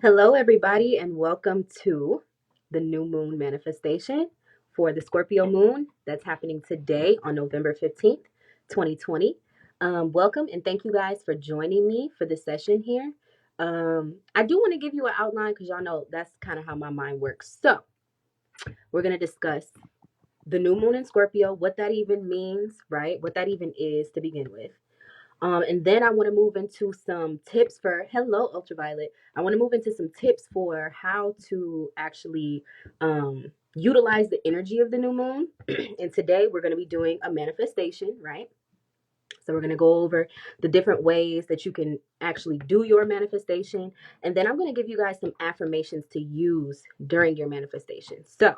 Hello, everybody, and welcome to the new moon manifestation for the Scorpio moon that's happening today on November 15th, 2020. Welcome, and thank you guys for joining me for this session here. I do want to give you an outline because y'all know that's kind of how my mind works. So, we're going to discuss the new moon in Scorpio, what that even means, right? What that even is to begin with. And then I want to move into some tips for hello ultraviolet. I want to move into some tips for how to actually utilize the energy of the new moon. And today we're going to be doing a manifestation, right? So we're going to go over the different ways that you can actually do your manifestation. And then I'm going to give you guys some affirmations to use during your manifestation. So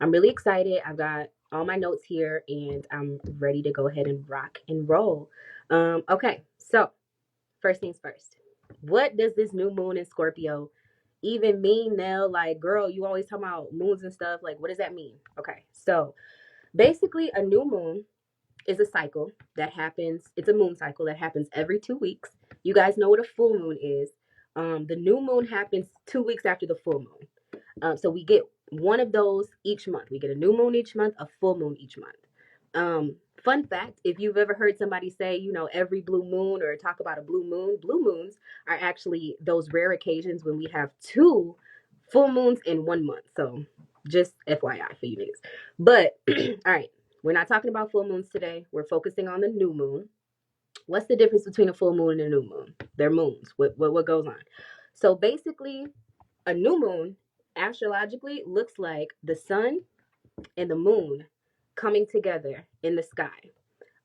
I'm really excited. I've got all my notes here and I'm ready to go ahead and rock and roll. Okay, so first things first. What does this new moon in Scorpio even mean, Nell? Like, girl, you always talk about moons and stuff. Like, what does that mean? Okay, so basically, a new moon is a cycle that happens. It's a moon cycle that happens every 2 weeks. You guys know what a full moon is. The new moon happens 2 weeks after the full moon. So we get one of those each month. We get a new moon each month, a full moon each month. Fun fact, if you've ever heard somebody say, every blue moon or talk about a blue moons are actually those rare occasions when we have two full moons in 1 month. So just FYI for you niggas. But all right, we're not talking about full moons today. We're focusing on the new moon. What's the difference between a full moon and a new moon? They're moons. What goes on? So basically, a new moon astrologically looks like the sun and the moon coming together in the sky.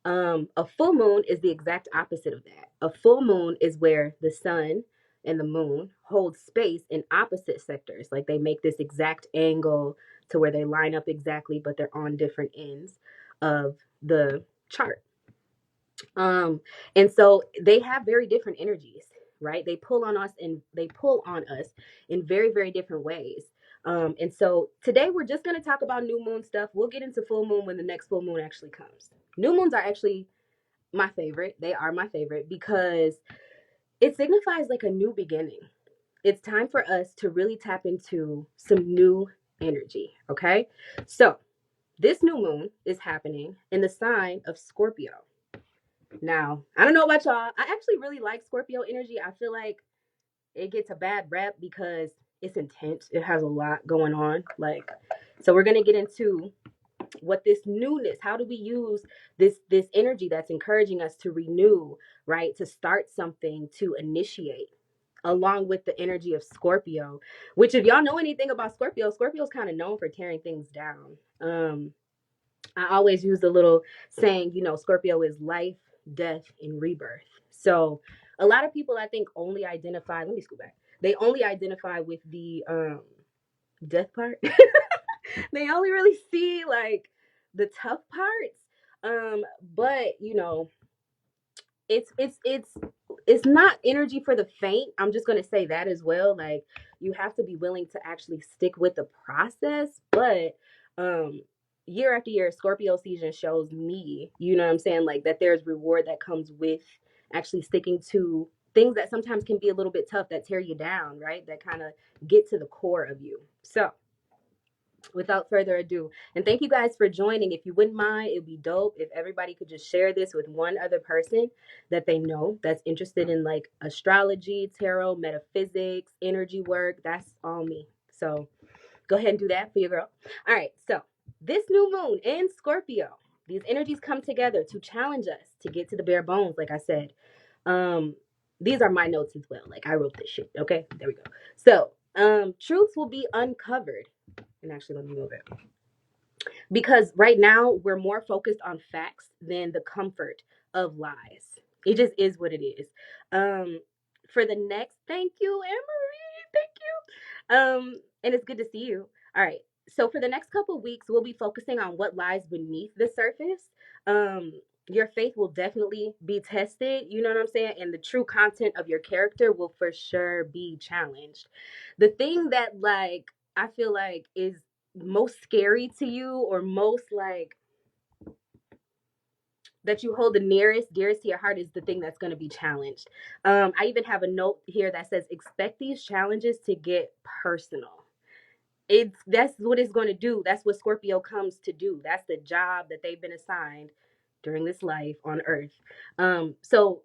A full moon is the exact opposite of that. A full moon is where the sun and the moon hold space in opposite sectors. Like they make this exact angle to where they line up exactly, but they're on different ends of the chart. And so they have very different energies, right? They pull on us in very, very different ways. And so today we're just going to talk about new moon stuff. We'll get into full moon when the next full moon actually comes. New moons are actually my favorite. They are my favorite because it signifies like a new beginning. It's time for us to really tap into some new energy. Okay. So this new moon is happening in the sign of Scorpio. Now, I don't know about y'all. I actually really like Scorpio energy. I feel like it gets a bad rep because it's intense. It has a lot going on. So we're gonna get into what this newness. How do we use this energy that's encouraging us to renew, right? To start something, to initiate, along with the energy of Scorpio. Which, if y'all know anything about Scorpio, Scorpio's kind of known for tearing things down. I always use the little saying, Scorpio is life, death, and rebirth. So a lot of people, I think, only identify, let me scoot back. They only identify with the death part. They only really see like the tough parts. But it's not energy for the faint. I'm just gonna say that as well. Like you have to be willing to actually stick with the process. But year after year, Scorpio season shows me, you know what I'm saying, like that there's reward that comes with actually sticking to things that sometimes can be a little bit tough, that tear you down, right? That kind of get to the core of you. So without further ado, and thank you guys for joining. If you wouldn't mind, it'd be dope if everybody could just share this with one other person that they know that's interested in like astrology, tarot, metaphysics, energy work. That's all me. So go ahead and do that for your girl. All right, so this new moon in Scorpio, these energies come together to challenge us to get to the bare bones, like I said. These are my notes as well. Like I wrote this shit. Okay, there we go. So truths will be uncovered. And actually, let me move it. Because right now, we're more focused on facts than the comfort of lies. It just is what it is. For the next, thank you, Emery. Thank you. And it's good to see you. All right. So for the next couple of weeks, we'll be focusing on what lies beneath the surface. Your faith will definitely be tested. You know what I'm saying? And the true content of your character will for sure be challenged. The thing that like I feel like is most scary to you or most like that you hold the nearest, dearest to your heart is the thing that's going to be challenged. I even have a note here that says, expect these challenges to get personal. That's what it's going to do. That's what Scorpio comes to do. That's the job that they've been assigned during this life on Earth. So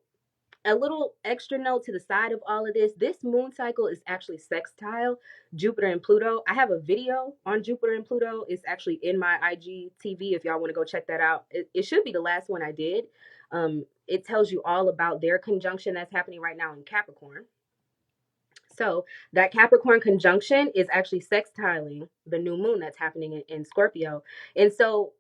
a little extra note to the side of all of this moon cycle is actually sextile Jupiter and Pluto. I have a video on Jupiter and Pluto. It's actually in my IGTV if y'all want to go check that out. It should be the last one I did. It tells you all about their conjunction that's happening right now in Capricorn. So that Capricorn conjunction is actually sextiling the new moon that's happening in Scorpio. And so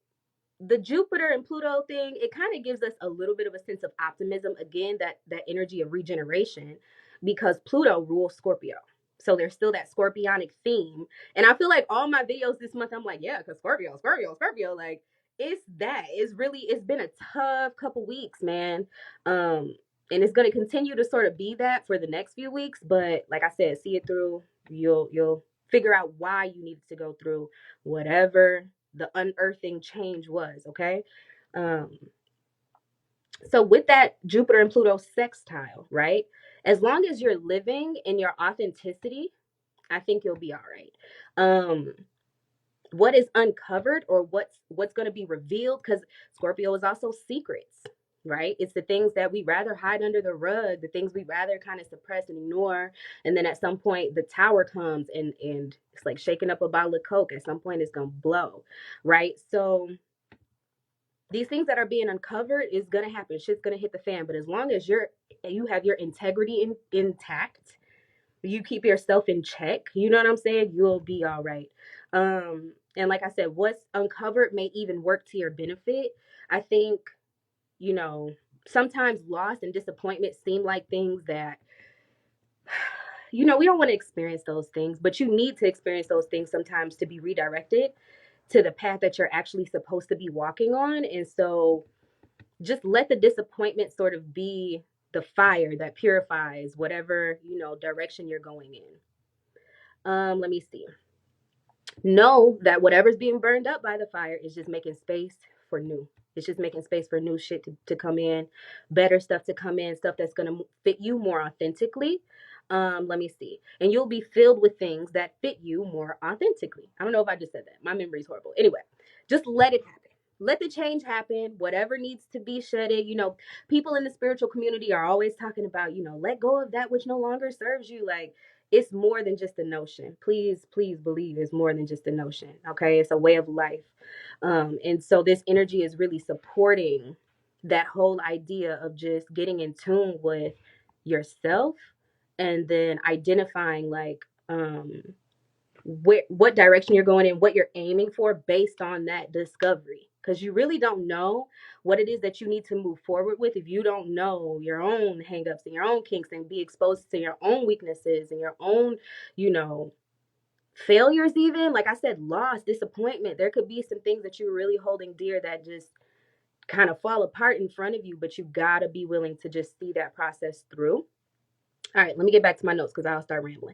the Jupiter and Pluto thing, it kind of gives us a little bit of a sense of optimism. Again, that energy of regeneration, because Pluto rules Scorpio. So there's still that scorpionic theme. And I feel like all my videos this month, I'm like, yeah, because Scorpio, Scorpio, Scorpio. Like, it's that. It's been a tough couple weeks, man. And it's going to continue to sort of be that for the next few weeks. But like I said, see it through. You'll figure out why you needed to go through whatever the unearthing change was. Okay. So with that Jupiter and Pluto sextile, right? As long as you're living in your authenticity, I think you'll be all right. What is uncovered, or what's going to be revealed, because Scorpio is also secrets, right? It's the things that we rather hide under the rug, the things we rather kind of suppress and ignore, and then at some point the tower comes and it's like shaking up a bottle of Coke. At some point it's going to blow, right? So these things that are being uncovered is going to happen. Shit's going to hit the fan. But as long as you have your integrity intact, you keep yourself in check, you know what I'm saying, you'll be all right. And like I said, what's uncovered may even work to your benefit. I think, you know, sometimes loss and disappointment seem like things that, you know, we don't want to experience those things, but you need to experience those things sometimes to be redirected to the path that you're actually supposed to be walking on. And so just let the disappointment sort of be the fire that purifies whatever, you know, direction you're going in. Let me see. Know that whatever's being burned up by the fire is just making space for new. It's just making space for new shit to come in, better stuff to come in, stuff that's going to fit you more authentically. Let me see. And you'll be filled with things that fit you more authentically. I don't know if I just said that. My memory's horrible. Anyway, just let it happen. Let the change happen. Whatever needs to be shedded. You know, people in the spiritual community are always talking about, you know, let go of that which no longer serves you. Like, it's more than just a notion. Please, please believe it's more than just a notion. Okay. It's a way of life. And so this energy is really supporting that whole idea of just getting in tune with yourself, and then identifying like what direction you're going in, what you're aiming for based on that discovery. Because you really don't know what it is that you need to move forward with if you don't know your own hangups and your own kinks, and be exposed to your own weaknesses and your own, you know, failures. Even like I said, loss, disappointment. There could be some things that you're really holding dear that just kind of fall apart in front of you, but you gotta be willing to just see that process through. All right, let me get back to my notes because I'll start rambling.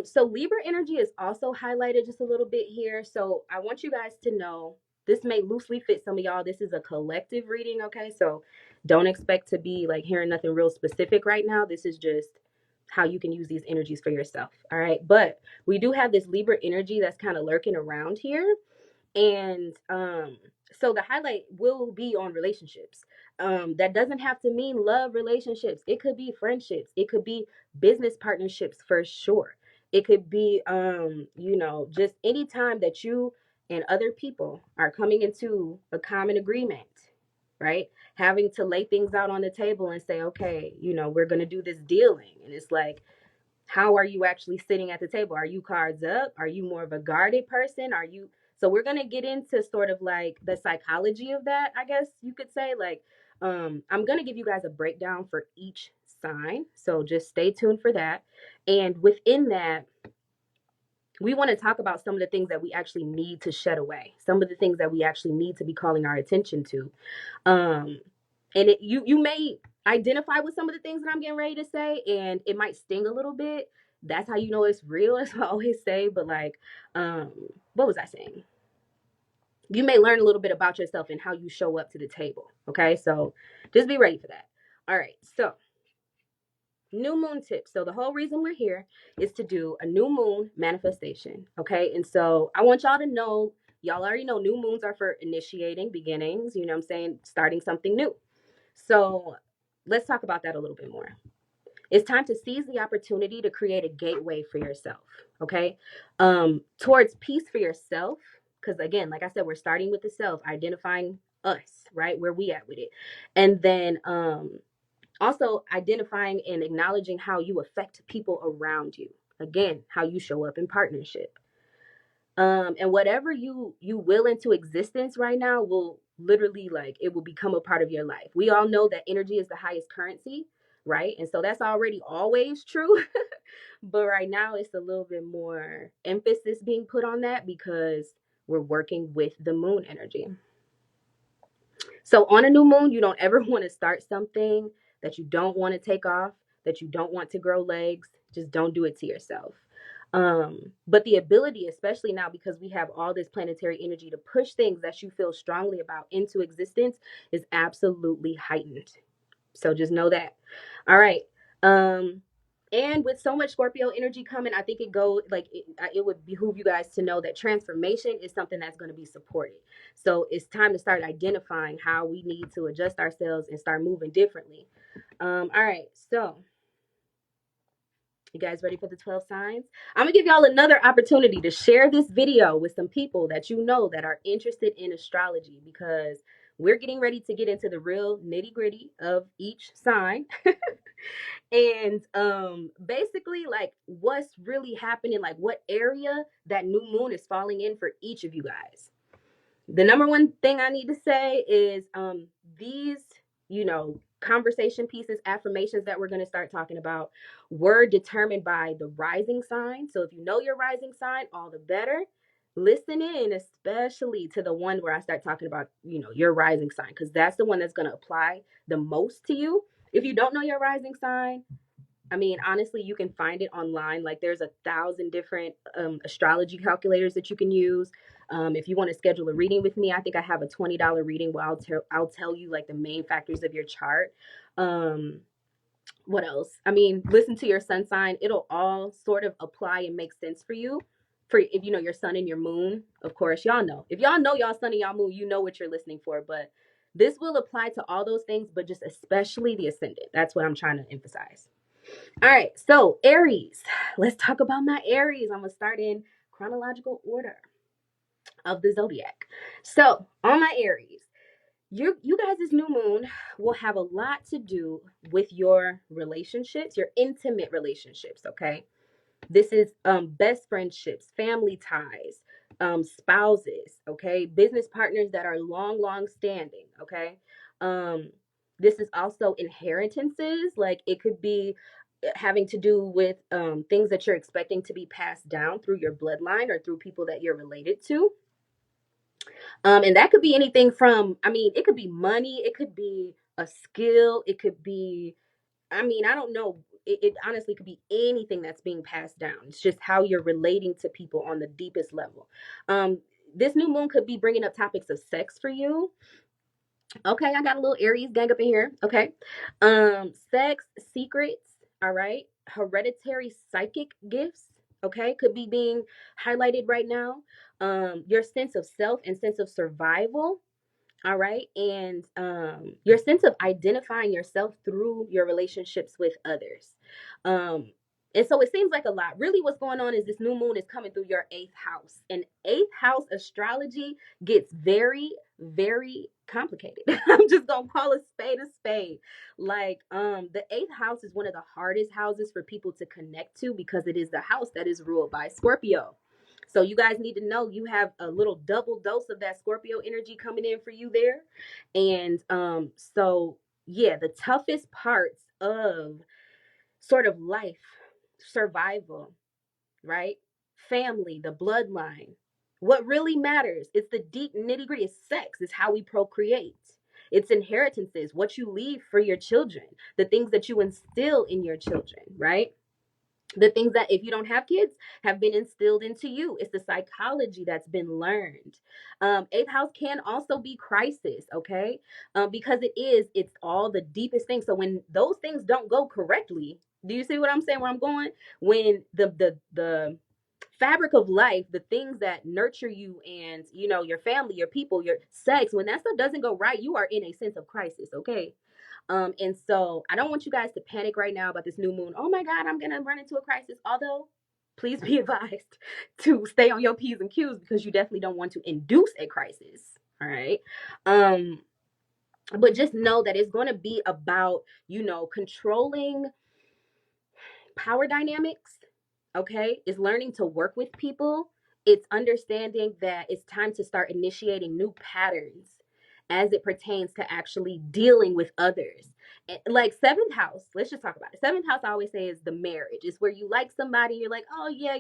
So Libra energy is also highlighted just a little bit here. So I want you guys to know this may loosely fit some of y'all. This is a collective reading, okay? So don't expect to be like hearing nothing real specific right now. This is just how you can use these energies for yourself, all right? But we do have this Libra energy that's kind of lurking around here. And so the highlight will be on relationships. That doesn't have to mean love relationships. It could be friendships. It could be business partnerships for sure. It could be, you know, just any time that you and other people are coming into a common agreement, right? Having to lay things out on the table and say, okay, you know, we're going to do this dealing. And it's like, how are you actually sitting at the table? Are you cards up? Are you more of a guarded person? Are you, so we're going to get into sort of like the psychology of that, I guess you could say. Like, I'm going to give you guys a breakdown for each sign. So just stay tuned for that. And within that, we want to talk about some of the things that we actually need to shed away, some of the things that we actually need to be calling our attention to. And you may identify with some of the things that I'm getting ready to say, and it might sting a little bit. That's how you know it's real, as I always say. But like, what was I saying? you may learn a little bit about yourself and how you show up to the table. Okay, so just be ready for that. All right, so new moon tips. So the whole reason we're here is to do a new moon manifestation. Okay, and so I want y'all to know, y'all already know new moons are for initiating beginnings, you know what I'm saying, starting something new. So let's talk about that a little bit more. It's time to seize the opportunity to create a gateway for yourself, okay? Towards peace for yourself. Because again, like I said, we're starting with the self, identifying us, right? Where we at with it. And then also identifying and acknowledging how you affect people around you. Again, how you show up in partnership. And whatever you will into existence right now will literally, like, it will become a part of your life. We all know that energy is the highest currency, right? And so that's already always true. But right now it's a little bit more emphasis being put on that because we're working with the moon energy. So on a new moon, you don't ever want to start something that you don't want to take off, that you don't want to grow legs. Just don't do it to yourself. But the ability, especially now because we have all this planetary energy to push things that you feel strongly about into existence, is absolutely heightened. So just know that. All right. And with so much Scorpio energy coming, I think it would behoove you guys to know that transformation is something that's going to be supported. So it's time to start identifying how we need to adjust ourselves and start moving differently. All right. So you guys ready for the 12 signs? I'm gonna give y'all another opportunity to share this video with some people that you know that are interested in astrology, because we're getting ready to get into the real nitty gritty of each sign. And basically, like, what's really happening, like what area that new moon is falling in for each of you guys. The number one thing I need to say is these, conversation pieces, affirmations that we're going to start talking about were determined by the rising sign. So if you know your rising sign, all the better. Listen in, especially to the one where I start talking about, your rising sign, because that's the one that's going to apply the most to you. If you don't know your rising sign, I mean, honestly, you can find it online. Like, there's 1,000 different astrology calculators that you can use. If you want to schedule a reading with me, I think I have a $20 reading where I'll tell you like the main factors of your chart. What else? I mean, listen to your sun sign. It'll all sort of apply and make sense for you. For if you know your sun and your moon, of course, y'all know. If y'all know y'all sun and y'all moon, you know what you're listening for. But this will apply to all those things, but just especially the ascendant. That's what I'm trying to emphasize. All right, so Aries. Let's talk about my Aries. I'm going to start in chronological order of the zodiac. So, on my Aries, you guys' new moon will have a lot to do with your relationships, your intimate relationships, okay? This is best friendships, family ties, spouses, okay? Business partners that are long standing, okay? This is also inheritances. Like, it could be having to do with things that you're expecting to be passed down through your bloodline or through people that you're related to. And that could be anything from, I mean, it could be money, it could be a skill, it could be, I mean, I don't know. It honestly could be anything that's being passed down. It's just how you're relating to people on the deepest level. This new moon could be bringing up topics of sex for you. Okay, I got a little Aries gang up in here. Okay. Sex, secrets, all right. Hereditary psychic gifts, okay, could be being highlighted right now. Your sense of self and sense of survival, all right, and your sense of identifying yourself through your relationships with others. And so it seems like a lot. Really, what's going on is this new moon is coming through your 8th house, and 8th house astrology gets very, very complicated. I'm just gonna call a spade a spade. Like, the 8th house is one of the hardest houses for people to connect to because it is the house that is ruled by Scorpio. So you guys need to know you have a little double dose of that Scorpio energy coming in for you there. And so yeah, the toughest parts of sort of life, survival, right? Family, the bloodline. What really matters, it's the deep nitty-gritty. It's sex, it's how we procreate. It's inheritances, what you leave for your children, the things that you instill in your children, right? The things that, if you don't have kids, have been instilled into you. It's the psychology that's been learned. Eighth house can also be crisis, okay? Because it's all the deepest things. So when those things don't go correctly, do you see what I'm saying, where I'm going? When the fabric of life, the things that nurture you, and your family, your people, your sex, when that stuff doesn't go right, you are in a sense of crisis, okay? And so I don't want you guys to panic right now about this new moon. Oh my God, I'm gonna run into a crisis. Although, please be advised to stay on your P's and Q's, because you definitely don't want to induce a crisis. All right. Um, but just know that it's gonna be about, controlling power dynamics, okay? Is learning to work with people. It's understanding that it's time to start initiating new patterns as it pertains to actually dealing with others. Like seventh house, let's just talk about it. Seventh house, I always say, is the marriage. It's where you like somebody, you're like, oh yeah,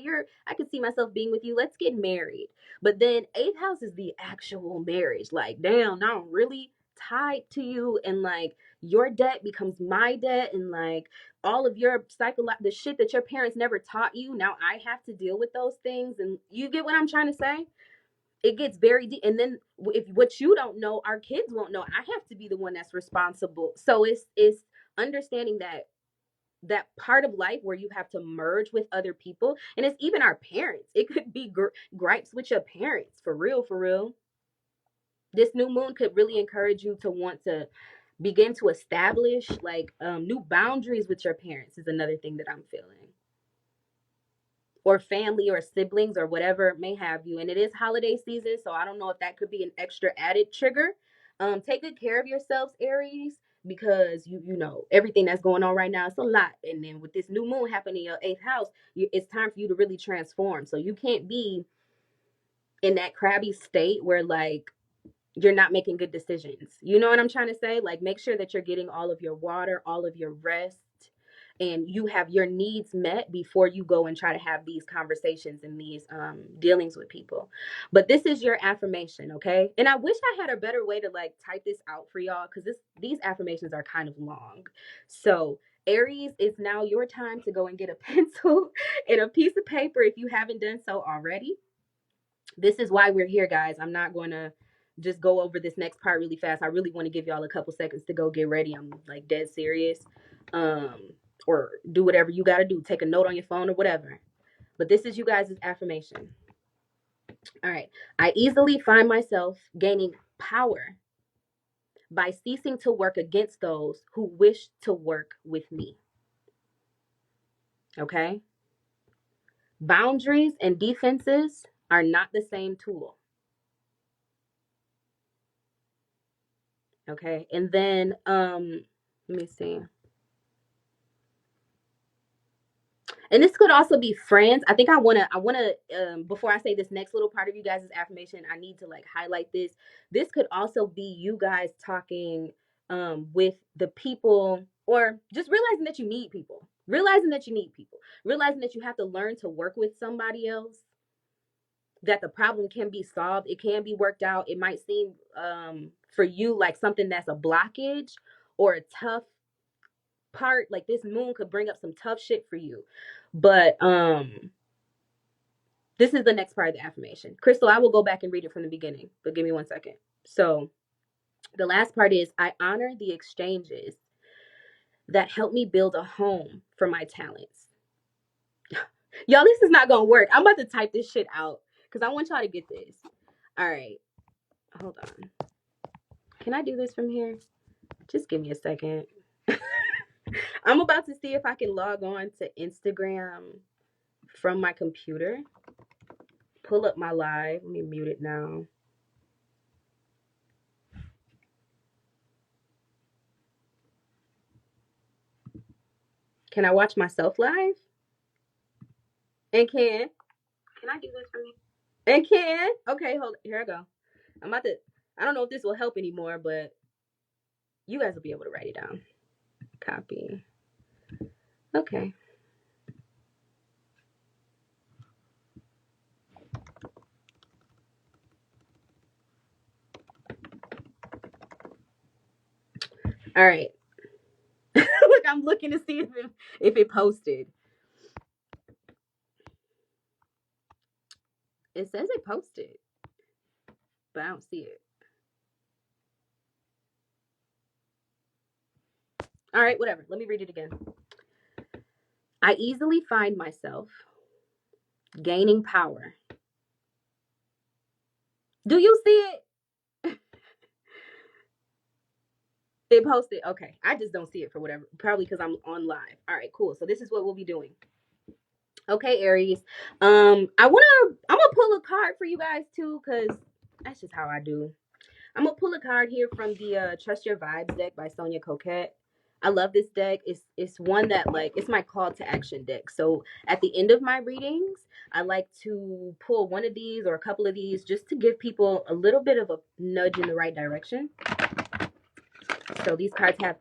I can see myself being with you. Let's get married. But then eighth house is the actual marriage. Like, damn, now I'm really tied to you, and like your debt becomes my debt, and like all of your the shit that your parents never taught you, now I have to deal with those things. And you get what I'm trying to say? It gets very deep. And then if what you don't know, our kids won't know. I have to be the one that's responsible. So it's understanding that part of life where you have to merge with other people. And it's even our parents. It could be gripes with your parents, for real, for real. This new moon could really encourage you to want to begin to establish like new boundaries with your parents, is another thing that I'm feeling, or family or siblings or whatever may have you. And it is holiday season, so I don't know if that could be an extra added trigger. Take good care of yourselves, Aries, because you know everything that's going on right now, it's a lot. And then with this new moon happening in your eighth house, it's time for you to really transform. So you can't be in that crabby state where like you're not making good decisions. You know what I'm trying to say? Like, make sure that you're getting all of your water, all of your rest, and you have your needs met before you go and try to have these conversations and these dealings with people. But this is your affirmation, okay? And I wish I had a better way to like type this out for y'all, because these affirmations are kind of long. So Aries, it's now your time to go and get a pencil and a piece of paper if you haven't done so already. This is why we're here, guys. I'm not going to just go over this next part really fast. I really want to give y'all a couple seconds to go get ready. I'm like dead serious. Or do whatever you got to do. Take a note on your phone or whatever. But this is you guys' affirmation. All right. I easily find myself gaining power by ceasing to work against those who wish to work with me. Okay. Boundaries and defenses are not the same tool. Okay. And then let me see. And this could also be friends. I think I wanna before I say this next little part of you guys' affirmation, I need to like highlight this. This could also be you guys talking with the people, or just realizing that you need people. Realizing that you need people. Realizing that you have to learn to work with somebody else, that the problem can be solved, it can be worked out. It might seem for you like something that's a blockage or a tough part. Like this moon could bring up some tough shit for you. But this is the next part of the affirmation. Crystal, I will go back and read it from the beginning, but give me 1 second. So the last part is, I honor the exchanges that help me build a home for my talents. Y'all, this is not gonna work. I'm about to type this shit out because I want y'all to get this. All right, hold on. Can I do this from here? Just give me a second. I'm about to see if I can log on to Instagram from my computer. Pull up my live. Let me mute it now. Can I watch myself live? And can I do this for me? And okay, hold it. Here I go. I'm about to, I don't know if this will help anymore, but you guys will be able to write it down. Copy. Okay. All right. Look, I'm looking to see if it posted. It says they posted, but I don't see it. All right, whatever. Let me read it again. I easily find myself gaining power. Do you see it? They posted. Okay. I just don't see it for whatever. Probably because I'm on live. All right, cool. So this is what we'll be doing. Okay, Aries. I'm gonna pull a card for you guys too, because that's just how I do. I'm gonna pull a card here from the Trust Your Vibes deck by Sonia Coquette. I love this deck. It's one that, like, it's my call to action deck. So at the end of my readings, I like to pull one of these or a couple of these just to give people a little bit of a nudge in the right direction. So these cards have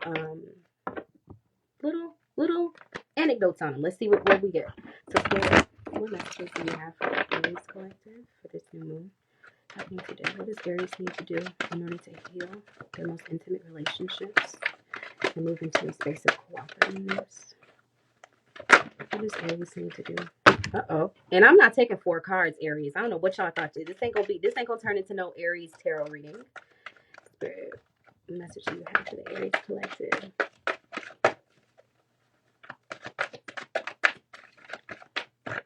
little anecdotes on them. Let's see what we get. So Spirit, what messages do you have for Aries Collective for this new moon happening today? What does Aries need to do in order to heal their most intimate relationships and move into a space of cooperativeness? What does Aries need to do? Uh-oh. And I'm not taking 4 cards, Aries. I don't know what y'all thought. This ain't gonna turn into no Aries tarot reading. Spirit, what message do you have for the Aries Collective?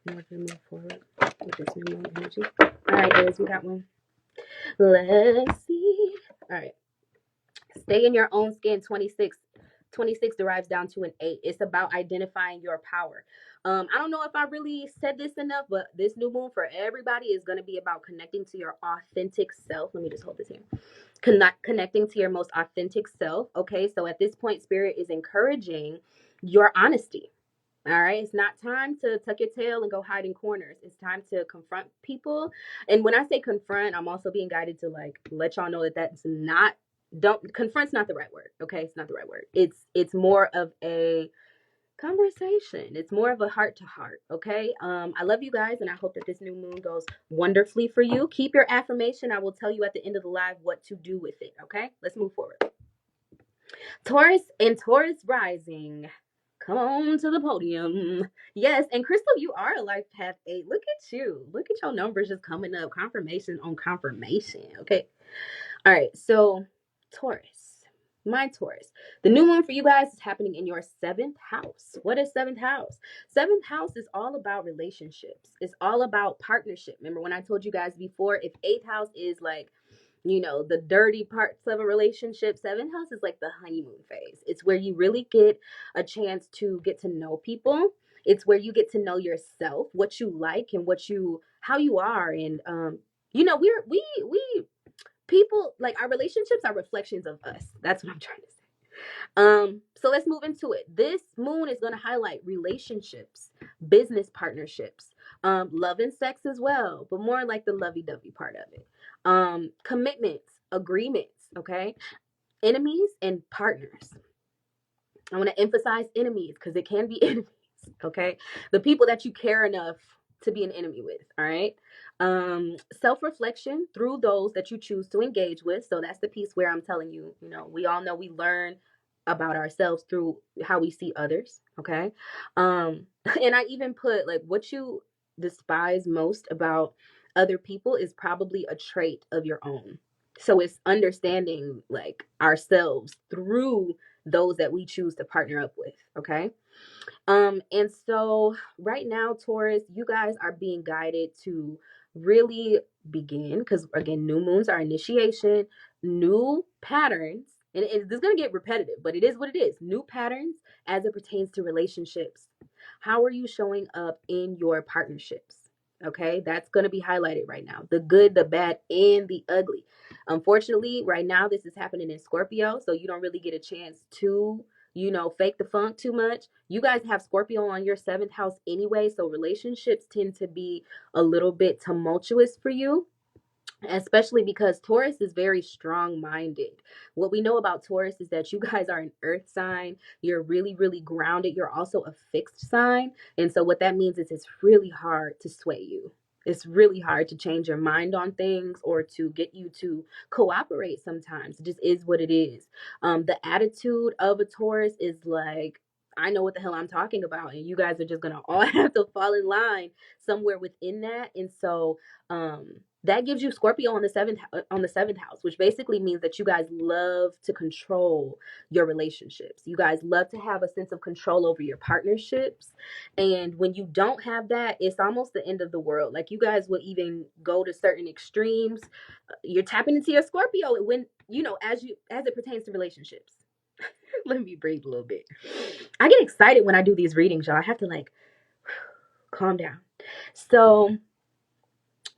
In order to move forward with this new moon energy. All right, Aries, we got one. Let's see. All right. Stay in your own skin. 26 derives down to an 8. It's about identifying your power. I don't know if I really said this enough, but this new moon for everybody is going to be about connecting to your authentic self. Let me just hold this here. Connecting to your most authentic self. Okay, so at this point, Spirit is encouraging your honesty. All right, it's not time to tuck your tail and go hide in corners. It's time to confront people. And when I say confront, I'm also being guided to, like, let y'all know that that's not, don't, confront's not the right word. Okay, it's not the right word. It's more of a conversation. It's more of a heart to heart. Okay. I love you guys, and I hope that this new moon goes wonderfully for you. Keep your affirmation. I will tell you at the end of the live what to do with it. Okay, let's move forward. Taurus and Taurus rising. Come on to the podium. Yes, and Crystal, you are a life path 8. Look at you. Look at your numbers just coming up. Confirmation on confirmation. Okay. All right. So, Taurus, my Taurus. The new moon for you guys is happening in your 7th house. What is 7th house? 7th house is all about relationships. It's all about partnership. Remember when I told you guys before, if 8th house is like, you know, the dirty parts of a relationship, 7th house is like the honeymoon phase. It's where you really get a chance to get to know people. It's where you get to know yourself, what you like and how you are. And you know, we people, like, our relationships are reflections of us. That's what I'm trying to say. So let's move into it. This moon is going to highlight relationships, business partnerships, love and sex as well, but more like the lovey-dovey part of it. Commitments, agreements, okay? Enemies and partners. I want to emphasize enemies because it can be enemies, okay? The people that you care enough to be an enemy with, all right? Self-reflection through those that you choose to engage with. So that's the piece where I'm telling you, you know, we all know we learn about ourselves through how we see others, okay? And I even put, like, what you despise most about other people is probably a trait of your own. So it's understanding, like, ourselves through those that we choose to partner up with, okay? And so right now, Taurus, you guys are being guided to really begin, because again, new moons are initiation, new patterns, and it's going to get repetitive, but it is what it is. New patterns as it pertains to relationships. How are you showing up in your partnerships? Okay, that's going to be highlighted right now. The good, the bad, and the ugly. Unfortunately, right now, this is happening in Scorpio, so you don't really get a chance to, you know, fake the funk too much. You guys have Scorpio on your 7th house anyway, so relationships tend to be a little bit tumultuous for you, especially because Taurus is very strong-minded. What we know about Taurus is that you guys are an earth sign. You're really, really grounded. You're also a fixed sign. And so what that means is it's really hard to sway you. It's really hard to change your mind on things or to get you to cooperate sometimes. It just is what it is. The attitude of a Taurus is like, I know what the hell I'm talking about, and you guys are just gonna all have to fall in line somewhere within that. And so that gives you Scorpio on the seventh house, which basically means that you guys love to control your relationships. You guys love to have a sense of control over your partnerships. And when you don't have that, it's almost the end of the world. Like, you guys will even go to certain extremes. You're tapping into your Scorpio when, as it pertains to relationships. Let me breathe a little bit. I get excited when I do these readings, y'all. I have to calm down. So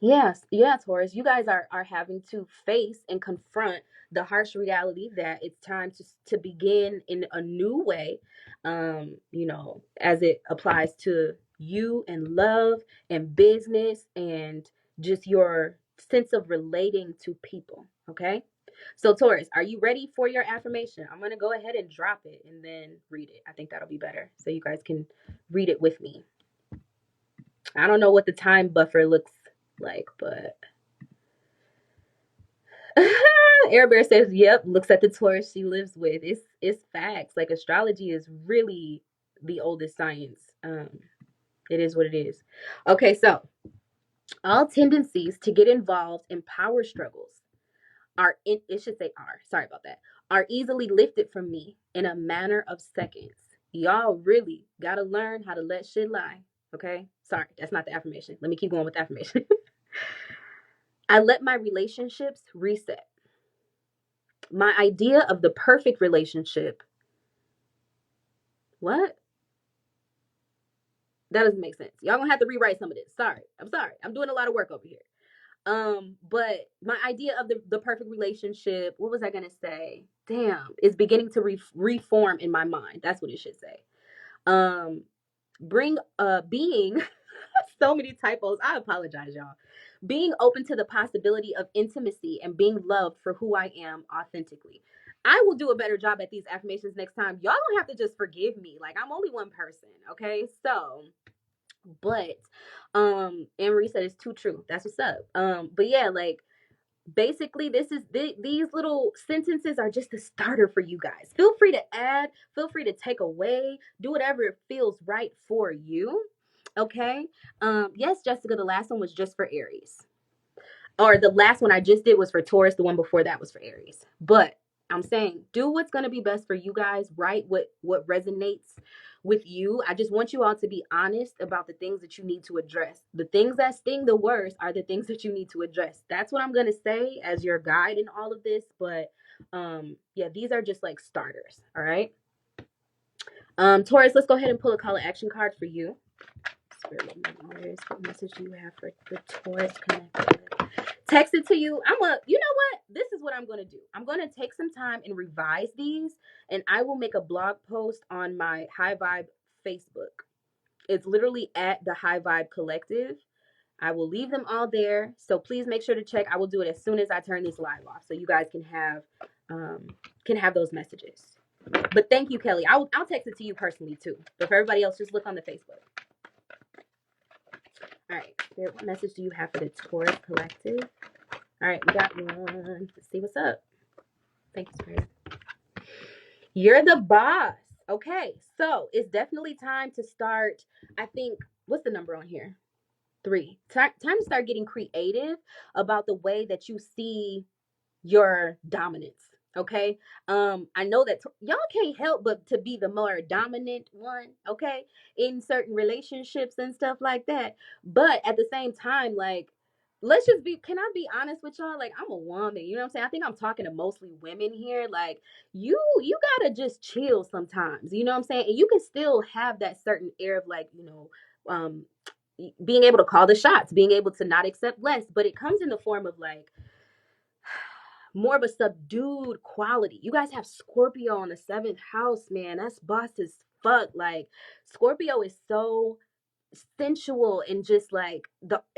yes, yeah, Taurus, you guys are having to face and confront the harsh reality that it's time to begin in a new way, as it applies to you and love and business and just your sense of relating to people. Okay. So, Taurus, are you ready for your affirmation? I'm going to go ahead and drop it and then read it. I think that'll be better so you guys can read it with me. I don't know what the time buffer looks like, but Air Bear says, yep, looks at the Taurus she lives with. It's facts. Like, astrology is really the oldest science. It is what it is. Okay, so all tendencies to get involved in power struggles are easily lifted from me in a matter of seconds. Y'all really gotta learn how to let shit lie. Okay? Sorry, that's not the affirmation. Let me keep going with the affirmation. I let my relationships reset. My idea of the perfect relationship. What? That doesn't make sense. Y'all gonna have to rewrite some of this. Sorry. I'm sorry. I'm doing a lot of work over here. But my idea of the perfect relationship, what was I gonna say? Damn, is beginning to reform in my mind. That's what it should say. Bring being so many typos. I apologize, y'all. Being open to the possibility of intimacy and being loved for who I am authentically. I will do a better job at these affirmations next time. Y'all don't have to just forgive me. Like, I'm only one person, okay? So, but Emery said it's too true. That's what's up. But yeah, like, basically these little sentences are just a starter for you guys. Feel free to add, feel free to take away, do whatever it feels right for you. Okay. Yes, Jessica, the last one was just for Aries, or the last one I just did was for Taurus. The one before that was for Aries. But I'm saying, do what's going to be best for you guys. Write what resonates with you. I just want you all to be honest about the things that you need to address. The things that sting the worst are the things that you need to address. That's what I'm going to say as your guide in all of this. But yeah, these are just like starters. All right. Taurus, let's go ahead and pull a call to action card for you. What message do you have for the Taurus connected? Text it to you. You know what? This is what I'm going to do. I'm going to take some time and revise these, and I will make a blog post on my High Vibe Facebook. It's literally at the High Vibe Collective. I will leave them all there. So please make sure to check. I will do it as soon as I turn this live off, so you guys can have those messages. But thank you, Kelly. I'll text it to you personally too. But for everybody else, just look on the Facebook. All right. What message do you have for the Taurus Collective? All right, we got one. Let's see what's up. Thank you, Spirit. You're the boss. Okay, so it's definitely time to start. I think, what's the number on here? 3. Time to start getting creative about the way that you see your dominance. Okay. I know that y'all can't help but to be the more dominant one, okay, in certain relationships and stuff like that. But at the same time, like, can I be honest with y'all? Like, I'm a woman, you know what I'm saying? I think I'm talking to mostly women here. Like, you gotta just chill sometimes, you know what I'm saying? And you can still have that certain air of, like, being able to call the shots, being able to not accept less, but it comes in the form of, like, more of a subdued quality. You guys have Scorpio on the 7th house, man. That's boss as fuck. Like, Scorpio is so sensual and just like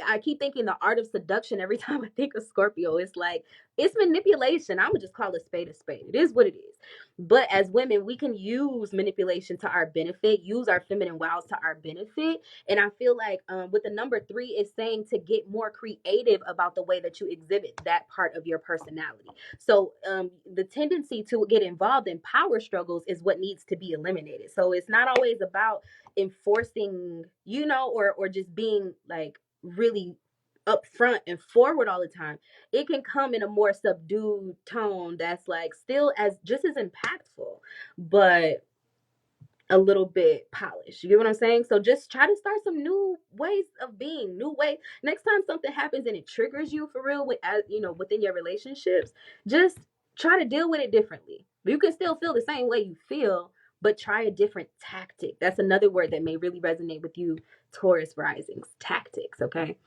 I keep thinking the art of seduction every time I think of Scorpio. It's like It's manipulation. I'm gonna just call a spade a spade. It is what it is. But as women, we can use manipulation to our benefit, use our feminine wiles to our benefit. And I feel like with the number 3 is saying to get more creative about the way that you exhibit that part of your personality. So the tendency to get involved in power struggles is what needs to be eliminated. So it's not always about enforcing, or just being like really upfront and forward all the time. It can come in a more subdued tone that's like still as just as impactful, but a little bit polished. You get what I'm saying? So just try to start some new ways of being, new way. Next time something happens and it triggers you for real with, within your relationships, just try to deal with it differently. You can still feel the same way you feel, but try a different tactic. That's another word that may really resonate with you, Taurus risings. Tactics, okay?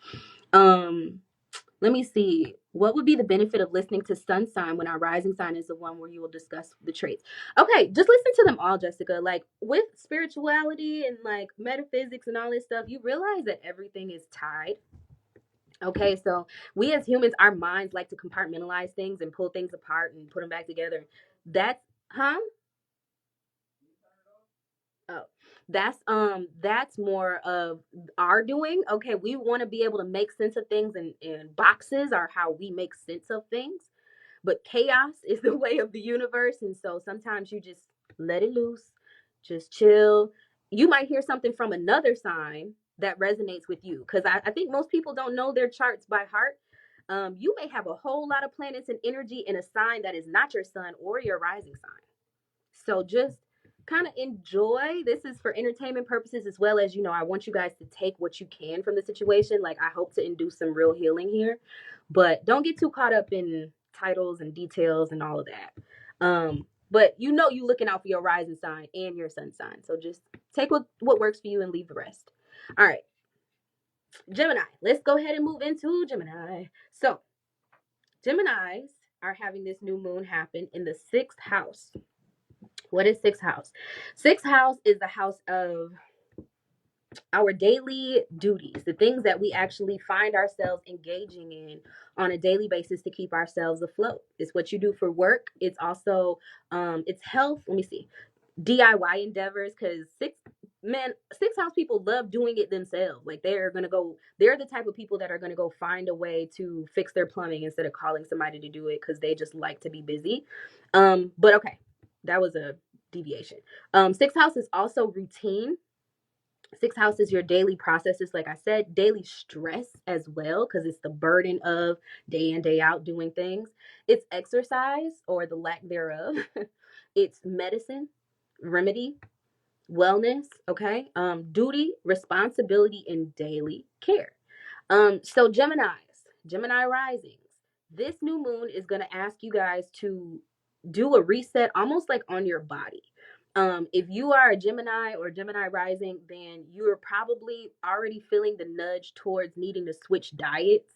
Let me see. What would be the benefit of listening to sun sign when our rising sign is the one where you will discuss the traits? Okay, just listen to them all, Jessica. Like with spirituality and like metaphysics and all this stuff, you realize that everything is tied. Okay, so we as humans, our minds like to compartmentalize things and pull things apart and put them back together. That's, huh? Oh, that's more of our doing. Okay, we want to be able to make sense of things, and boxes are how we make sense of things. But chaos is the way of the universe, and so sometimes you just let it loose, just chill. You might hear something from another sign that resonates with you, because I think most people don't know their charts by heart. You may have a whole lot of planets and energy in a sign that is not your sun or your rising sign. So just kind of enjoy. This is for entertainment purposes as well as, I want you guys to take what you can from the situation. Like I hope to induce some real healing here, but don't get too caught up in titles and details and all of that. But you looking out for your rising sign and your sun sign. So just take what works for you and leave the rest. All right. Gemini. Let's go ahead and move into Gemini. So Geminis are having this new moon happen in the 6th house. What is 6th house? 6th house is the house of our daily duties, the things that we actually find ourselves engaging in on a daily basis to keep ourselves afloat. It's what you do for work. It's also it's health. Let me see. DIY endeavors, because six house people love doing it themselves. Like they're the type of people that are gonna go find a way to fix their plumbing instead of calling somebody to do it because they just like to be busy. But okay, that was a deviation. 6th house is also routine. 6th house is your daily processes, like I said, daily stress as well, because it's the burden of day in, day out doing things. It's exercise or the lack thereof. It's medicine, remedy, wellness, okay? Duty, responsibility, and daily care. So Gemini risings, this new moon is going to ask you guys to do a reset almost like on your body. If you are a Gemini or Gemini rising, then you are probably already feeling the nudge towards needing to switch diets,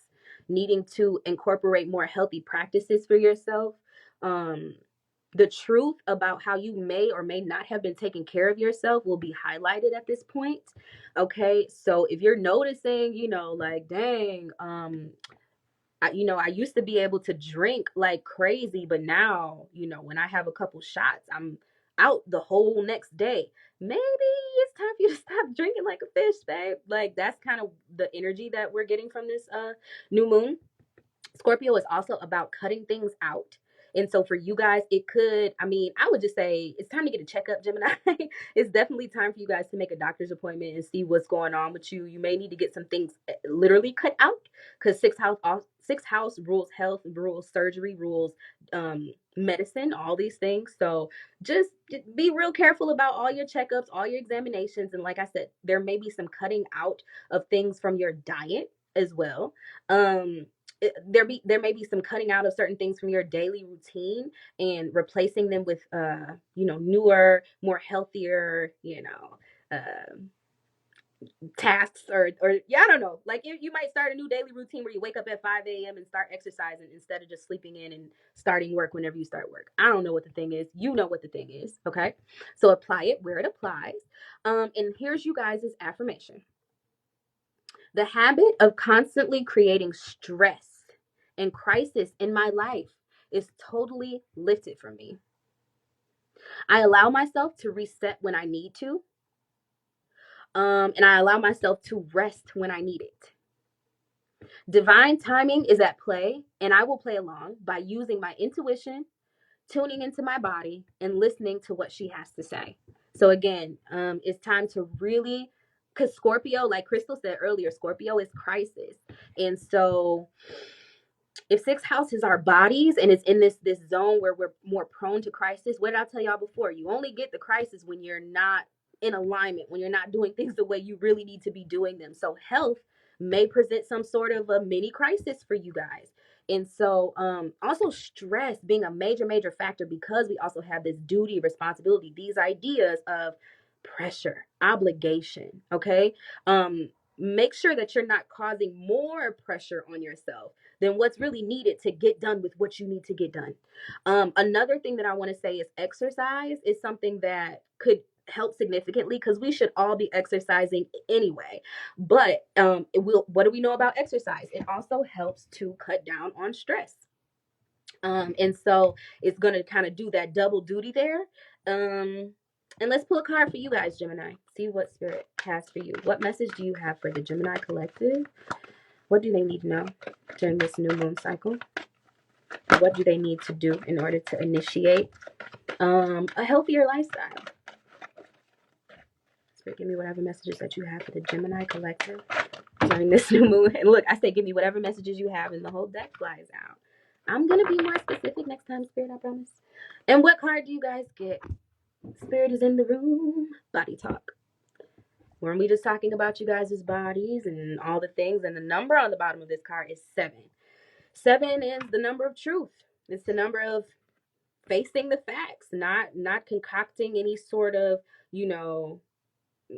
needing to incorporate more healthy practices for yourself. The truth about how you may or may not have been taking care of yourself will be highlighted at this point. Okay, so if you're noticing, like, dang, I used to be able to drink like crazy, but now, when I have a couple shots, I'm out the whole next day. Maybe it's time for you to stop drinking like a fish, babe. Like that's kind of the energy that we're getting from this new moon. Scorpio is also about cutting things out. And so for you guys, I would just say it's time to get a checkup, Gemini. It's definitely time for you guys to make a doctor's appointment and see what's going on with you. You may need to get some things literally cut out because sixth house rules health, rules surgery, rules medicine, all these things. So just be real careful about all your checkups, all your examinations. And like I said, there may be some cutting out of things from your diet as well. There may be some cutting out of certain things from your daily routine and replacing them with newer, more healthier uh, tasks or yeah, I don't know, like you might start a new daily routine where you wake up at 5 a.m. and start exercising instead of just sleeping in and starting work whenever you start work. I don't know what the thing is. You know what the thing is. Okay, so apply it where it applies. And here's you guys' affirmation: the habit of constantly creating stress and crisis in my life is totally lifted from me. I allow myself to reset when I need to, and I allow myself to rest when I need it. Divine timing is at play, and I will play along by using my intuition, tuning into my body, and listening to what she has to say. So again, it's time to really, because Scorpio, like Crystal said earlier, Scorpio is crisis. And so if sixth house is our bodies and it's in this zone where we're more prone to crisis, what did I tell y'all before? You only get the crisis when you're not in alignment, when you're not doing things the way you really need to be doing them. So health may present some sort of a mini crisis for you guys. And so also stress being a major factor, because we also have this duty, responsibility, these ideas of pressure, obligation. Okay. Make sure that you're not causing more pressure on yourself than what's really needed to get done with what you need to get done. Another thing that I want to say is exercise is something that could help significantly, because we should all be exercising anyway. But what do we know about exercise? It also helps to cut down on stress. And so it's going to kind of do that double duty there. And let's pull a card for you guys, Gemini. See what Spirit has for you. What message do you have for the Gemini collective? What do they need to know during this new moon cycle? What do they need to do in order to initiate a healthier lifestyle? Spirit, give me whatever messages that you have for the Gemini collective during this new moon. And look, I say give me whatever messages you have, and the whole deck flies out. I'm going to be more specific next time, Spirit, I promise. And what card do you guys get? Spirit is in the room. Body talk. Weren't we just talking about you guys' bodies and all the things? And the number on the bottom of this card is 7. 7 is the number of truth. It's the number of facing the facts, not concocting any sort of,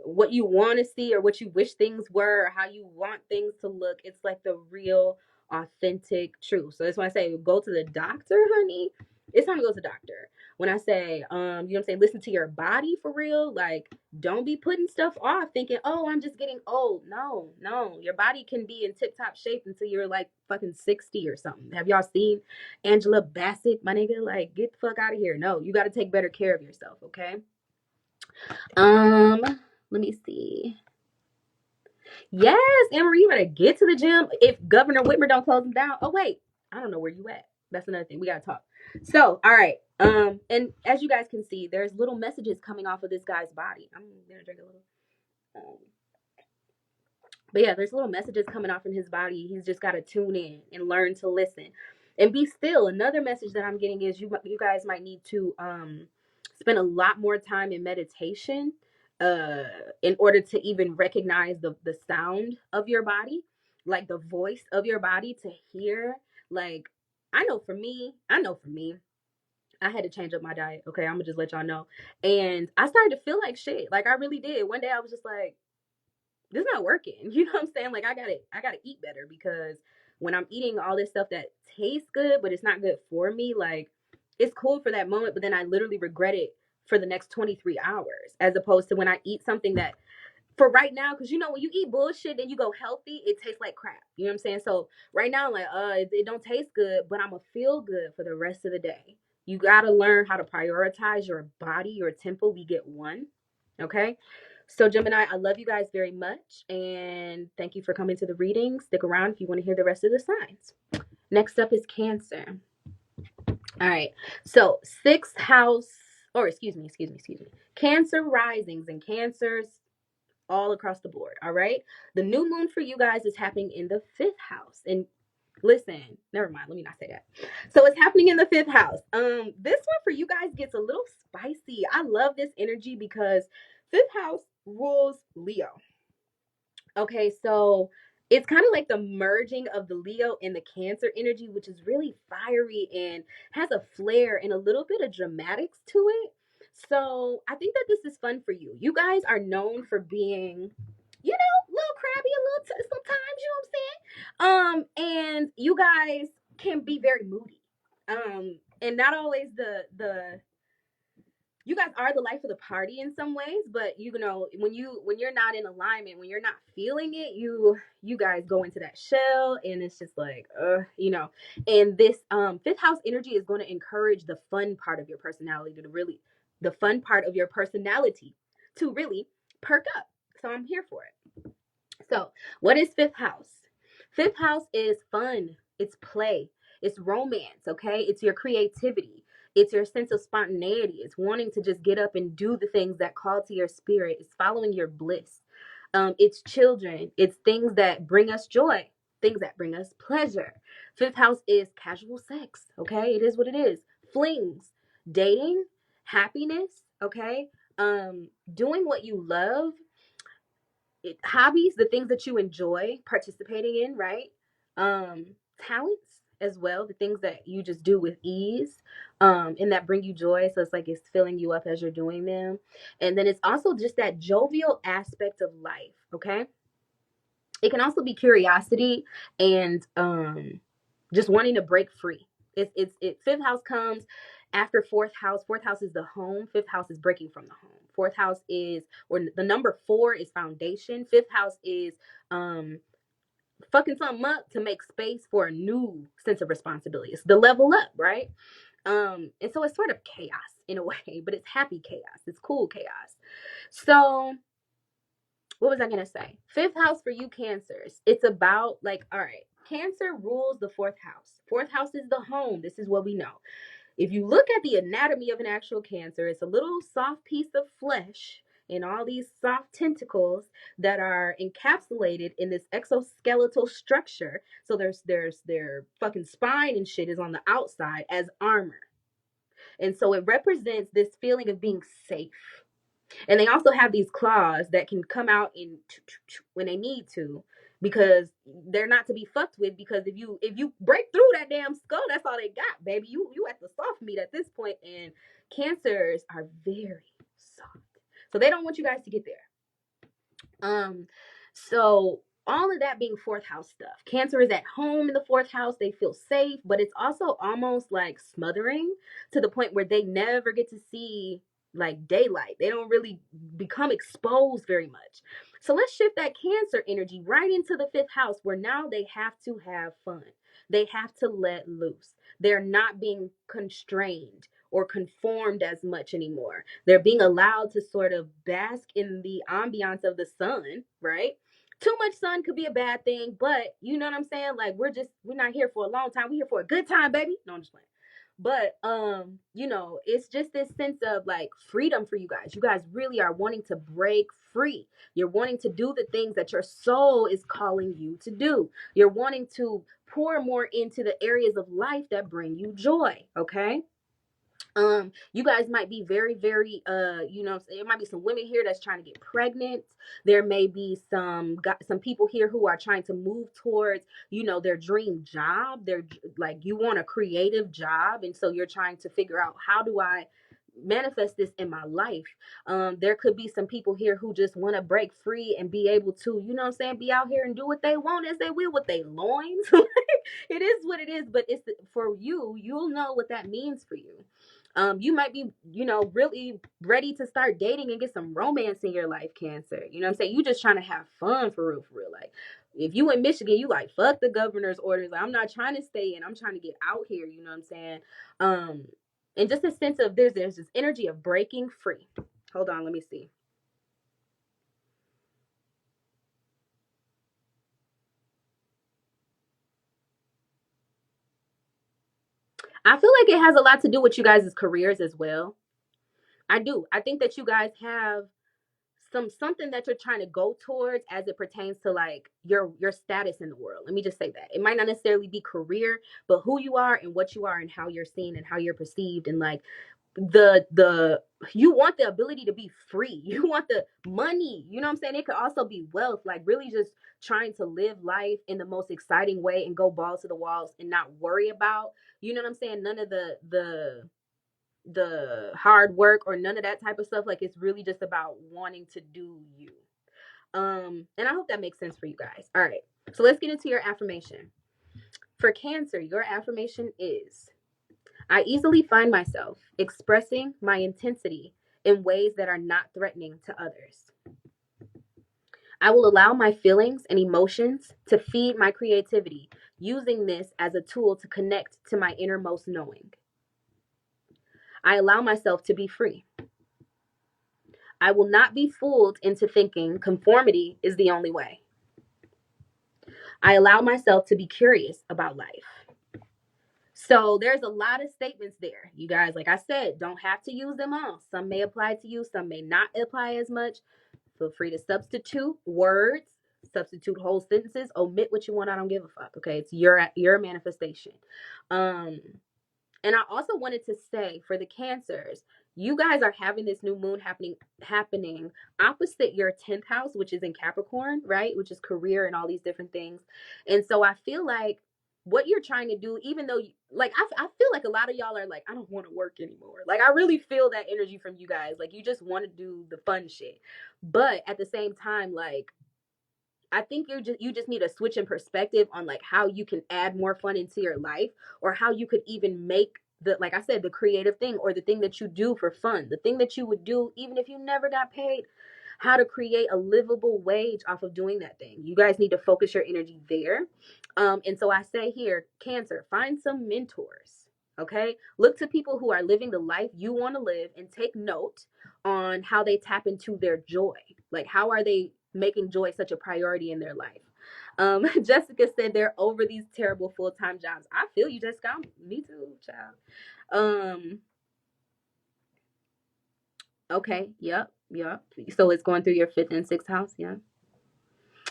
what you want to see or what you wish things were or how you want things to look. It's like the real authentic truth. So that's why I say go to the doctor, honey. It's time to go to the doctor. When I say, listen to your body for real. Like, don't be putting stuff off thinking, oh, I'm just getting old. No. Your body can be in tip-top shape until you're like fucking 60 or something. Have y'all seen Angela Bassett, my nigga? Like, get the fuck out of here. No, you got to take better care of yourself, okay? Let me see. Yes, Anne-Marie, you better get to the gym if Governor Whitmer don't close them down. Oh, wait. I don't know where you at. That's another thing. We got to talk. So, all right. And as you guys can see, there's little messages coming off of this guy's body. I'm going to drink a little. But yeah, there's little messages coming off in his body. He's just got to tune in and learn to listen and be still. Another message that I'm getting is you guys might need to spend a lot more time in meditation in order to even recognize the sound of your body, like the voice of your body, to hear. Like, I know for me, I had to change up my diet. Okay, I'm gonna just let y'all know. And I started to feel like shit. Like, I really did. One day I was just like, this is not working. You know what I'm saying? Like, I gotta eat better, because when I'm eating all this stuff that tastes good, but it's not good for me, like, it's cool for that moment, but then I literally regret it for the next 23 hours, as opposed to when I eat something that for right now, because when you eat bullshit and you go healthy, it tastes like crap. You know what I'm saying? So right now, I'm like, it don't taste good, but I'm gonna feel good for the rest of the day. You gotta learn how to prioritize your body, your temple. We get one. Okay. So Gemini, I love you guys very much, and thank you for coming to the reading. Stick around if you want to hear the rest of the signs. Next up is Cancer. All right. So sixth house, or excuse me. Cancer risings and Cancers all across the board. All right. The new moon for you guys is happening in the 5th house. And listen, never mind. Let me not say that. So it's happening in the 5th house. This one for you guys gets a little spicy. I love this energy because 5th house rules Leo. Okay, so it's kind of like the merging of the Leo and the Cancer energy, which is really fiery and has a flair and a little bit of dramatics to it. So I think that this is fun for you. You guys are known for being, a little crabby, a little sometimes, you know what I'm saying? And you guys can be very moody. And not always the you guys are the life of the party in some ways, but you know, when you're not in alignment, when you're not feeling it, you guys go into that shell, and it's just like, you know. And this fifth house energy is going to encourage the fun part of your personality to really, the fun part of your personality to really perk up. So I'm here for it. So, what is fifth house? Fifth house is fun, it's play, it's romance, okay? It's your creativity, it's your sense of spontaneity, it's wanting to just get up and do the things that call to your spirit, it's following your bliss. It's children, it's things that bring us joy, things that bring us pleasure. Fifth house is casual sex, okay? It is what it is. Flings, dating, happiness, okay? Doing what you love, hobbies, the things that you enjoy participating in, right? Talents as well, the things that you just do with ease, and that bring you joy. So it's like it's filling you up as you're doing them. And then it's also just that jovial aspect of life, okay? It can also be curiosity and just wanting to break free. Fifth house comes after fourth house. Fourth house is the home. Fifth house is breaking from the home. Fourth house is, or the number 4 is foundation. Fifth house is fucking something up to make space for a new sense of responsibility. It's the level up, right? And so it's sort of chaos in a way, but it's happy chaos. It's cool chaos. So what was I gonna say? Fifth house for you Cancers. It's about, like, all right, Cancer rules the fourth house. Fourth house is the home. This is what we know. If you look at the anatomy of an actual Cancer, it's a little soft piece of flesh and all these soft tentacles that are encapsulated in this exoskeletal structure. So their fucking spine and shit is on the outside as armor. And so it represents this feeling of being safe. And they also have these claws that can come out in when they need to, because they're not to be fucked with. Because if you break through that damn skull, that's all they got, baby. You at the soft meat at this point. And Cancers are very soft, so they don't want you guys to get there. So all of that being fourth house stuff. Cancer is at home in the fourth house. They feel safe, but it's also almost like smothering, to the point where they never get to see like daylight. They don't really become exposed very much. So let's shift that Cancer energy right into the fifth house, where now they have to have fun. They have to let loose. They're not being constrained or conformed as much anymore. They're being allowed to sort of bask in the ambiance of the sun, right? Too much sun could be a bad thing, but you know what I'm saying? Like, we're not here for a long time. We're here for a good time, baby. No, I'm just playing. But you know, it's just this sense of like freedom for you guys. You guys really are wanting to break free. You're wanting to do the things that your soul is calling you to do. You're wanting to pour more into the areas of life that bring you joy, okay? You guys might be very, very, you know, there might be some women here that's trying to get pregnant. There may be some people here who are trying to move towards, you know, their dream job. They're like, you want a creative job, and so you're trying to figure out, how do I manifest this in my life? There could be some people here who just want to break free and be able to, you know what I'm saying, be out here and do what they want as they will with their loins. It is what it is, but it's for you. You'll know what that means for you. You might be, you know, really ready to start dating and get some romance in your life, Cancer. You know what I'm saying? You just trying to have fun for real, for real. Like, if you in Michigan, you like, fuck the governor's orders. Like, I'm not trying to stay in. I'm trying to get out here. You know what I'm saying? And just a sense of there's this energy of breaking free. Hold on, let me see. I feel like it has a lot to do with you guys' careers as well. I do. I think that you guys have something that you're trying to go towards as it pertains to like your status in the world. Let me just say that. It might not necessarily be career, but who you are and what you are and how you're seen and how you're perceived, and like the you want the ability to be free. You want the money. You know what I'm saying? It could also be wealth, like really just trying to live life in the most exciting way and go balls to the walls and not worry about, you know what I'm saying, none of the hard work or none of that type of stuff. Like, it's really just about wanting to do you. And I hope that makes sense for you guys. All right, so let's get into your affirmation. For Cancer, your affirmation is, I easily find myself expressing my intensity in ways that are not threatening to others. I will allow my feelings and emotions to feed my creativity, using this as a tool to connect to my innermost knowing. I allow myself to be free. I will not be fooled into thinking conformity is the only way. I allow myself to be curious about life. So there's a lot of statements there. You guys, like I said, don't have to use them all. Some may apply to you, some may not apply as much. Feel free to substitute words, substitute whole sentences, omit what you want. I don't give a fuck. Okay, it's your manifestation. Um, and I also wanted to say for the Cancers, you guys are having this new moon happening opposite your 10th house, which is in Capricorn, right? Which is career and all these different things. And so I feel like what you're trying to do, even though I feel like a lot of y'all are like, I don't want to work anymore. Like I really feel that energy from you guys. Like you just want to do the fun shit. But at the same time, like I think you just need a switch in perspective on like how you can add more fun into your life, or how you could even make the, like I said, the creative thing, or the thing that you do for fun, the thing that you would do even if you never got paid, how to create a livable wage off of doing that thing. You guys need to focus your energy there. And so I say here, Cancer, find some mentors. Okay, look to people who are living the life you want to live and take note on how they tap into their joy. Like, how are they making joy such a priority in their life? Jessica said they're over these terrible full-time jobs. I feel you, Jessica. Me too, child. Okay, yep. So it's going through your 5th and 6th house, yeah.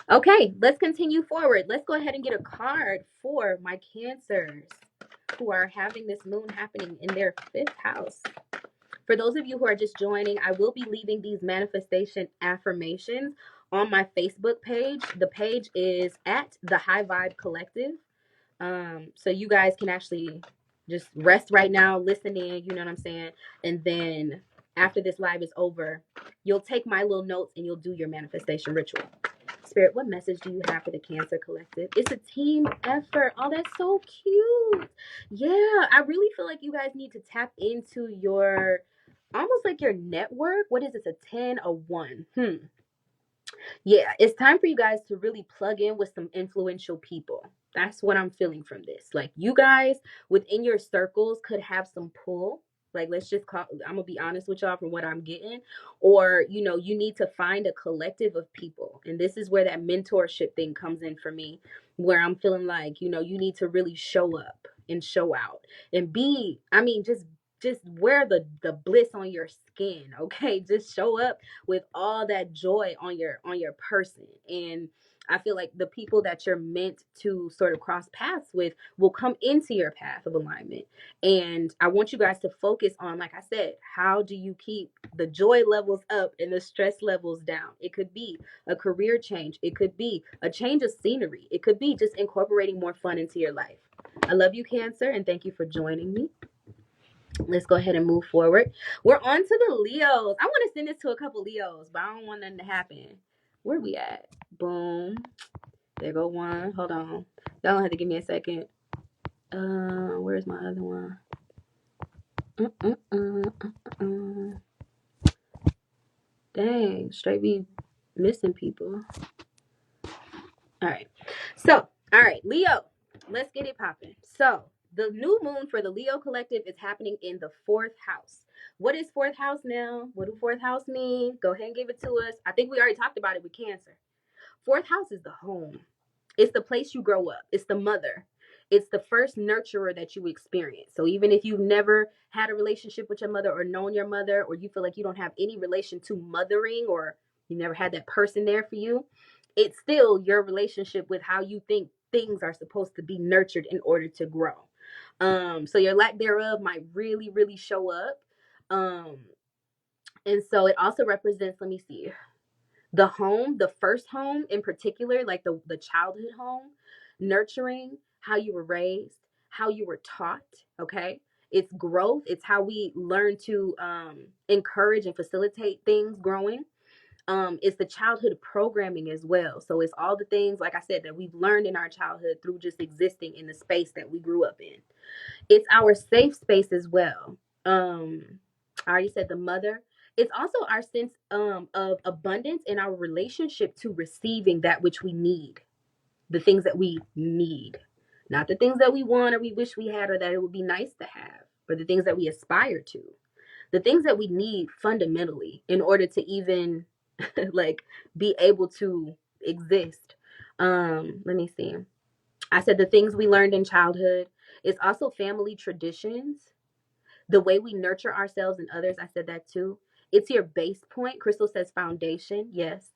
Okay, let's continue forward. Let's go ahead and get a card for my Cancers who are having this moon happening in their 5th house. For those of you who are just joining, I will be leaving these manifestation affirmations on my Facebook page. The page is at the High Vibe Collective. So you guys can actually just rest right now, listen in, you know what I'm saying? And then after this live is over, you'll take my little notes and you'll do your manifestation ritual. Spirit, what message do you have for the Cancer Collective? It's a team effort. Oh, that's so cute. Yeah, I really feel like you guys need to tap into your, almost like your network. What is this, a 10, a 1? Yeah, it's time for you guys to really plug in with some influential people. That's what I'm feeling from this. Like, you guys within your circles could have some pull. Like, let's just call, I'm gonna be honest with y'all from what I'm getting. Or, you need to find a collective of people. And this is where that mentorship thing comes in for me, where I'm feeling like, you need to really show up and show out and be, just wear the bliss on your skin, okay? Just show up with all that joy on your person. And I feel like the people that you're meant to sort of cross paths with will come into your path of alignment. And I want you guys to focus on, like I said, how do you keep the joy levels up and the stress levels down? It could be a career change, it could be a change of scenery, it could be just incorporating more fun into your life. I love you, Cancer, and thank you for joining me. Let's go ahead and move forward. We're on to the Leos. I want to send this to a couple Leos, but I don't want nothing to happen. Where we at? Boom. There go one. Hold on. Y'all don't have to give me a second. Where's my other one? Dang, straight be missing people. All right. So, all right, Leo. Let's get it popping. So, the new moon for the Leo collective is happening in the 4th house. What is 4th house now? What do 4th house mean? Go ahead and give it to us. I think we already talked about it with Cancer. 4th house is the home. It's the place you grow up. It's the mother. It's the first nurturer that you experience. So even if you've never had a relationship with your mother or known your mother, or you feel like you don't have any relation to mothering, or you never had that person there for you, it's still your relationship with how you think things are supposed to be nurtured in order to grow. So your lack thereof might really, really show up. And so it also represents, let me see, the home, the first home in particular, like the childhood home, nurturing, how you were raised, how you were taught. Okay, it's growth. It's how we learn to encourage and facilitate things growing. It's the childhood programming as well. So it's all the things, like I said, that we've learned in our childhood through just existing in the space that we grew up in. It's our safe space as well. I already said the mother. It's also our sense of abundance in our relationship to receiving that which we need, the things that we need, not the things that we want or we wish we had or that it would be nice to have, but the things that we aspire to, the things that we need fundamentally in order to even like be able to exist. Let me see. I said the things we learned in childhood. It's also family traditions, the way we nurture ourselves and others. I said that too. It's your base point. Crystal says foundation. Yes.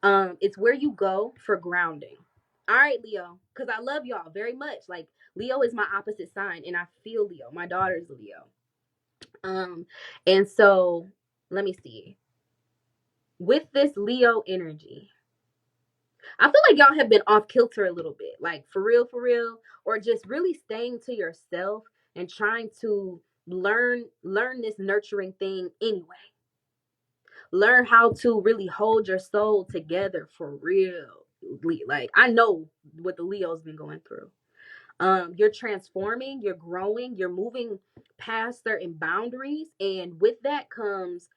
It's where you go for grounding. All right, Leo, because I love y'all very much. Like, Leo is my opposite sign, and I feel Leo. My daughter's Leo. And so let me see. With this Leo energy, I feel like y'all have been off kilter a little bit, like for real, or just really staying to yourself and trying to learn this nurturing thing anyway. Learn how to really hold your soul together for real. Like, I know what the Leo's been going through. You're transforming, you're growing, you're moving past certain boundaries, and with that comes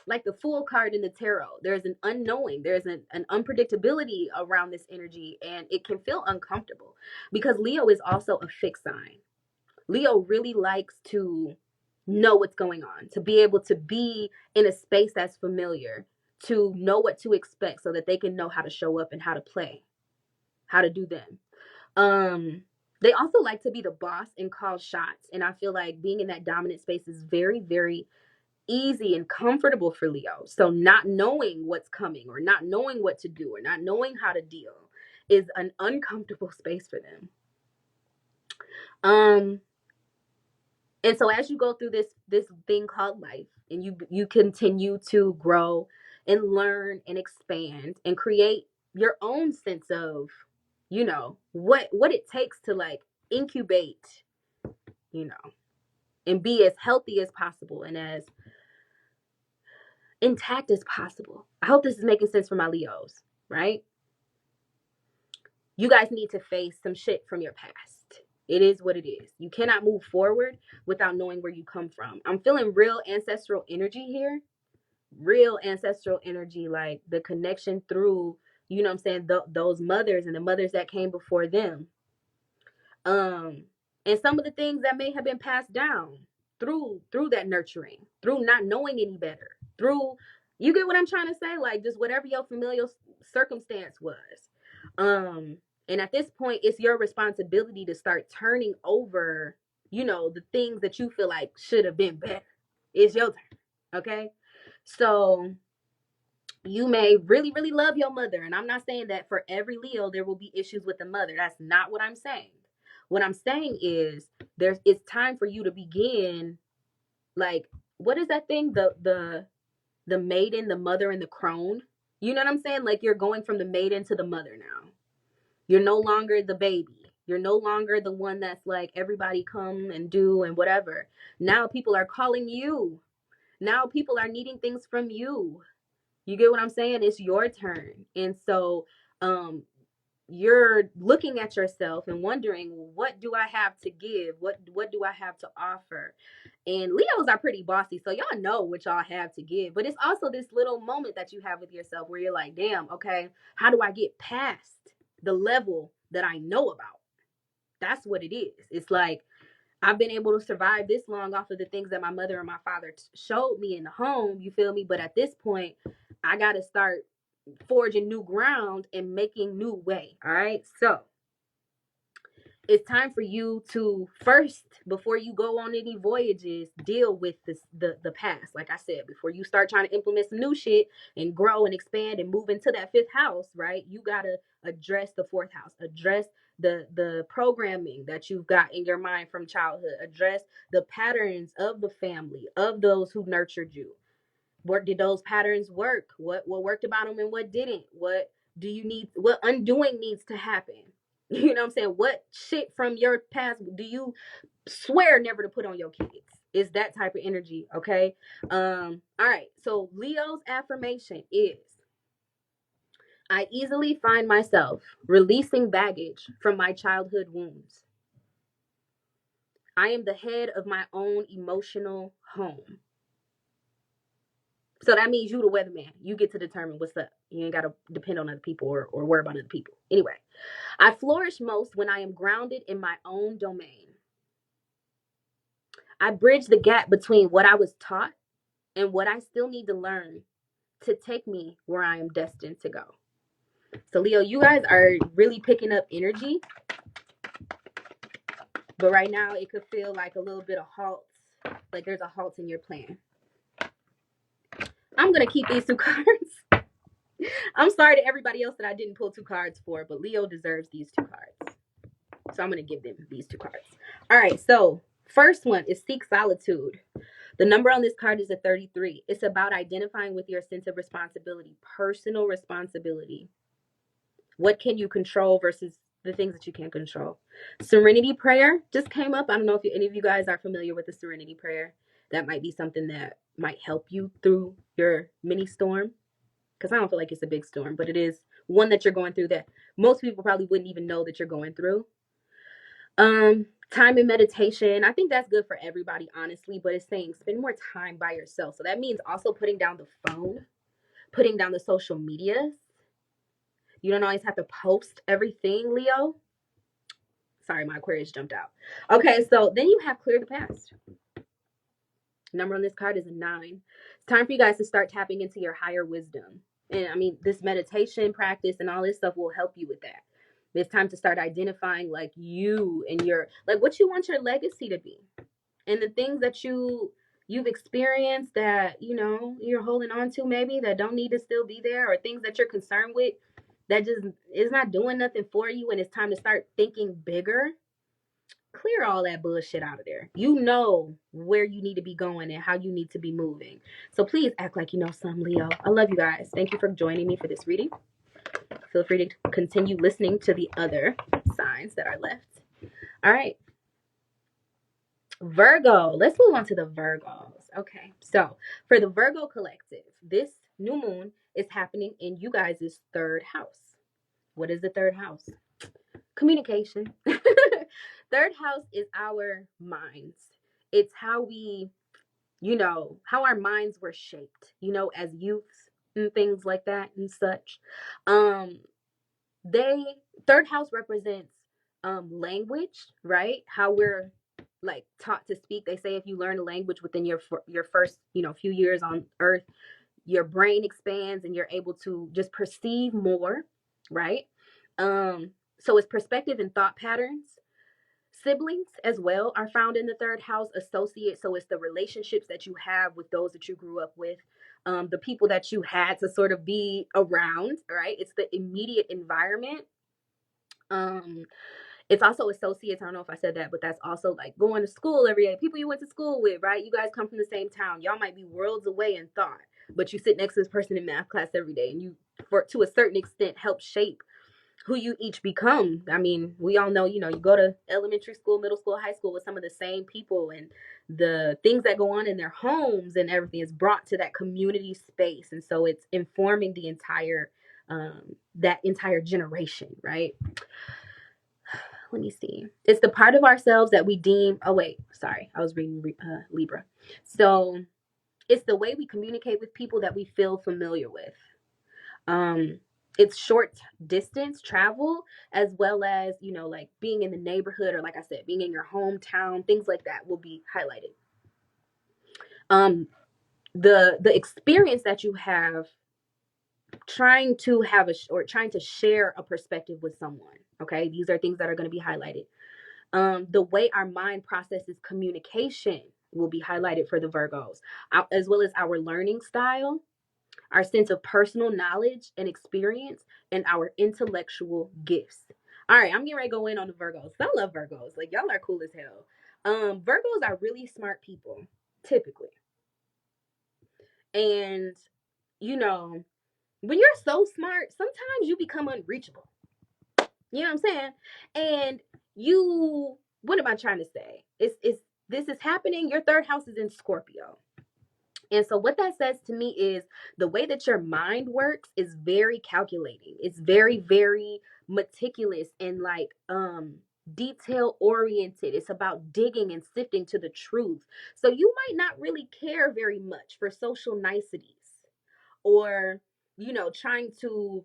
like the Fool card in the tarot. There's an unknowing, there's an unpredictability around this energy, and it can feel uncomfortable because Leo is also a fixed sign. Leo really likes to know what's going on, to be able to be in a space that's familiar, to know what to expect so that they can know how to show up and how to play, how to do them. They also like to be the boss and call shots. And I feel like being in that dominant space is very, very easy and comfortable for Leo. So not knowing what's coming or not knowing what to do or not knowing how to deal is an uncomfortable space for them. And so as you go through this thing called life, and you continue to grow and learn and expand and create your own sense of, what it takes to like incubate, and be as healthy as possible and as intact as possible. I hope this is making sense for my Leos, right? You guys need to face some shit from your past. It is what it is. You cannot move forward without knowing where you come from. I'm feeling real ancestral energy here. Real ancestral energy, like the connection through, you know what I'm saying, those mothers and the mothers that came before them. And some of the things that may have been passed down through that nurturing, through not knowing any better, through, you get what I'm trying to say, like just whatever your familial circumstance was. And at this point, it's your responsibility to start turning over, the things that you feel like should have been better. It's your turn. Okay. So you may really, really love your mother. And I'm not saying that for every Leo, there will be issues with the mother. That's not what I'm saying. What I'm saying is it's time for you to begin, like, what is that thing? The maiden, the mother, and the crone. You know what I'm saying? Like, you're going from the maiden to the mother now. You're no longer the baby. You're no longer the one that's like, everybody come and do and whatever. Now people are calling you. Now people are needing things from you. You get what I'm saying? It's your turn. And so you're looking at yourself and wondering, what do I have to give? What do I have to offer? And Leos are pretty bossy, so y'all know what y'all have to give. But it's also this little moment that you have with yourself where you're like, damn, okay, how do I get past the level that I know about? That's what it is. It's like, I've been able to survive this long off of the things that my mother and my father showed me in the home, you feel me? But at this point, I got to start forging new ground and making new way. All right. So it's time for you to first, before you go on any voyages, deal with the past. Like I said, before you start trying to implement some new shit and grow and expand and move into that fifth house, right? You got to address the fourth house, address the programming that you've got in your mind from childhood, address the patterns of the family, of those who nurtured you. Did those patterns work? What worked about them and what didn't? What do you need? What undoing needs to happen? You know what I'm saying? What shit from your past do you swear never to put on your kids? It's that type of energy, okay? All right. So Leo's affirmation is, I easily find myself releasing baggage from my childhood wounds. I am the head of my own emotional home. So that means you the weatherman. You get to determine what's up. You ain't got to depend on other people or worry about other people. Anyway, I flourish most when I am grounded in my own domain. I bridge the gap between what I was taught and what I still need to learn to take me where I am destined to go. So Leo, you guys are really picking up energy, but right now it could feel like a little bit of halts, like there's a halt in your plan. I'm going to keep these 2 cards. I'm sorry to everybody else that I didn't pull 2 cards for, but Leo deserves these 2 cards. So I'm going to give them these 2 cards. All right, so first one is Seek Solitude. The number on this card is a 33. It's about identifying with your sense of responsibility, personal responsibility. What can you control versus the things that you can't control? Serenity prayer just came up. I don't know if any of you guys are familiar with the serenity prayer. That might be something that might help you through your mini storm. Because I don't feel like it's a big storm, but it is one that you're going through that most people probably wouldn't even know that you're going through. Time and meditation. I think that's good for everybody, honestly, but it's saying spend more time by yourself. So that means also putting down the phone, putting down the social medias. You don't always have to post everything, Leo. Sorry, my Aquarius jumped out. Okay, so then you have clear the past. Number on this card is a 9. It's time for you guys to start tapping into your higher wisdom. And I mean, this meditation practice and all this stuff will help you with that. It's time to start identifying like you and your, like what you want your legacy to be. And the things that you've experienced that, you know, you're holding on to maybe that don't need to still be there, or things that you're concerned with that just is not doing nothing for you, and it's time to start thinking bigger. Clear all that bullshit out of there. You know where you need to be going and how you need to be moving. So please act like you know some, Leo. I love you guys. Thank you for joining me for this reading. Feel free to continue listening to the other signs that are left. All right. Virgo. Let's move on to the Virgos. Okay. So for the Virgo collective, this new moon is happening in you guys' 3rd house. What is the 3rd house? Communication. 3rd house is our minds. It's how we, you know, how our minds were shaped, you know, as youths and things like that and such. 3rd house represents language, right? How we're like taught to speak. They say if you learn a language within your first, you know, few years on earth, your brain expands and you're able to just perceive more, right? So it's perspective and thought patterns. Siblings as well are found in the 3rd house. Associates, so it's the relationships that you have with those that you grew up with, the people that you had to sort of be around, right? It's the immediate environment. It's also associates. I don't know if I said that, but that's also like going to school every day. People you went to school with, right? You guys come from the same town. Y'all might be worlds away in thought, but you sit next to this person in math class every day, and you, to a certain extent, help shape who you each become. I mean, we all know, you know, you go to elementary school, middle school, high school with some of the same people, and the things that go on in their homes and everything is brought to that community space. And so it's informing the entire, that entire generation, right? Let me see. It's the part of ourselves that we deem, oh wait, sorry, I was reading Libra. So it's the way we communicate with people that we feel familiar with. It's short distance travel, as well as, you know, like being in the neighborhood, or like I said, being in your hometown, things like that will be highlighted. The experience that you have trying to have trying to share a perspective with someone. Okay, these are things that are going to be highlighted. The way our mind processes communication will be highlighted for the Virgos, as well as our learning style, our sense of personal knowledge and experience, and our intellectual gifts. All right, I'm getting ready to go in on the Virgos. I love Virgos. Like, y'all are cool as hell. Virgos are really smart people, typically. And, you know, when you're so smart, sometimes you become unreachable. You know what I'm saying? And what am I trying to say? It's this is happening, your third house is in Scorpio. And so what that says to me is the way that your mind works is very calculating. It's very, very meticulous and like detail oriented. It's about digging and sifting to the truth. So you might not really care very much for social niceties or, trying to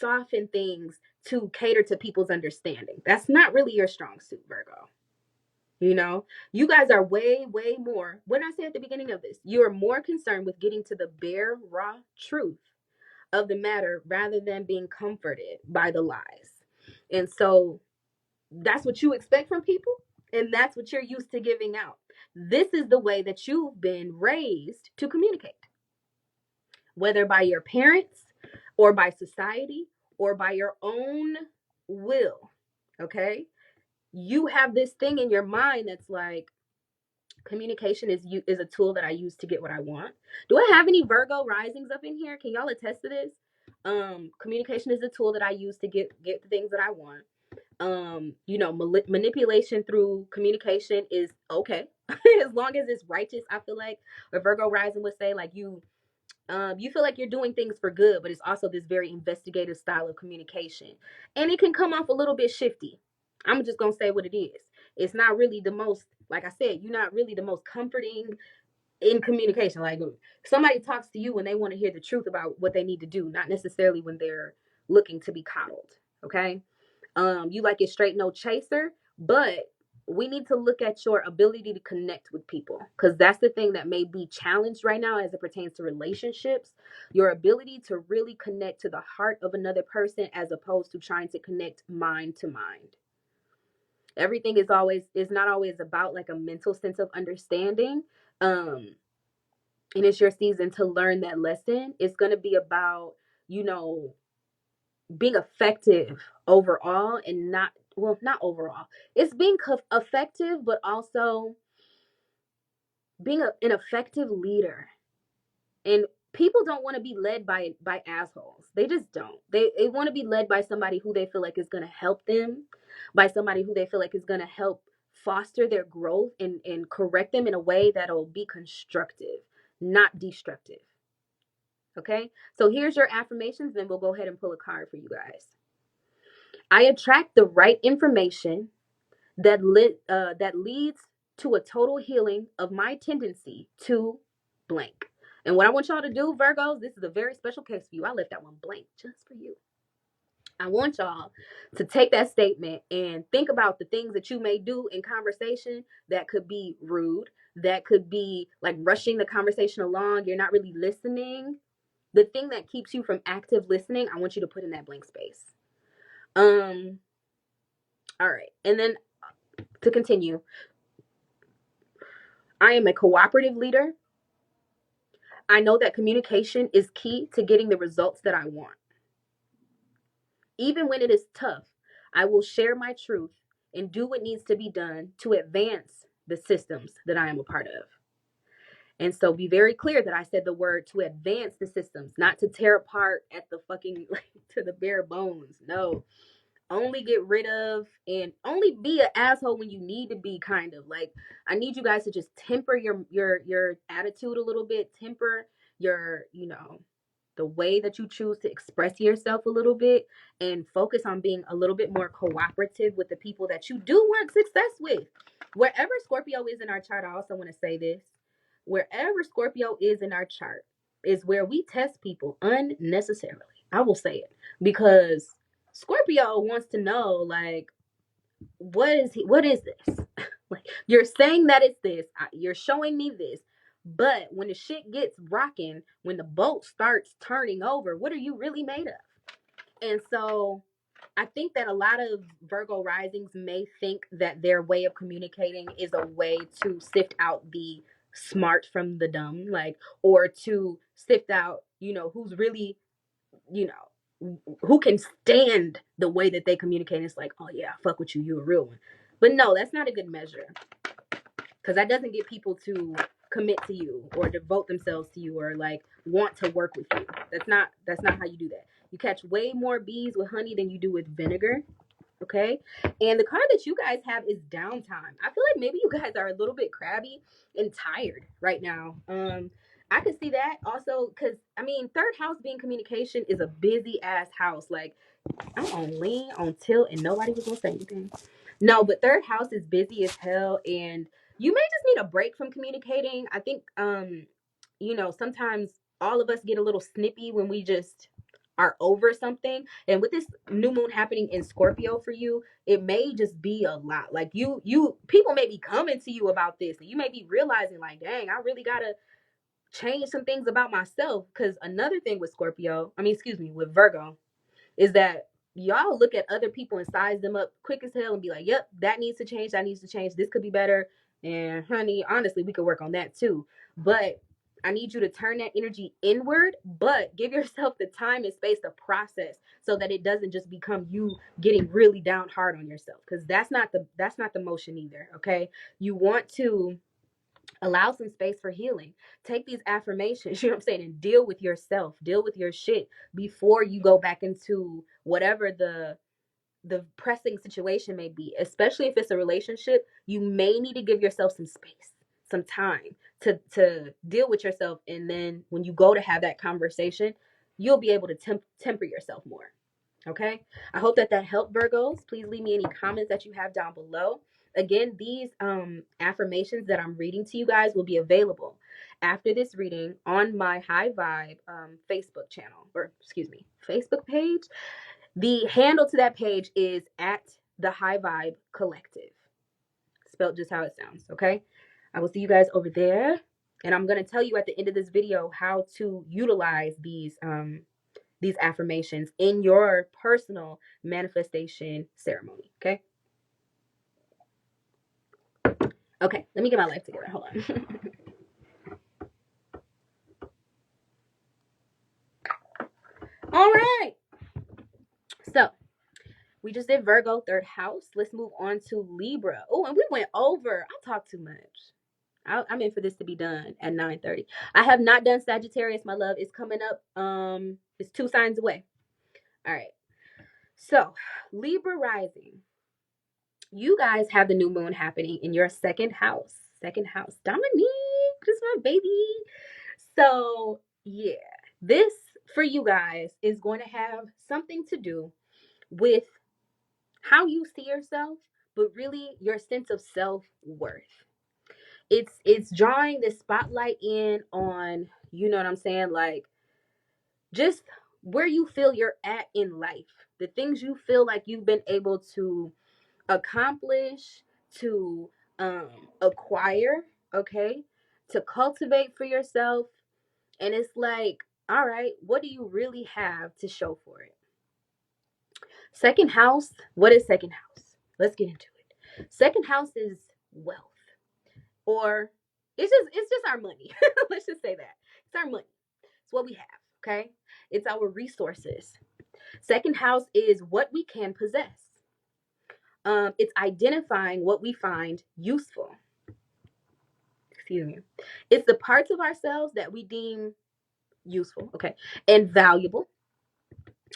soften things to cater to people's understanding. That's not really your strong suit, Virgo. You guys are way, way more. What did I say at the beginning of this? You're more concerned with getting to the bare, raw truth of the matter rather than being comforted by the lies. And so that's what you expect from people. And that's what you're used to giving out. This is the way that you've been raised to communicate, whether by your parents or by society or by your own will. Okay? You have this thing in your mind that's like, communication is a tool that I use to get what I want. Do I have any Virgo risings up in here? Can y'all attest to this? Communication is a tool that I use to get the things that I want. Manipulation through communication is okay as long as it's righteous. I feel like a Virgo rising would say, like, you feel like you're doing things for good, but it's also this very investigative style of communication, and it can come off a little bit shifty. I'm just gonna say what it is. It's not really the most, like I said, you're not really the most comforting in communication. Like, somebody talks to you when they want to hear the truth about what they need to do, not necessarily when they're looking to be coddled. Okay. You like it straight, no chaser, but we need to look at your ability to connect with people, because that's the thing that may be challenged right now as it pertains to relationships. Your ability to really connect to the heart of another person as opposed to trying to connect mind to mind. Everything is not always about like a mental sense of understanding. And it's your season to learn that lesson. It's going to be about, being effective overall, and not overall. It's being effective, but also being an effective leader. And people don't want to be led by assholes. They just don't. They want to be led by somebody who they feel like is going to help them, by somebody who they feel like is going to help foster their growth and correct them in a way that'll be constructive, not destructive. Okay, so here's your affirmations, then we'll go ahead and pull a card for you guys. I attract the right information that leads to a total healing of my tendency to blank. And what I want y'all to do, Virgos, this is a very special case for you. I left that one blank just for you. I want y'all to take that statement and think about the things that you may do in conversation that could be rude, that could be like rushing the conversation along. You're not really listening. The thing that keeps you from active listening, I want you to put in that blank space. All right. And then to continue, I am a cooperative leader. I know that communication is key to getting the results that I want. Even when it is tough, I will share my truth and do what needs to be done to advance the systems that I am a part of. And so be very clear that I said the word to advance the systems, not to tear apart at the fucking, to the bare bones. No. Only get rid of and only be an asshole when you need to be, kind of. Like, I need you guys to just temper your attitude a little bit, temper your, the way that you choose to express yourself a little bit, and focus on being a little bit more cooperative with the people that you do want success with. Wherever Scorpio is in our chart, I also want to say this. Wherever Scorpio is in our chart is where we test people unnecessarily. I will say it, because Scorpio wants to know, like, what is this? Like, you're saying that it's this, you're showing me this, but when the shit gets rocking, when the boat starts turning over, what are you really made of? And so I think that a lot of Virgo risings may think that their way of communicating is a way to sift out the smart from the dumb, like, or to sift out, who's really, who can stand the way that they communicate. It's like, oh yeah, fuck with you, you a real one. But no, that's not a good measure, because that doesn't get people to commit to you or devote themselves to you or like want to work with you. That's not how you do that. You catch way more bees with honey than you do with vinegar. Okay. And the card that you guys have is downtime. I feel like maybe you guys are a little bit crabby and tired right now. I could see that also because I mean, third house being communication is a busy ass house. Like I'm on lean on tilt and nobody was gonna say anything. No, but third house is busy as hell and you may just need a break from communicating. I think sometimes all of us get a little snippy when we just are over something. And with this new moon happening in Scorpio for you, it may just be a lot. Like you people may be coming to you about this and you may be realizing like, dang, I really gotta change some things about myself. Because another thing with with Virgo is that y'all look at other people and size them up quick as hell and be like, yep, that needs to change, that needs to change, this could be better. And honey, honestly, we could work on that too. But I need you to turn that energy inward, but give yourself the time and space to process so that it doesn't just become you getting really down hard on yourself. Because that's not the motion either. Okay. You want to allow some space for healing. Take these affirmations, you know what I'm saying, and deal with yourself, deal with your shit before you go back into whatever the pressing situation may be. Especially if it's a relationship, you may need to give yourself some space, some time to deal with yourself, and then when you go to have that conversation, you'll be able to temper yourself more. Okay. I hope that helped, Virgos. Please leave me any comments that you have down below. Again, these affirmations that I'm reading to you guys will be available after this reading on my High Vibe Facebook channel, or excuse me, Facebook page. The handle to that page is at the High Vibe Collective, spelled just how it sounds. Okay. I will see you guys over there. And I'm going to tell you at the end of this video how to utilize these affirmations in your personal manifestation ceremony. Okay, let me get my life together. Hold on. All right. So we just did Virgo, third house. Let's move on to Libra. Oh, and we went over. I talk too much. I'm in for this to be done at 9:30. I have not done Sagittarius, my love. It's coming up. It's 2 signs away. All right. So Libra rising. You guys have the new moon happening in your second house. Second house. Dominique, this is my baby. So, yeah, this for you guys is going to have something to do with how you see yourself, but really your sense of self-worth. It's drawing this spotlight in on, you know what I'm saying, like just where you feel you're at in life. The things you feel like you've been able to accomplish, to acquire, okay, to cultivate for yourself. And it's like, all right, what do you really have to show for it? Second house, what is second house? Let's get into it. Second house is wealth, or it's just our money. Let's just say that. It's our money. It's what we have, okay? It's our resources. Second house is what we can possess. It's identifying what we find useful. Excuse me. It's the parts of ourselves that we deem useful, okay, and valuable.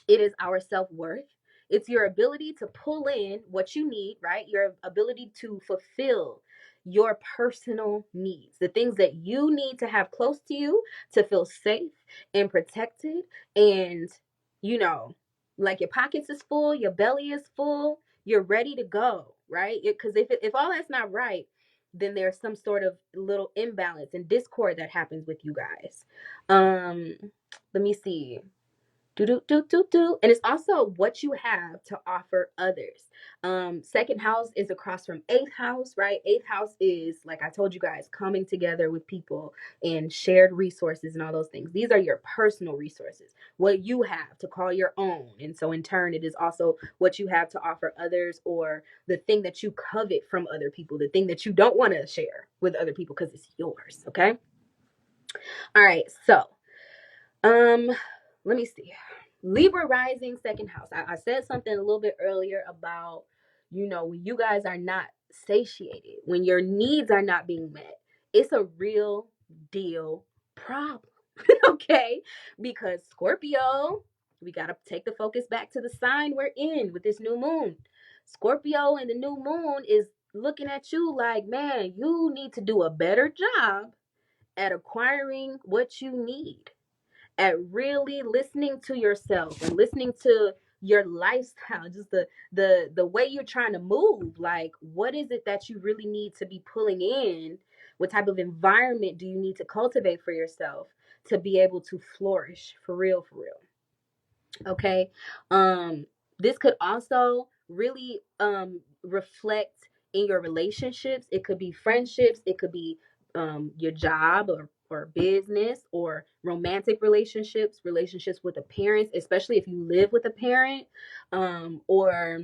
It is our self-worth. It's your ability to pull in what you need, right? Your ability to fulfill your personal needs, the things that you need to have close to you to feel safe and protected. And, you know, like your pockets is full, your belly is full, you're ready to go, right? Because if all that's not right, then there's some sort of little imbalance and discord that happens with you guys. Let me see. And it's also what you have to offer others. Second house is across from eighth house, right? Eighth house is, like I told you guys, coming together with people and shared resources and all those things. These are your personal resources, what you have to call your own. And so in turn, it is also what you have to offer others, or the thing that you covet from other people, the thing that you don't want to share with other people because it's yours. Okay. All right. So, let me see. Libra rising, second house. I said something a little bit earlier about, when you guys are not satiated, when your needs are not being met, it's a real deal problem. Okay? Because Scorpio, we got to take the focus back to the sign we're in with this new moon. Scorpio and the new moon is looking at you like, man, you need to do a better job at acquiring what you need, at really listening to yourself and listening to your lifestyle, just the way you're trying to move. Like, what is it that you really need to be pulling in? What type of environment do you need to cultivate for yourself to be able to flourish for real, for real? Okay. This could also really reflect in your relationships. It could be friendships, it could be your job, or business, or romantic relationships, relationships with a parent, especially if you live with a parent, or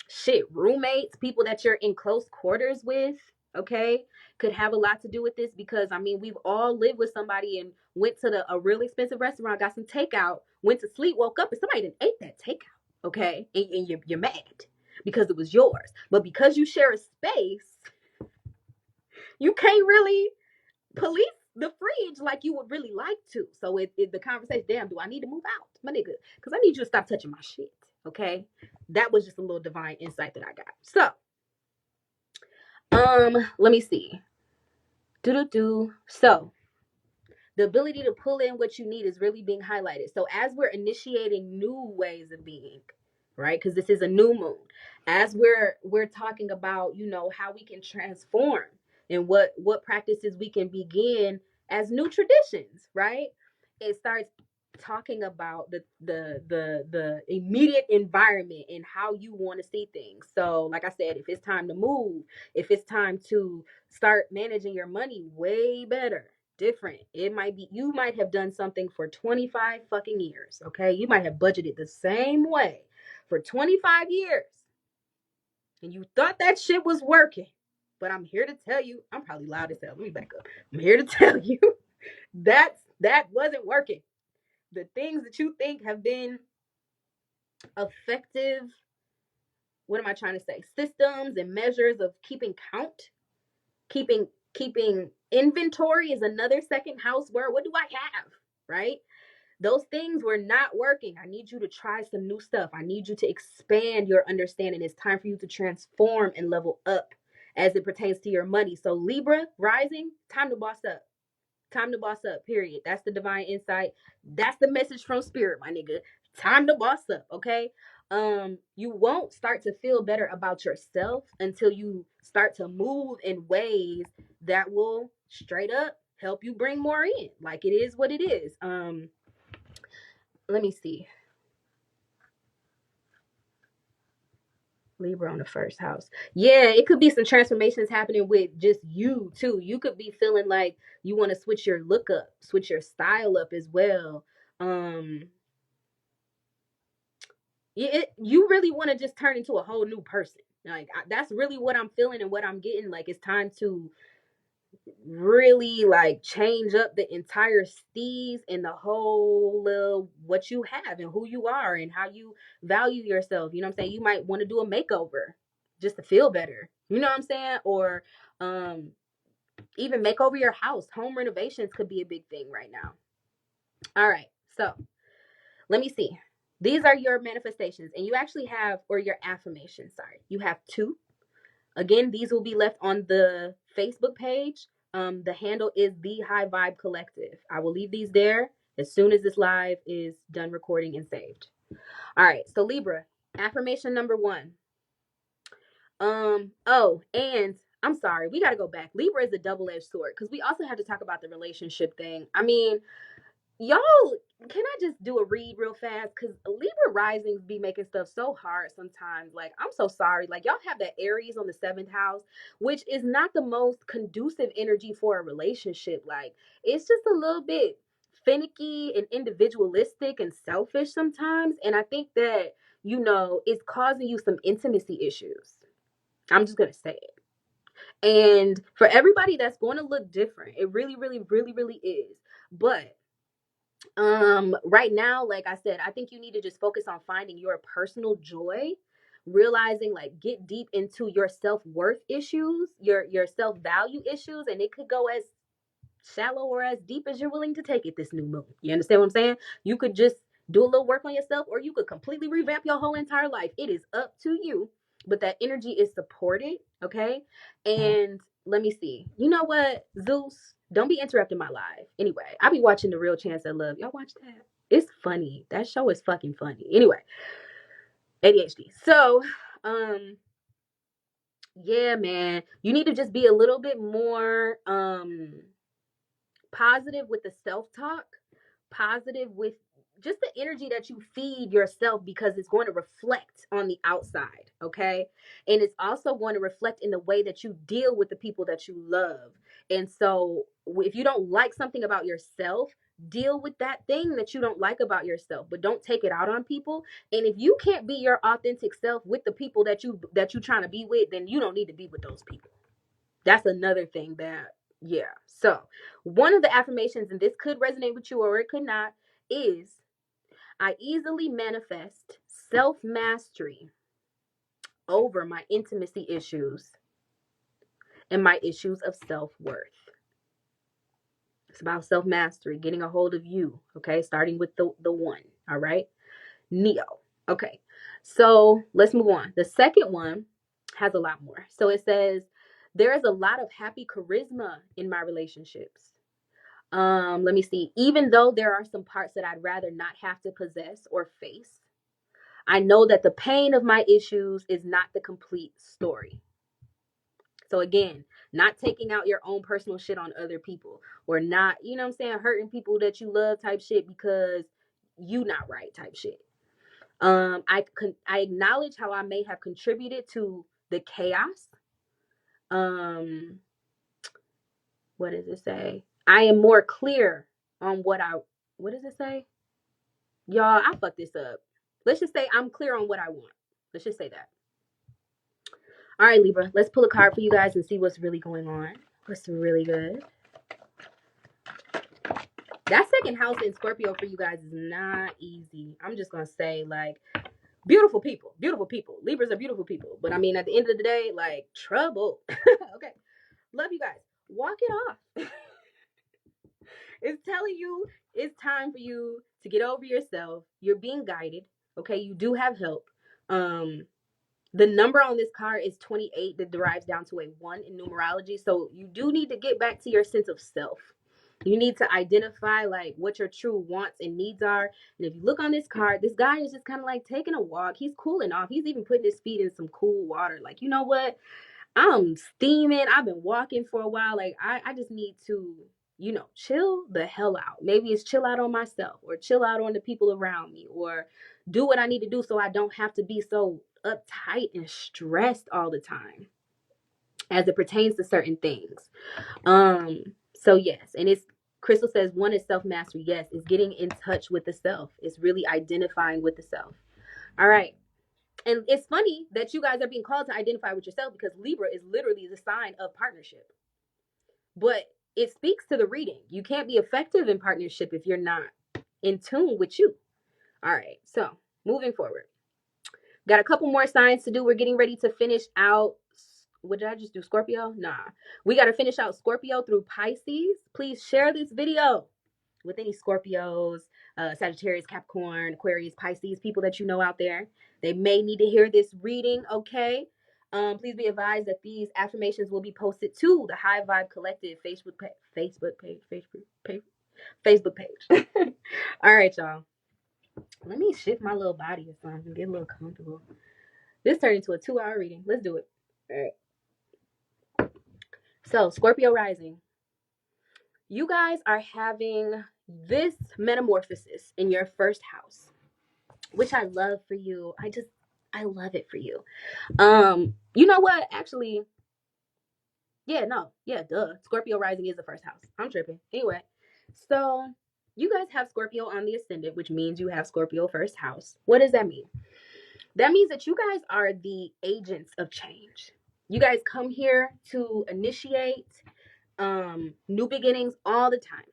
shit, roommates, people that you're in close quarters with. Okay, could have a lot to do with this, because I mean, we've all lived with somebody and went to a really expensive restaurant, got some takeout, went to sleep, woke up, and somebody didn't ate that takeout. Okay, and you're mad because it was yours, but because you share a space, you can't really police the fridge like you would really like to. So the conversation, damn, do I need to move out, my nigga? Because I need you to stop touching my shit. Okay, that was just a little divine insight that I got. So let me see. So the ability to pull in what you need is really being highlighted. So as we're initiating new ways of being, right? Because this is a new moon. As we're talking about, how we can transform, and what practices we can begin as new traditions, right? It starts talking about the immediate environment and how you want to see things. So like I said, if it's time to move, if it's time to start managing your money way better, different, it might be, you might have done something for 25 fucking years. Okay, you might have budgeted the same way for 25 years and you thought that shit was working. But I'm here to tell you, I'm probably loud as hell, let me back up. I'm here to tell you that wasn't working. The things that you think have been effective, what am I trying to say, systems and measures of keeping count, keeping inventory is another second house word. What do I have, right? Those things were not working. I need you to try some new stuff. I need you to expand your understanding. It's time for you to transform and level up as it pertains to your money. So Libra rising, time to boss up. Time to boss up, period. That's the divine insight. That's the message from spirit, my nigga. Time to boss up, okay? You won't start to feel better about yourself until you start to move in ways that will straight up help you bring more in. Like, it is what it is. Let me see. Libra on the first house. Yeah, it could be some transformations happening with just you too. You could be feeling like you want to switch your look up, switch your style up as well. You really want to just turn into a whole new person. Like, that's really what I'm feeling and what I'm getting. Like, it's time to really like change up the entire steez and the whole what you have and who you are and how you value yourself. You know what I'm saying? You might want to do a makeover just to feel better. You know what I'm saying? Or even make over your house. Home renovations could be a big thing right now. All right. So let me see. These are your manifestations, and you actually have, or your affirmations, sorry. You have two. Again, these will be left on the Facebook page. The handle is The High Vibe Collective. I will leave these there as soon as this live is done recording and saved. All right, so Libra, affirmation number 1. Oh, and I'm sorry, we got to go back. Libra is a double-edged sword, because we also have to talk about the relationship thing. I mean, y'all, can I just do a read real fast? Because Libra risings be making stuff so hard sometimes. Like, I'm so sorry. Like, y'all have that Aries on the 7th house, which is not the most conducive energy for a relationship. Like, it's just a little bit finicky and individualistic and selfish sometimes. And I think that, it's causing you some intimacy issues. I'm just going to say it. And for everybody, that's going to look different. It really, really, really, really is. But right now, like I said, I think you need to just focus on finding your personal joy, realizing, like, get deep into your self-worth issues, your self-value issues, and it could go as shallow or as deep as you're willing to take it this new moon. You understand what I'm saying? You could just do a little work on yourself, or you could completely revamp your whole entire life. It is up to you. but that energy is supported, okay? And let me see. You know what, Zeus? Don't be interrupting my live. Anyway, I be watching The Real Chance at Love. Y'all watch that? It's funny. That show is fucking funny. Anyway, ADHD. So, yeah, man, you need to just be a little bit more positive with the self-talk, positive with just the energy that you feed yourself, because it's going to reflect on the outside, okay? And it's also going to reflect in the way that you deal with the people that you love. And so if you don't like something about yourself, deal with that thing that you don't like about yourself, but don't take it out on people. And if you can't be your authentic self with the people that you trying to be with, then you don't need to be with those people. That's another thing that, yeah. So one of the affirmations, and this could resonate with you or it could not, is I easily manifest self-mastery over my intimacy issues and my issues of self-worth. It's about self-mastery, getting a hold of you, okay? Starting with the one, all right? Neo. Okay, so let's move on. The second one has a lot more. So it says, there is a lot of happy charisma in my relationships. Let me see. Even though there are some parts that I'd rather not have to possess or face, I know that the pain of my issues is not the complete story. So again, not taking out your own personal shit on other people, or not, you know what I'm saying, hurting people that you love type shit because you not right type shit. I acknowledge how I may have contributed to the chaos. What does it say? I am more clear on what does it say? Y'all, I fucked this up. Let's just say I'm clear on what I want. Let's just say that. All right, Libra, let's pull a card for you guys and see what's really going on. What's really good. That second house in Scorpio for you guys is not easy. I'm just going to say, like, beautiful people. Beautiful people. Libras are beautiful people. But I mean, at the end of the day, like, trouble. Okay. Love you guys. Walk it off. It's telling you it's time for you to get over yourself. You're being guided. Okay. You do have help. The number on this card is 28 that derives down to a 1 in numerology. So you do need to get back to your sense of self. You need to identify like what your true wants and needs are. And if you look on this card, this guy is just kind of like taking a walk. He's cooling off. He's even putting his feet in some cool water. Like, you know what? I'm steaming. I've been walking for a while. Like, I just need to, you know, chill the hell out. Maybe it's chill out on myself, or chill out on the people around me, or do what I need to do so I don't have to be so uptight and stressed all the time as it pertains to certain things. So yes, and it's Crystal says 1 is self-mastery. Yes, it's getting in touch with the self. It's really identifying with the self. All right. And it's funny that you guys are being called to identify with yourself, because Libra is literally the sign of partnership. But it speaks to the reading. You can't be effective in partnership if you're not in tune with you. All right. So moving forward. Got a couple more signs to do. We're getting ready to finish out. What did I just do? Scorpio? Nah. We got to finish out Scorpio through Pisces. Please share this video with any Scorpios, Sagittarius, Capricorn, Aquarius, Pisces, people that you know out there. They may need to hear this reading, okay? Please be advised that these affirmations will be posted to the High Vibe Collective Facebook page. All right, y'all. Let me shift my little body or something, get a little comfortable. This turned into a 2-hour reading. Let's do it. All right. So, Scorpio Rising. You guys are having this metamorphosis in your first house, which I love for you. I love it for you. You know what? Actually, duh. Scorpio Rising is the first house. I'm tripping. Anyway, so you guys have Scorpio on the Ascendant, which means you have Scorpio first house. What does that mean? That means that you guys are the agents of change. You guys come here to initiate new beginnings all the time.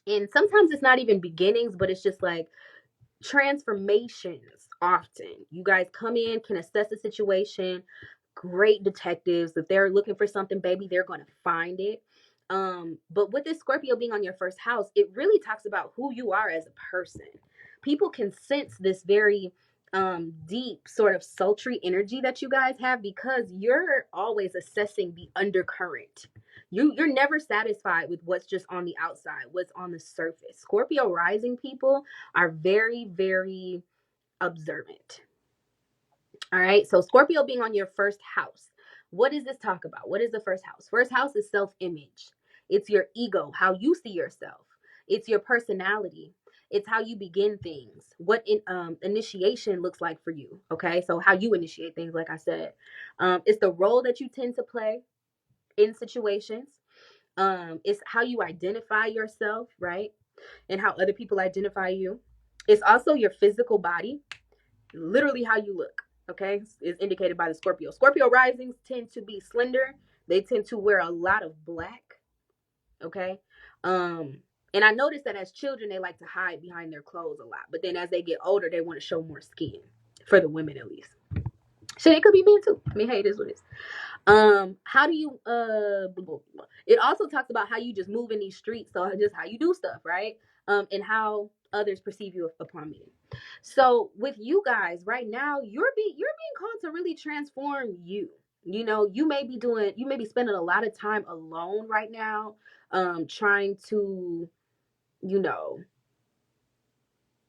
And sometimes it's not even beginnings, but it's just like transformations often. You guys come in, can assess the situation. Great detectives. If they're looking for something, baby, they're going to find it. But with this Scorpio being on your first house, it really talks about who you are as a person. People can sense this very deep sort of sultry energy that you guys have, because you're always assessing the undercurrent. You're never satisfied with what's just on the outside, what's on the surface. Scorpio rising people are very, very observant. All right. So Scorpio being on your first house. What does this talk about? What is the first house? First house is self-image. It's your ego, how you see yourself. It's your personality. It's how you begin things. What initiation looks like for you. Okay. So how you initiate things, like I said. It's the role that you tend to play in situations. It's how you identify yourself, right? And how other people identify you. It's also your physical body, literally how you look. Okay, is indicated by the Scorpio. Scorpio risings tend to be slender. They tend to wear a lot of black. Okay, and I noticed that as children they like to hide behind their clothes a lot, but then as they get older they want to show more skin. For the women, at least. Shit, it could be men too. I mean, hey, it is what it is. How do you it also talks about how you just move in these streets, so just how you do stuff, right? And how others perceive you upon meeting. So with you guys right now, you're being called to really transform you. You know, you may be spending a lot of time alone right now, trying to, you know,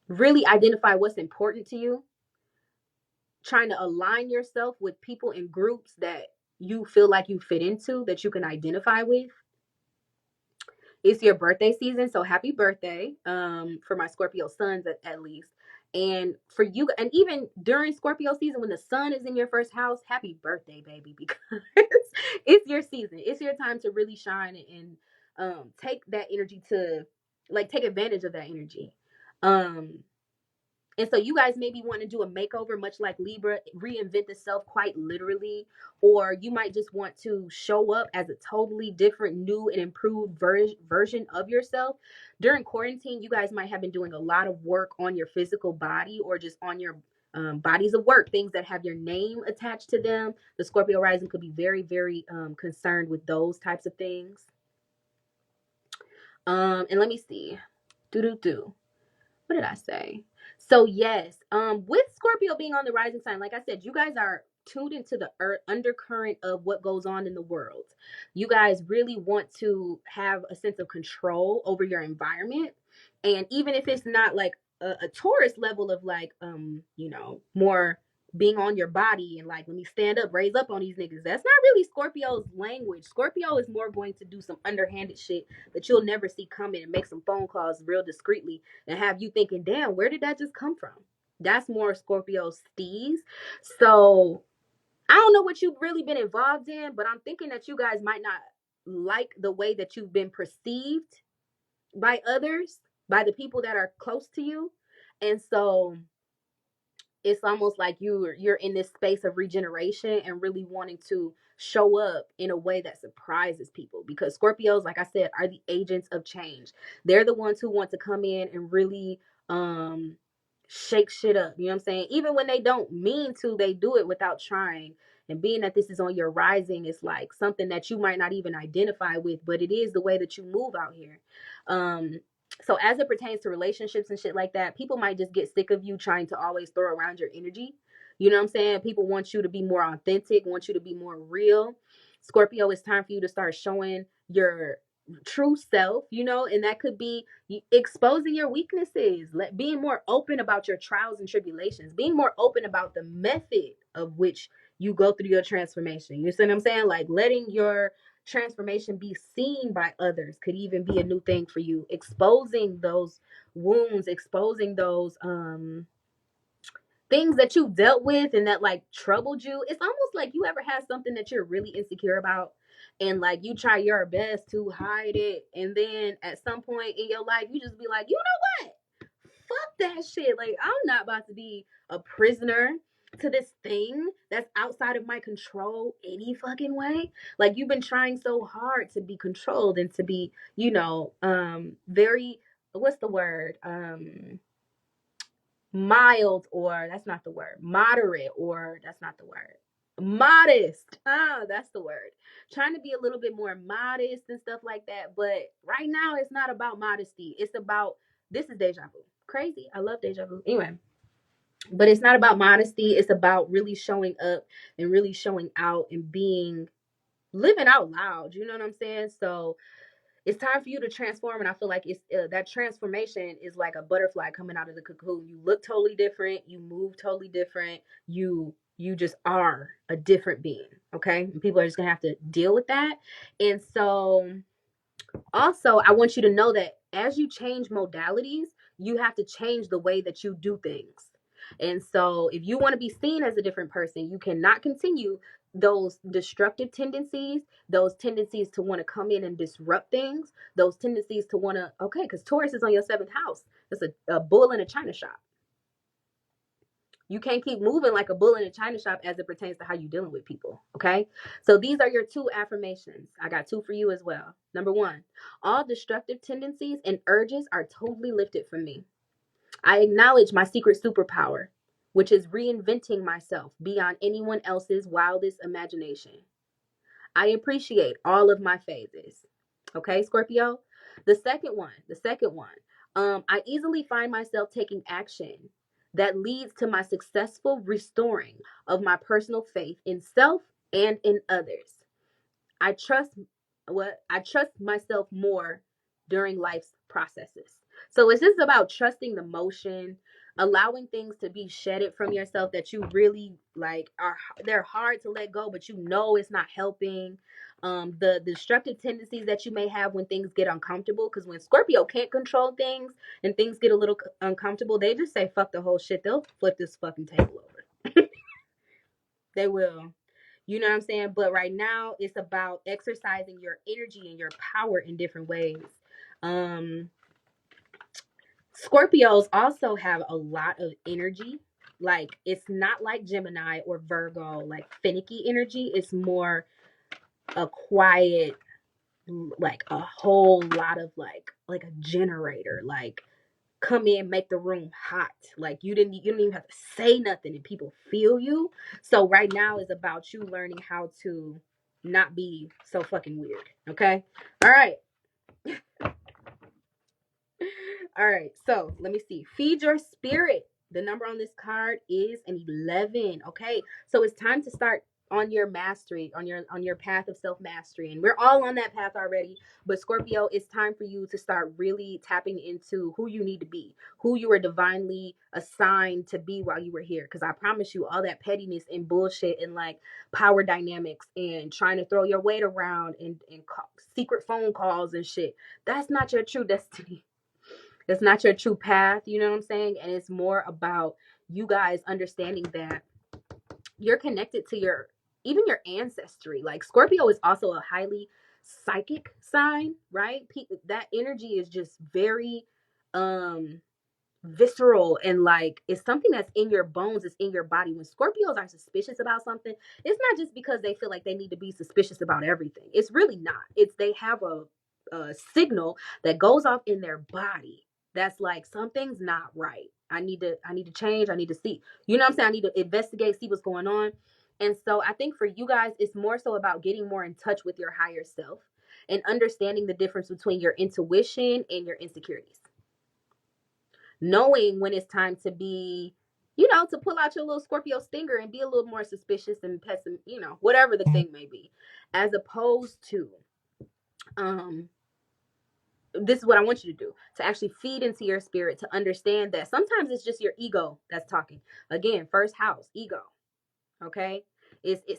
really identify what's important to you, trying to align yourself with people in groups that you feel like you fit into, that you can identify with. It's your birthday season, so happy birthday, for my Scorpio sons at least. And for you, and even during Scorpio season, when the sun is in your first house, happy birthday, baby, because it's your season. It's your time to really shine and take that energy to, like, take advantage of that energy. Um, and so you guys maybe want to do a makeover, much like Libra, reinvent the self quite literally, or you might just want to show up as a totally different, new, and improved version of yourself. During quarantine, you guys might have been doing a lot of work on your physical body, or just on your bodies of work, things that have your name attached to them. The Scorpio rising could be very, very concerned with those types of things. And let me see. Do. What did I say? So yes, with Scorpio being on the rising sign, like I said, you guys are tuned into the undercurrent of what goes on in the world. You guys really want to have a sense of control over your environment, and even if it's not like a Taurus level of, like, more being on your body and, like, let me stand up, raise up on these niggas. That's not really Scorpio's language. Scorpio is more going to do some underhanded shit that you'll never see coming, and make some phone calls real discreetly and have you thinking, damn, where did that just come from? That's more Scorpio's steez. So I don't know what you've really been involved in, but I'm thinking that you guys might not like the way that you've been perceived by others, by the people that are close to you. And so it's almost like you're in this space of regeneration and really wanting to show up in a way that surprises people, because Scorpios, like I said, are the agents of change. They're the ones who want to come in and really shake shit up, you know what I'm saying? Even when they don't mean to, they do it without trying. And being that this is on your rising, it's like something that you might not even identify with, but it is the way that you move out here. So as it pertains to relationships and shit like that, people might just get sick of you trying to always throw around your energy. You know what I'm saying? People want you to be more authentic, want you to be more real. Scorpio, it's time for you to start showing your true self, and that could be exposing your weaknesses, being more open about your trials and tribulations, being more open about the method of which you go through your transformation. You see what I'm saying? Like, letting your transformation be seen by others could even be a new thing for you. Exposing those wounds, exposing those things that you dealt with and that, like, troubled you. It's almost like you ever had something that you're really insecure about, and, like, you try your best to hide it, and then at some point in your life you just be like, you know what, fuck that shit. Like, I'm not about to be a prisoner to this thing that's outside of my control any fucking way. Like, you've been trying so hard to be controlled and to be, very, what's the word, mild, or that's not the word, moderate, or that's not the word, modest. That's the word. Trying to be a little bit more modest and stuff like that. But right now it's not about modesty. It's about, this is deja vu. Crazy. I love deja vu. Anyway, But it's not about modesty. It's about really showing up and really showing out and living out loud. You know what I'm saying? So it's time for you to transform, and I feel like it's that transformation is like a butterfly coming out of the cocoon. You look totally different, you move totally different, you just are a different being. Okay, and people are just gonna have to deal with that. And so also, I want you to know that as you change modalities, you have to change the way that you do things. And so, if you want to be seen as a different person, you cannot continue those destructive tendencies, those tendencies to want to come in and disrupt things, those tendencies to want to, okay, because Taurus is on your seventh house. It's a bull in a china shop. You can't keep moving like a bull in a china shop as it pertains to how you're dealing with people. Okay. So these are your 2 affirmations. I got 2 for you as well. Number 1, all destructive tendencies and urges are totally lifted from me. I acknowledge my secret superpower, which is reinventing myself beyond anyone else's wildest imagination. I appreciate all of my phases. Okay, Scorpio? The second one. I easily find myself taking action that leads to my successful restoring of my personal faith in self and in others. I trust I trust myself more during life's processes. So it's just about trusting the motion, allowing things to be shedded from yourself that you really like are they're hard to let go, but you know it's not helping. The destructive tendencies that you may have when things get uncomfortable, because when Scorpio can't control things and things get a little uncomfortable, they just say fuck the whole shit. They'll flip this fucking table over. They will. You know what I'm saying? But right now, it's about exercising your energy and your power in different ways. Um, Scorpios also have a lot of energy. Like, it's not like Gemini or Virgo, like finicky energy. It's more a quiet, like a whole lot of like a generator. Like, come in, make the room hot. Like you don't even have to say nothing and people feel you. So right now is about you learning how to not be so fucking weird. Okay. All right. All right. So let me see. Feed your spirit. The number on this card is an 11. Okay. So it's time to start on your mastery, on your path of self-mastery. And we're all on that path already. But Scorpio, it's time for you to start really tapping into who you need to be, who you were divinely assigned to be while you were here. Because I promise you, all that pettiness and bullshit and like power dynamics and trying to throw your weight around and secret phone calls and shit, that's not your true destiny. That's not your true path, you know what I'm saying? And it's more about you guys understanding that you're connected to even your ancestry. Like Scorpio is also a highly psychic sign, right? That energy is just very um visceral, and like it's something that's in your bones, it's in your body. When Scorpios are suspicious about something, it's not just because they feel like they need to be suspicious about everything. It's really not. It's they have a signal that goes off in their body that's like something's not right. I need to change. I need to see. You know what I'm saying? I need to investigate, see what's going on. And so I think for you guys, it's more so about getting more in touch with your higher self and understanding the difference between your intuition and your insecurities, knowing when it's time to be, to pull out your little Scorpio stinger and be a little more suspicious and pessimistic, whatever the thing may be, as opposed to, this is what I want you to do, to actually feed into your spirit, to understand that sometimes it's just your ego that's talking. Again, first house, ego. Okay.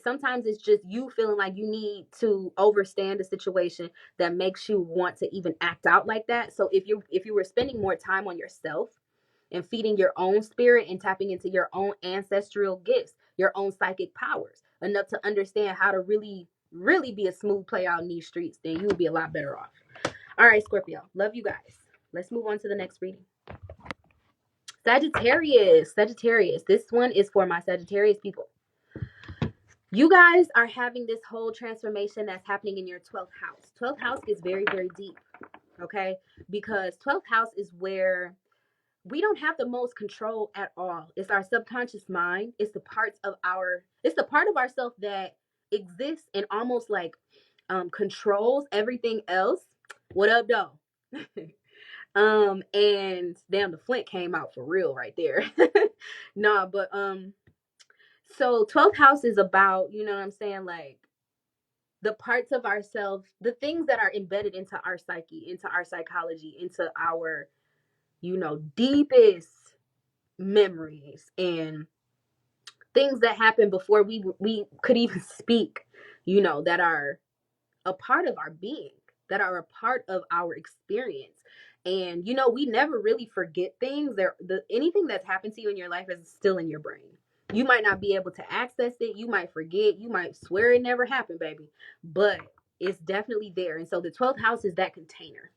Sometimes it's just you feeling like you need to overstand a situation that makes you want to even act out like that. So if you were spending more time on yourself and feeding your own spirit and tapping into your own ancestral gifts, your own psychic powers, enough to understand how to really, really be a smooth player out in these streets, then you would be a lot better off. All right, Scorpio, love you guys. Let's move on to the next reading. Sagittarius. This one is for my Sagittarius people. You guys are having this whole transformation that's happening in your 12th house. 12th house is very, very deep, okay? Because 12th house is where we don't have the most control at all. It's our subconscious mind. It's the part of ourself that exists and almost like controls everything else. What up, though? And damn, the Flint came out for real right there. Nah, but so 12th house is about, you know what I'm saying, like the parts of ourselves, the things that are embedded into our psyche, into our psychology, into our, deepest memories and things that happened before we could even speak, that are a part of our being, that are a part of our experience. And we never really forget things. Anything that's happened to you in your life is still in your brain. You might not be able to access it, you might forget, you might swear it never happened, baby, but it's definitely there. And so the 12th house is that container.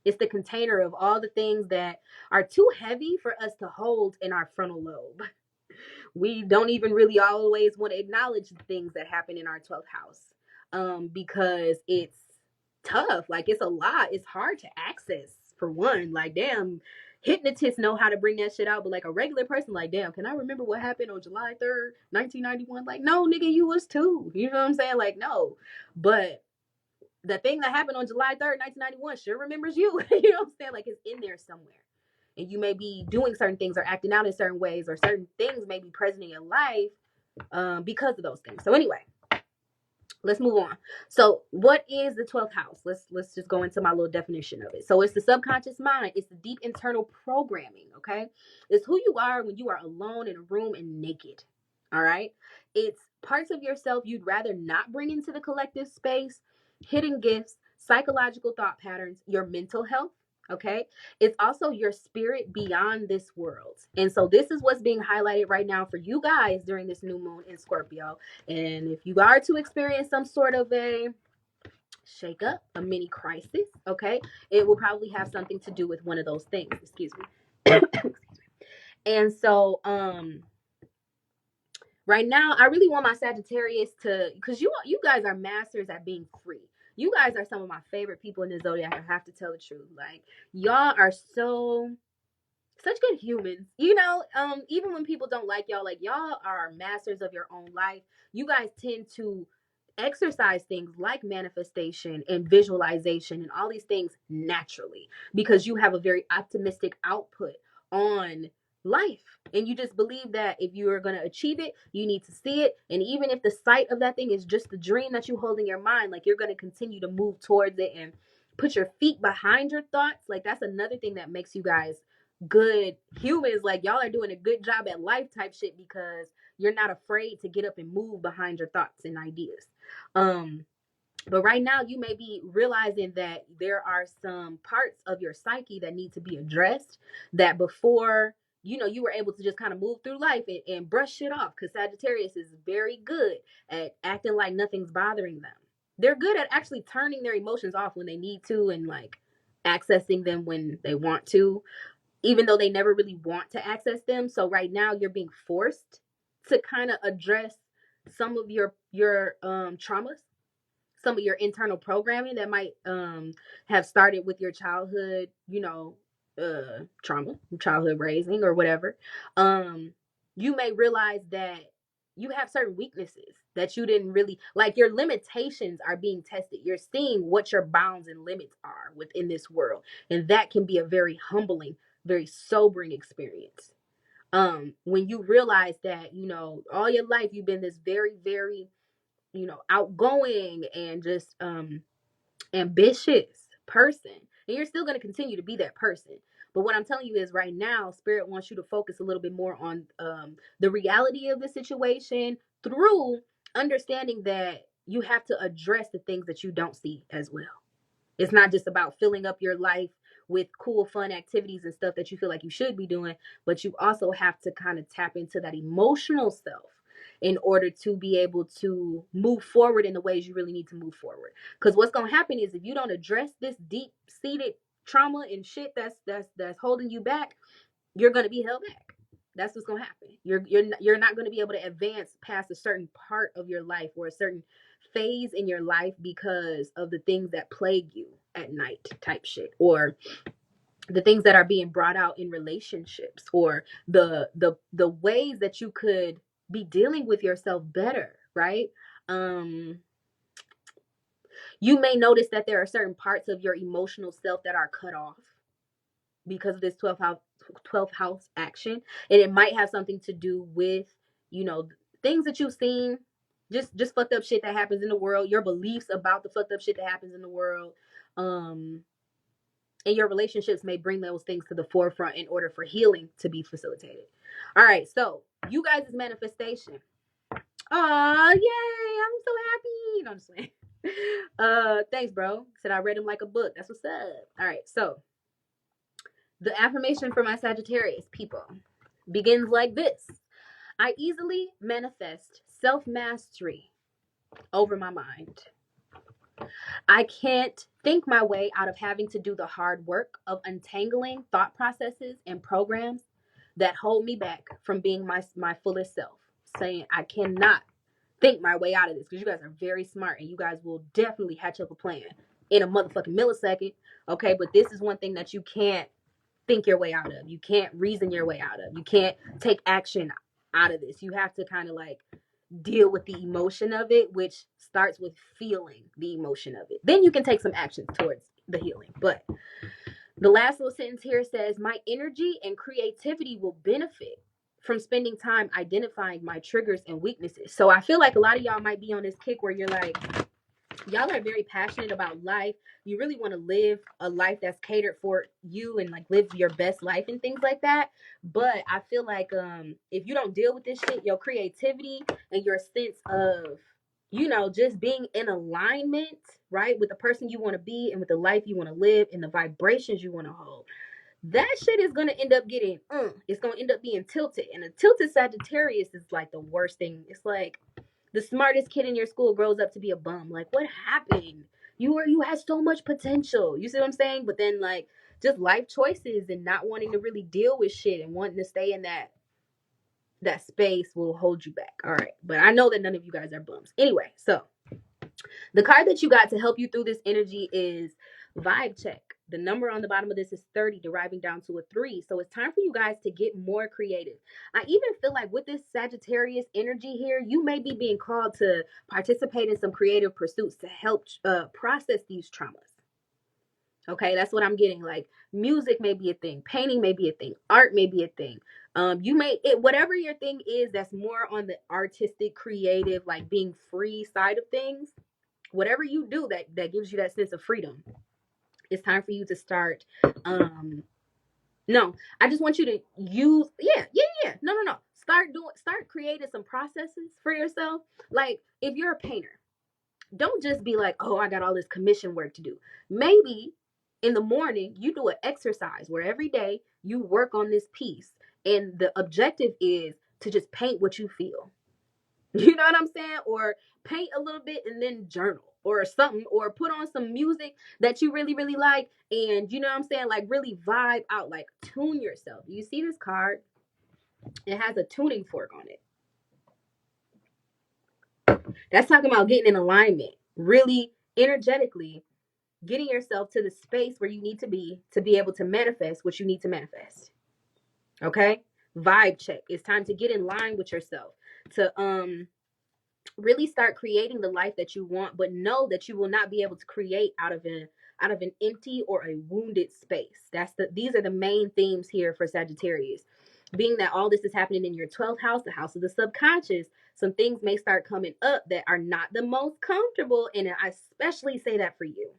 It's the container of all the things that are too heavy for us to hold in our frontal lobe. We don't even really always want to acknowledge the things that happen in our 12th house, because it's tough. Like, it's a lot. It's hard to access, for one. Like, damn, hypnotists know how to bring that shit out, but like a regular person, like, damn, can I remember what happened on July 3rd, 1991? Like, no, nigga, you was too. You know what I'm saying? Like, no. But the thing that happened on July 3rd, 1991 sure remembers you. You know what I'm saying? Like, it's in there somewhere. And you may be doing certain things or acting out in certain ways, or certain things may be present in your life because of those things. So anyway, let's move on. So what is the 12th house? Let's just go into my little definition of it. So it's the subconscious mind. It's the deep internal programming, okay? It's who you are when you are alone in a room and naked, all right? It's parts of yourself you'd rather not bring into the collective space, hidden gifts, psychological thought patterns, your mental health, okay? It's also your spirit beyond this world. And so this is what's being highlighted right now for you guys during this new moon in Scorpio. And if you are to experience some sort of a shake up, a mini crisis, okay, it will probably have something to do with one of those things. Excuse me. And so, right now, I really want my Sagittarius to, because you guys are masters at being free. You guys are some of my favorite people in the zodiac. I have to tell the truth. Like, y'all are such good humans, even when people don't like y'all, like, y'all are masters of your own life. You guys tend to exercise things like manifestation and visualization and all these things naturally, because you have a very optimistic output on life, and you just believe that if you are going to achieve it, you need to see it. And even if the sight of that thing is just the dream that you hold in your mind, like, you're going to continue to move towards it and put your feet behind your thoughts. Like, that's another thing that makes you guys good humans. Like, y'all are doing a good job at life type shit, because you're not afraid to get up and move behind your thoughts and ideas. But right now you may be realizing that there are some parts of your psyche that need to be addressed, that before you were able to just kind of move through life and brush shit off, because Sagittarius is very good at acting like nothing's bothering them. They're good at actually turning their emotions off when they need to, and like accessing them when they want to, even though they never really want to access them. So right now you're being forced to kind of address some of your traumas, some of your internal programming that might have started with your childhood, trauma, childhood raising, or whatever. You may realize that you have certain weaknesses that you didn't really like. Your limitations are being tested. You're seeing what your bounds and limits are within this world, and that can be a very humbling, very sobering experience. When you realize that, all your life you've been this very, very, outgoing and just ambitious person, and you're still going to continue to be that person. But what I'm telling you is, right now spirit wants you to focus a little bit more on the reality of the situation, through understanding that you have to address the things that you don't see as well. It's not just about filling up your life with cool, fun activities and stuff that you feel like you should be doing, but you also have to kind of tap into that emotional self in order to be able to move forward in the ways you really need to move forward. Because what's going to happen is, if you don't address this deep-seated trauma and shit that's holding you back, you're going to be held back. That's what's going to happen. You're not going to be able to advance past a certain part of your life, or a certain phase in your life, because of the things that plague you at night type shit, or the things that are being brought out in relationships, or the ways that you could be dealing with yourself better, right? You may notice that there are certain parts of your emotional self that are cut off, because of this 12th house action. And it might have something to do with, you know, things that you've seen, just fucked up shit that happens in the world, your beliefs about the fucked up shit that happens in the world. And your relationships may bring those things to the forefront in order for healing to be facilitated. All right, so you guys' manifestation. Aw, yay, I'm so happy. No, I'm just saying. Thanks, bro. Said I read him like a book. That's what's up. All right, so the affirmation for my Sagittarius people begins like this. I easily manifest self-mastery over my mind. I can't think my way out of having to do the hard work of untangling thought processes and programs that hold me back from being my fullest self. Saying I cannot think my way out of this, because you guys are very smart and you guys will definitely hatch up a plan in a motherfucking millisecond. Okay, but this is one thing that you can't think your way out of. You can't reason your way out of. You can't take action out of this. You have to kind of like deal with the emotion of it, which starts with feeling the emotion of it. Then you can take some action towards the healing. But the last little sentence here says, my energy and creativity will benefit from spending time identifying my triggers and weaknesses. So I feel like a lot of y'all might be on this kick where you're like, y'all are very passionate about life. You really want to live a life that's catered for you and like live your best life and things like that. But I feel like if you don't deal with this shit, your creativity and your sense of, you know, just being in alignment, right, with the person you want to be and with the life you want to live and the vibrations you want to hold, that shit is going to end up getting, it's going to end up being tilted. And a tilted Sagittarius is like the worst thing. It's like the smartest kid in your school grows up to be a bum. Like, what happened? You had so much potential. You see what I'm saying? But then like just life choices and not wanting to really deal with shit and wanting to stay in that space will hold you back. All right. But I know that none of you guys are bums. Anyway, so the card that you got to help you through this energy is Vibe Check. The number on the bottom of this is 30, deriving down to a 3. So it's time for you guys to get more creative. I even feel like with this Sagittarius energy here, you may be being called to participate in some creative pursuits to help process these traumas. Okay, that's what I'm getting. Like music may be a thing, painting may be a thing, art may be a thing. Whatever your thing is that's more on the artistic, creative, like being free side of things. Whatever you do that gives you that sense of freedom, it's time for you to start. No, I just want you to use, no. Start creating some processes for yourself. Like if you're a painter, don't just be like, oh, I got all this commission work to do. Maybe in the morning you do an exercise where every day you work on this piece and the objective is to just paint what you feel. You know what I'm saying? Or paint a little bit and then journal or something, or put on some music that you really, really like. And you know what I'm saying? Like really vibe out, like tune yourself. You see this card? It has a tuning fork on it. That's talking about getting in alignment, really energetically getting yourself to the space where you need to be able to manifest what you need to manifest. Okay? Vibe check. It's time to get in line with yourself, to really start creating the life that you want, but know that you will not be able to create out of an empty or a wounded space. These are the main themes here for Sagittarius. Being that all this is happening in your 12th house, the house of the subconscious, some things may start coming up that are not the most comfortable, and I especially say that for you.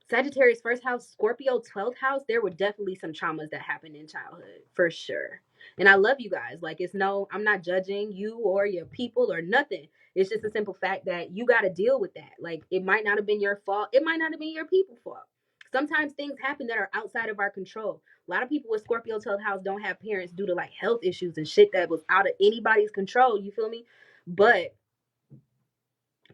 Sagittarius first house, Scorpio 12th house, there were definitely some traumas that happened in childhood, for sure. And I love you guys. Like, I'm not judging you or your people or nothing. It's just a simple fact that you got to deal with that. Like, it might not have been your fault. It might not have been your people's fault. Sometimes things happen that are outside of our control. A lot of people with Scorpio 12th house don't have parents due to like health issues and shit that was out of anybody's control. You feel me? But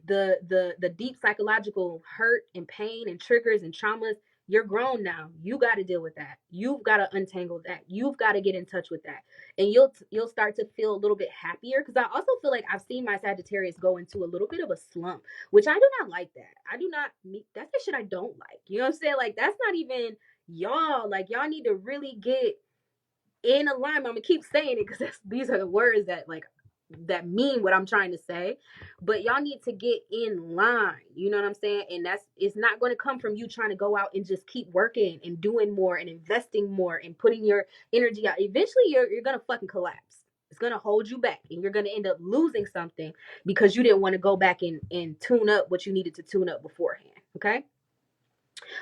the deep psychological hurt and pain and triggers and traumas, you're grown now. You got to deal with that. You've got to untangle that. You've got to get in touch with that, and you'll start to feel a little bit happier. Because I also feel like I've seen my Sagittarius go into a little bit of a slump, which I do not like. That I do not meet. That's the shit I don't like. You know what I'm saying? Like that's not even y'all. Like y'all need to really get in alignment. I'm gonna keep saying it because these are the words that like that mean what I'm trying to say, but y'all need to get in line. You know what I'm saying? And it's not going to come from you trying to go out and just keep working and doing more and investing more and putting your energy out. Eventually you're going to fucking collapse. It's going to hold you back, and you're going to end up losing something because you didn't want to go back and tune up what you needed to tune up beforehand. Okay?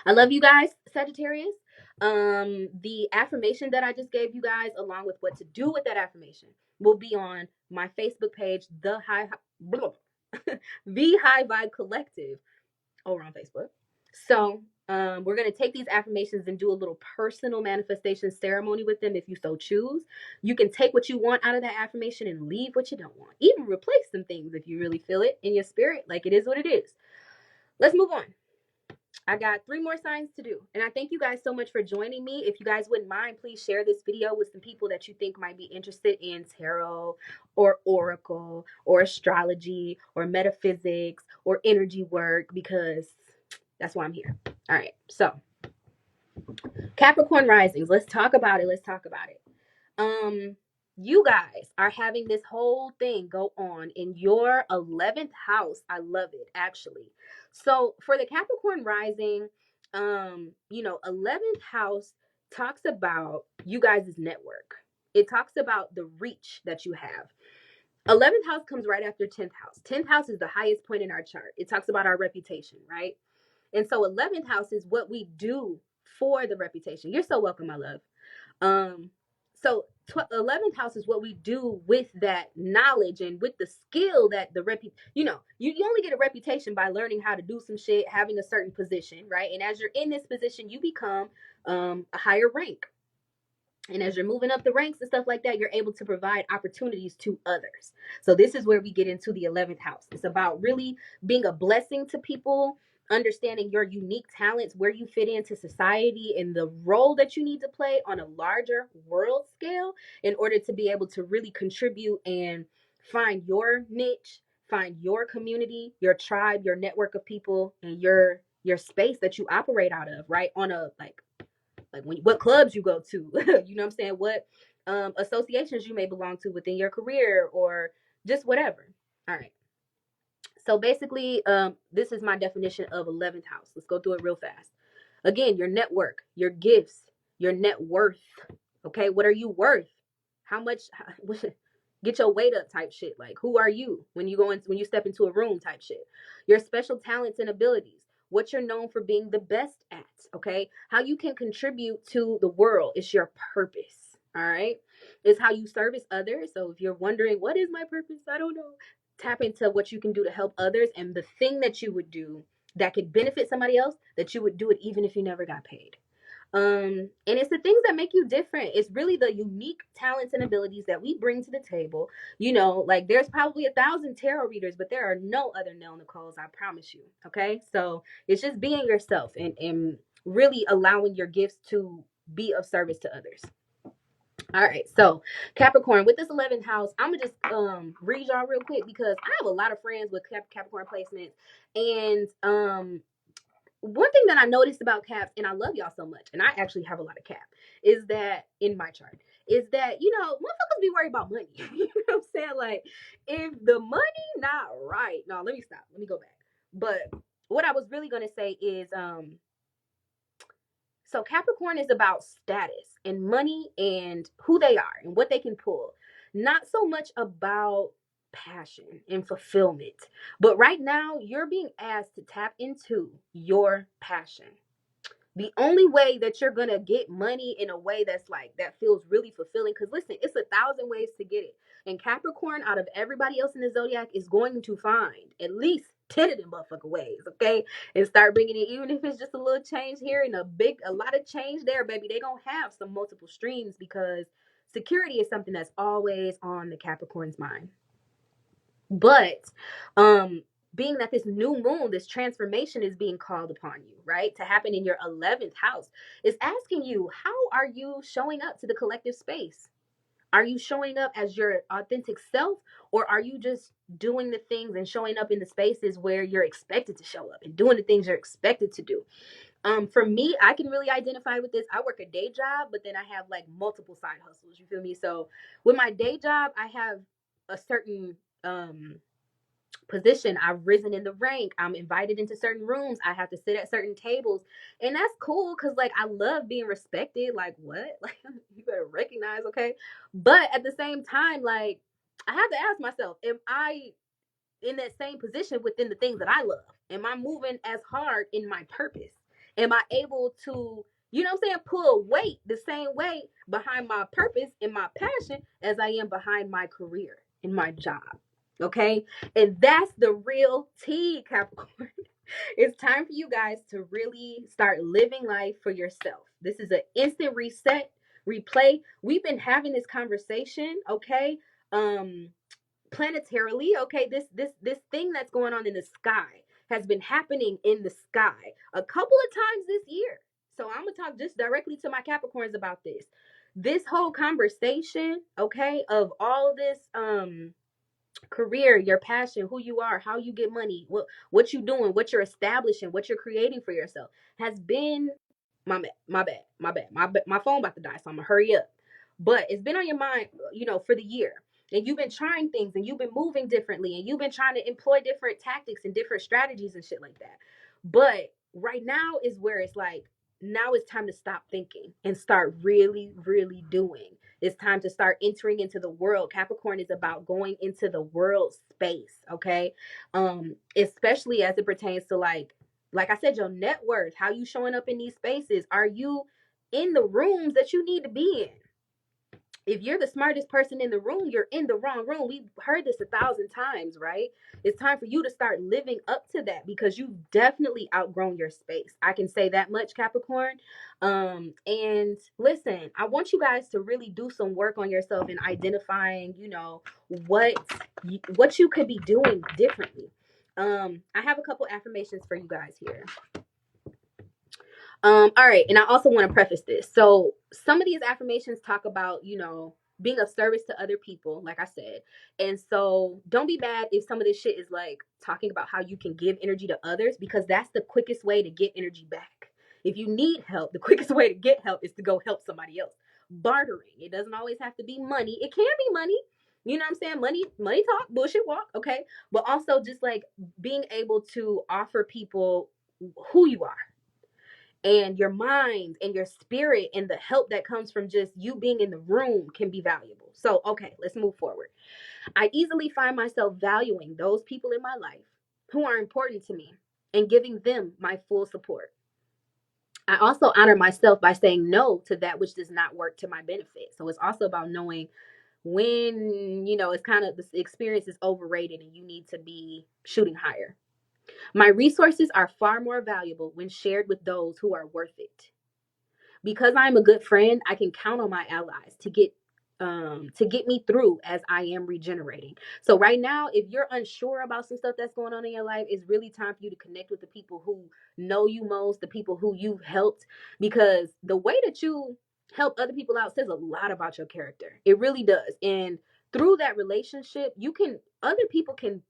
I love you guys, Sagittarius. The affirmation that I just gave you guys, along with what to do with that affirmation, will be on my Facebook page, the High Vibe Collective, over on Facebook. So we're gonna take these affirmations and do a little personal manifestation ceremony with them if you so choose. You can take what you want out of that affirmation and leave what you don't want. Even replace some things if you really feel it in your spirit. Like, it is what it is. Let's move on. I got 3 more signs to do. And I thank you guys so much for joining me. If you guys wouldn't mind, please share this video with some people that you think might be interested in tarot or oracle or astrology or metaphysics or energy work, because that's why I'm here. All right. So, Capricorn risings. Let's talk about it. You guys are having this whole thing go on in your 11th house. I love it, actually. So for the Capricorn rising, 11th house talks about you guys' network. It talks about the reach that you have. 11th house comes right after 10th house. 10th house is the highest point in our chart. It talks about our reputation, right? And so 11th house is what we do for the reputation. You're so welcome, my love. So 11th house is what we do with that knowledge and with the skill that you only get a reputation by learning how to do some shit, having a certain position, right? And as you're in this position, you become a higher rank. And as you're moving up the ranks and stuff like that, you're able to provide opportunities to others. So this is where we get into the 11th house. It's about really being a blessing to people, understanding your unique talents, where you fit into society, and the role that you need to play on a larger world scale in order to be able to really contribute and find your niche, find your community, your tribe, your network of people, and your space that you operate out of, right? On a like what clubs you go to, you know what I'm saying? What associations you may belong to within your career, or just whatever. All right. So basically, this is my definition of 11th house. Let's go through it real fast. Again, your network, your gifts, your net worth. Okay, what are you worth? How much? Get your weight up type shit. Like, who are you when you step into a room type shit? Your special talents and abilities. What you're known for being the best at. Okay, how you can contribute to the world. It's your purpose. All right, it's how you service others. So if you're wondering what is my purpose, I don't know. Tap into what you can do to help others, and the thing that you would do that could benefit somebody else, that you would do it even if you never got paid. And it's the things that make you different. It's really the unique talents and abilities that we bring to the table. Like, there's probably 1,000 tarot readers, but there are no other Nell Nicoles, I promise you. Okay, so it's just being yourself and really allowing your gifts to be of service to others. All right, so Capricorn, with this 11th house, I'm gonna just read y'all real quick because I have a lot of friends with Capricorn placements. And one thing that I noticed about Caps, and I love y'all so much, and I actually have a lot of Cap, is that in my chart, is that, motherfuckers be worried about money. You know what I'm saying? Like, if the money not right, no, let me stop. Let me go back. But what I was really gonna say is, so Capricorn is about status and money and who they are and what they can pull. Not so much about passion and fulfillment. But right now, you're being asked to tap into your passion. The only way that you're going to get money in a way that's like, that feels really fulfilling, because listen, it's 1,000 ways to get it. And Capricorn, out of everybody else in the zodiac, is going to find at least 10 of them motherfucking ways, okay? And start bringing it, even if it's just a little change here and a lot of change there, baby. They gonna have some multiple streams, because security is something that's always on the Capricorn's mind. But being that this new moon, this transformation is being called upon you, right, to happen in your 11th house, is asking you, how are you showing up to the collective space? Are you showing up as your authentic self, or are you just doing the things and showing up in the spaces where you're expected to show up and doing the things you're expected to do? For me, I can really identify with this. I work a day job, but then I have like multiple side hustles. You feel me? So with my day job, I have a certain position. I've risen in the rank. I'm invited into certain rooms. I have to sit at certain tables. And that's cool because, like, I love being respected. Like, what? Like, you better recognize, okay? But at the same time, like, I have to ask myself, am I in that same position within the things that I love? Am I moving as hard in my purpose? Am I able to, you know what I'm saying, pull weight the same way behind my purpose and my passion as I am behind my career and my job? Okay. And that's the real tea, Capricorn. It's time for you guys to really start living life for yourself. This is an instant reset, replay. We've been having this conversation, okay? Planetarily, okay, this thing that's going on in the sky has been happening in the sky a couple of times this year. So I'm gonna talk just directly to my Capricorns about this whole conversation, okay, of all this career, your passion, who you are, how you get money, what you doing, what you're establishing, what you're creating for yourself has been my phone about to die, so I'm gonna hurry up. But it's been on your mind, you know, for the year. And you've been trying things and you've been moving differently and you've been trying to employ different tactics and different strategies and shit like that. But right now is where it's like, now it's time to stop thinking and start really, really doing. It's time to start entering into the world. Capricorn is about going into the world space, okay? Especially as it pertains to like I said, your net worth, how you showing up in these spaces. Are you in the rooms that you need to be in? If you're the smartest person in the room, you're in the wrong room. We've heard this 1,000 times, right? It's time for you to start living up to that because you've definitely outgrown your space. I can say that much, Capricorn. And listen, I want you guys to really do some work on yourself in identifying, you know, what you could be doing differently. I have a couple affirmations for you guys here. All right, and I also want to preface this. So some of these affirmations talk about, you know, being of service to other people, like I said. And so don't be mad if some of this shit is like talking about how you can give energy to others, because that's the quickest way to get energy back. If you need help, the quickest way to get help is to go help somebody else. Bartering. It doesn't always have to be money. It can be money. You know what I'm saying? Money talk, bullshit walk, okay? But also just like being able to offer people who you are and your mind and your spirit and the help that comes from just you being in the room can be valuable. So, okay, let's move forward. I easily find myself valuing those people in my life who are important to me and giving them my full support. I also honor myself by saying no to that which does not work to my benefit. So it's also about knowing when, you know, it's kind of the experience is overrated and you need to be shooting higher. My resources are far more valuable when shared with those who are worth it. Because I'm a good friend, I can count on my allies to get me through as I am regenerating. So right now, if you're unsure about some stuff that's going on in your life, it's really time for you to connect with the people who know you most, the people who you've helped, because the way that you help other people out says a lot about your character. It really does. And through that relationship, other people can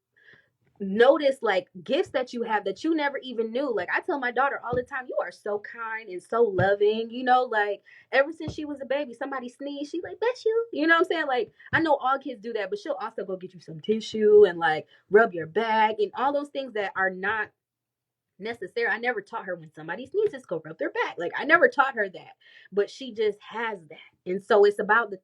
notice like gifts that you have that you never even knew. Like I tell my daughter all the time, you are so kind and so loving, you know, like ever since she was a baby, somebody sneezed, she's like, that's you. You know what I'm saying? Like I know all kids do that, but she'll also go get you some tissue and like rub your back and all those things that are not necessary. I never taught her when somebody sneezes, go rub their back. Like I never taught her that, but she just has that. And so it's about the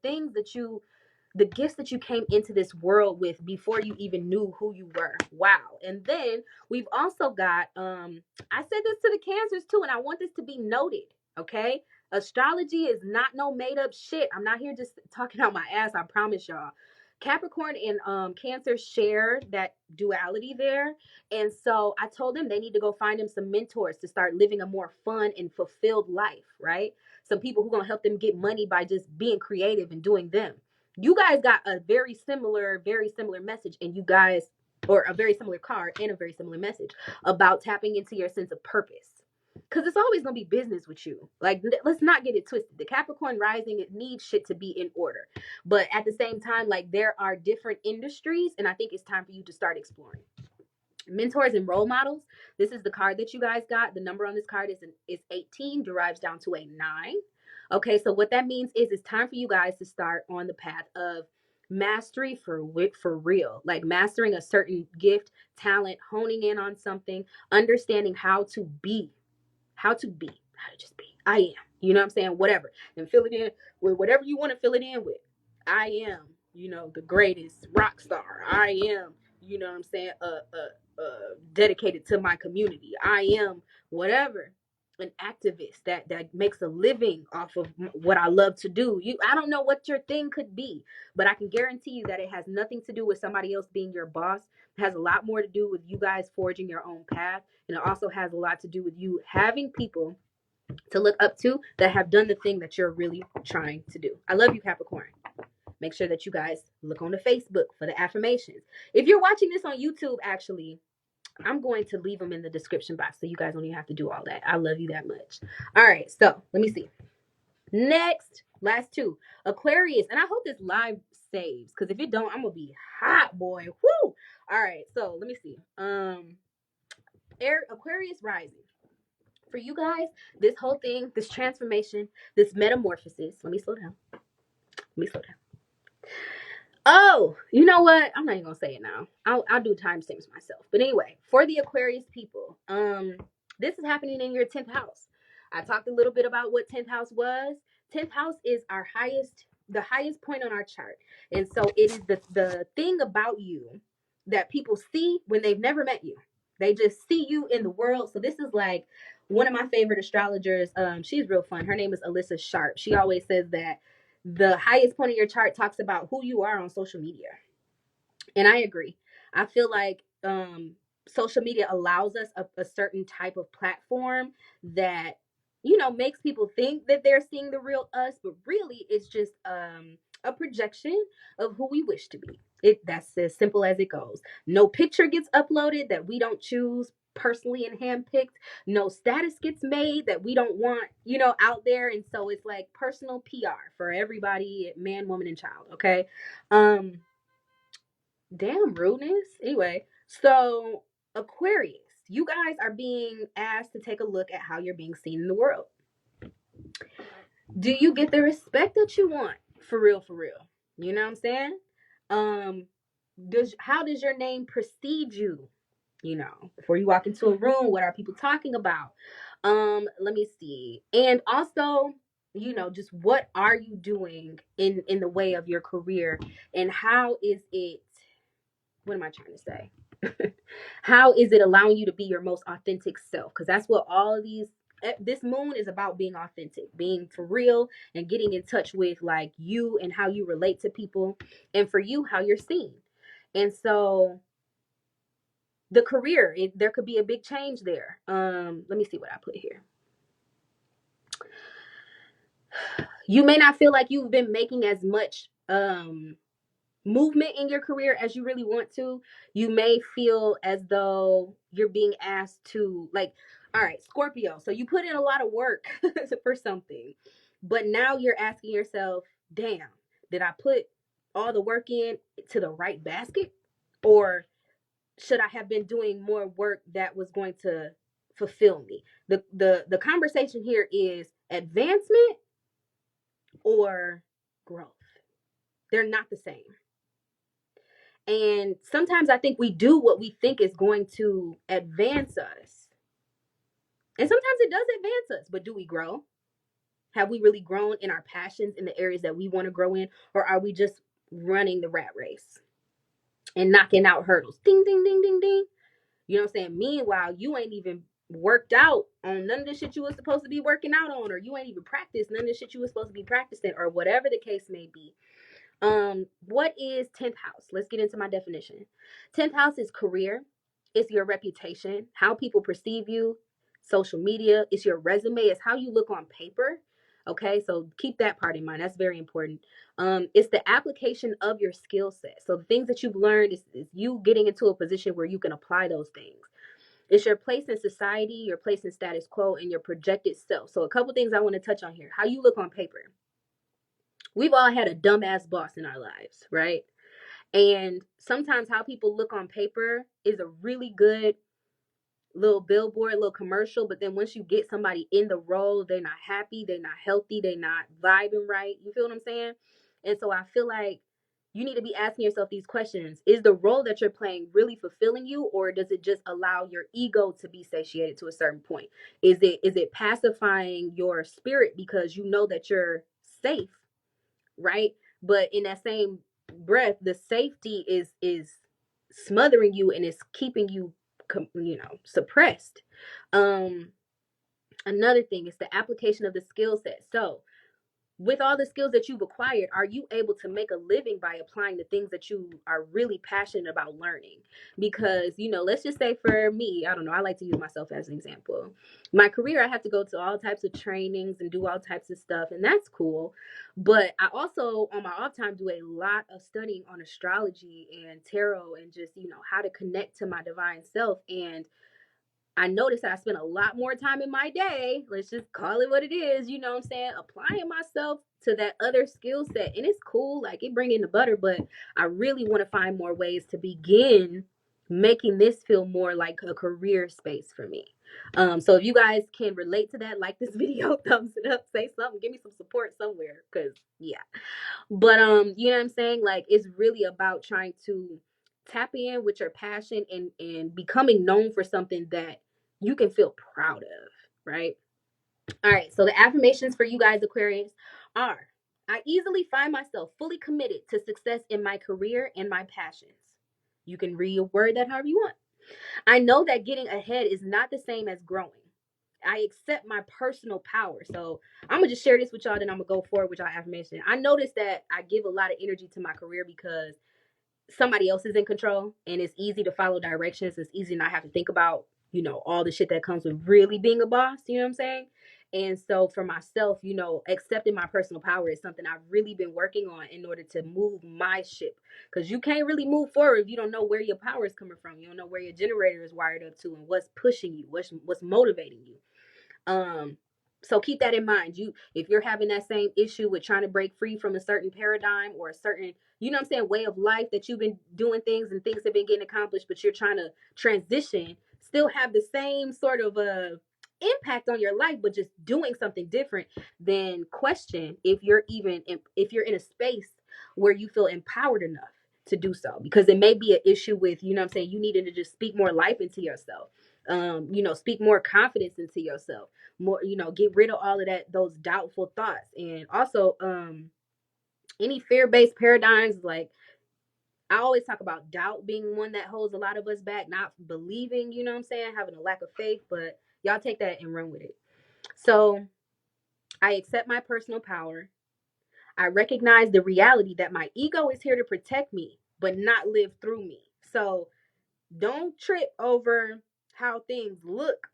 gifts that you came into this world with before you even knew who you were. Wow. And then we've also got I said this to the Cancers too, and I want this to be noted, okay? Astrology is not no made up shit. I'm not here just talking out my ass, I promise y'all. Capricorn and Cancer share that duality there. And so I told them they need to go find them some mentors to start living a more fun and fulfilled life, right? Some people who are going to help them get money by just being creative and doing them. You guys got a very similar message, and you guys, or a very similar card and a very similar message about tapping into your sense of purpose. Because it's always going to be business with you. Like, let's not get it twisted. The Capricorn rising, it needs shit to be in order. But at the same time, like, there are different industries, and I think it's time for you to start exploring. Mentors and role models. This is the card that you guys got. The number on this card is 18, derives down to a 9. Okay, so what that means is it's time for you guys to start on the path of Mastery for real, like mastering a certain gift, talent, honing in on something, understanding how to just be. I am, you know what I'm saying? Whatever. And fill it in with whatever you want to fill it in with. I am, the greatest rock star. I am, you know what I'm saying? Dedicated to my community. I am whatever. An activist that makes a living off of what I love to do. I don't know what your thing could be, but I can guarantee you that it has nothing to do with somebody else being your boss. It has a lot more to do with you guys forging your own path. And it also has a lot to do with you having people to look up to that have done the thing that you're really trying to do. I love you, Capricorn. Make sure that you guys look on the Facebook for the affirmations. If you're watching this on YouTube, actually, I'm going to leave them in the description box so you guys don't even have to do all that. I love you that much. All right, so let me see. Next, last two, Aquarius. And I hope this live saves, because if it don't, I'm going to be hot, boy. Woo! All right, so let me see. Aquarius rising. For you guys, this whole thing, this transformation, this metamorphosis. Let me slow down. Oh, you know what? I'm not even gonna say it now. I'll do timestamps myself. But anyway, for the Aquarius people, this is happening in your 10th house. I talked a little bit about what 10th house was. 10th house is the highest point on our chart. And so it is the thing about you that people see when they've never met you. They just see you in the world. So this is like one of my favorite astrologers. She's real fun. Her name is Alyssa Sharp. She always says that the highest point of your chart talks about who you are on social media. And I agree. I feel like social media allows us a certain type of platform that, makes people think that they're seeing the real us, but really it's just a projection of who we wish to be. That's as simple as it goes. No picture gets uploaded that we don't choose personally and handpicked. No status gets made that we don't want, out there. And so it's like personal PR for everybody, man, woman, and child. Okay. Damn rudeness. Anyway, so Aquarius, you guys are being asked to take a look at how you're being seen in the world. Do you get the respect that you want? For real, for real. You know what I'm saying? How does your name precede you? Before you walk into a room, what are people talking about? Let me see. And also, just what are you doing in the way of your career, and how is it, what am I trying to say? How is it allowing you to be your most authentic self? Because that's what all of this moon is about, being authentic, being for real, and getting in touch with like you and how you relate to people, and for you, how you're seen. And so the career, there could be a big change there. Let me see what I put here. You may not feel like you've been making as much movement in your career as you really want to. You may feel as though you're being asked to, like, all right, Scorpio, so you put in a lot of work for something, but now you're asking yourself, damn, did I put all the work in to the right basket, or should I have been doing more work that was going to fulfill me? The conversation here is advancement or growth. They're not the same. And sometimes I think we do what we think is going to advance us. And sometimes it does advance us, but do we grow? Have we really grown in our passions in the areas that we want to grow in? Or are we just running the rat race and knocking out hurdles? Ding, ding, ding, ding, ding. You know what I'm saying? Meanwhile, you ain't even worked out on none of the shit you was supposed to be working out on, or you ain't even practiced none of the shit you was supposed to be practicing, or whatever the case may be. What is 10th house? Let's get into my definition. 10th house is career. It's your reputation, how people perceive you, social media. It's your resume. It's how you look on paper. Okay, so keep that part in mind. That's very important. It's the application of your skill set. So the things that you've learned is you getting into a position where you can apply those things. It's your place in society, your place in status quo, and your projected self. So a couple things I want to touch on here. How you look on paper. We've all had a dumbass boss in our lives, right? And sometimes how people look on paper is a really good little billboard, little commercial. But then once you get somebody in the role, they're not happy, they're not healthy, they're not vibing right. You feel what I'm saying? And so I feel like you need to be asking yourself these questions. Is the role that you're playing really fulfilling you, or does it just allow your ego to be satiated to a certain point? Is it pacifying your spirit because you know that you're safe, right? But in that same breath, the safety is smothering you and is keeping you, suppressed. Um, Another thing is the application of the skill set. So with all the skills that you've acquired, are you able to make a living by applying the things that you are really passionate about learning? Because, let's just say for me, I don't know, I like to use myself as an example. My career, I have to go to all types of trainings and do all types of stuff, and that's cool. But I also, on my off time, do a lot of studying on astrology and tarot and just, how to connect to my divine self. And I noticed that I spent a lot more time in my day, let's just call it what it is, you know what I'm saying, applying myself to that other skill set. And it's cool, like it bring in the butter, but I really want to find more ways to begin making this feel more like a career space for me. So if you guys can relate to that, like this video, thumbs it up, say something, give me some support somewhere, because yeah. But you know what I'm saying? Like it's really about trying to tap in with your passion and becoming known for something that you can feel proud of, right? All right, so the affirmations for you guys, Aquarius, are: I easily find myself fully committed to success in my career and my passions. You can reword that however you want. I know that getting ahead is not the same as growing. I accept my personal power. So I'm gonna just share this with y'all, then I'm gonna go forward with y'all affirmation. I noticed that I give a lot of energy to my career because somebody else is in control, and it's easy to follow directions. It's easy to not have to think about, all the shit that comes with really being a boss, you know what I'm saying? And so for myself, accepting my personal power is something I've really been working on in order to move my ship. Because you can't really move forward if you don't know where your power is coming from. You don't know where your generator is wired up to and what's pushing you, what's motivating you. So keep that in mind. If you're having that same issue with trying to break free from a certain paradigm or a certain, way of life, that you've been doing things and things have been getting accomplished, but you're trying to transition, still have the same sort of impact on your life, but just doing something different, then question if you're in a space where you feel empowered enough to do so, because it may be an issue with, you needed to just speak more life into yourself. Speak more confidence into yourself, more, get rid of all of those doubtful thoughts. And also any fear-based paradigms, like I always talk about doubt being one that holds a lot of us back, not believing, having a lack of faith. But y'all take that and run with it. So I accept my personal power. I recognize the reality that my ego is here to protect me but not live through me. So don't trip over how things look.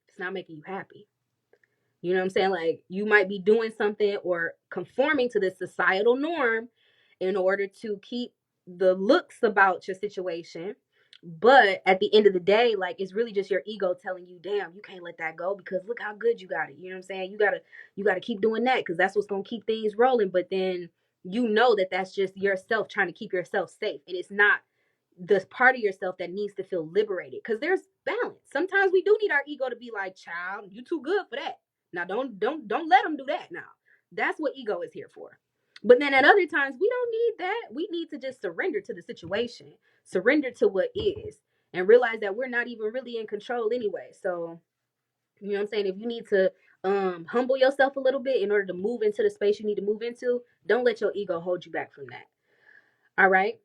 It's not making you happy. You know what I'm saying? Like you might be doing something or conforming to this societal norm in order to keep the looks about your situation. But at the end of the day, like it's really just your ego telling you, damn, you can't let that go because look how good you got it. You know what I'm saying? You gotta keep doing that because that's what's gonna keep things rolling. But then that's just yourself trying to keep yourself safe. And it's not this part of yourself that needs to feel liberated, because there's balance. Sometimes we do need our ego to be like, child, you too good for that. Now don't let them do that. Now that's what ego is here for. But then at other times we don't need that. We need to just surrender to the situation, surrender to what is, and realize that we're not even really in control anyway. So you know what I'm saying, if you need to humble yourself a little bit in order to move into the space you need to move into, don't let your ego hold you back from that. All right.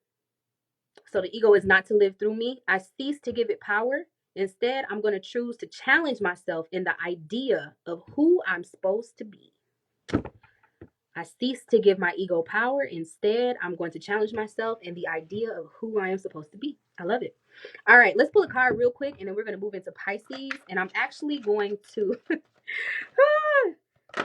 So the ego is not to live through me. I cease to give it power. Instead, I'm going to choose to challenge myself in the idea of who I'm supposed to be. I cease to give my ego power. Instead, I'm going to challenge myself in the idea of who I am supposed to be. I love it. All right, let's pull a card real quick, and then we're going to move into Pisces. And I'm actually going to...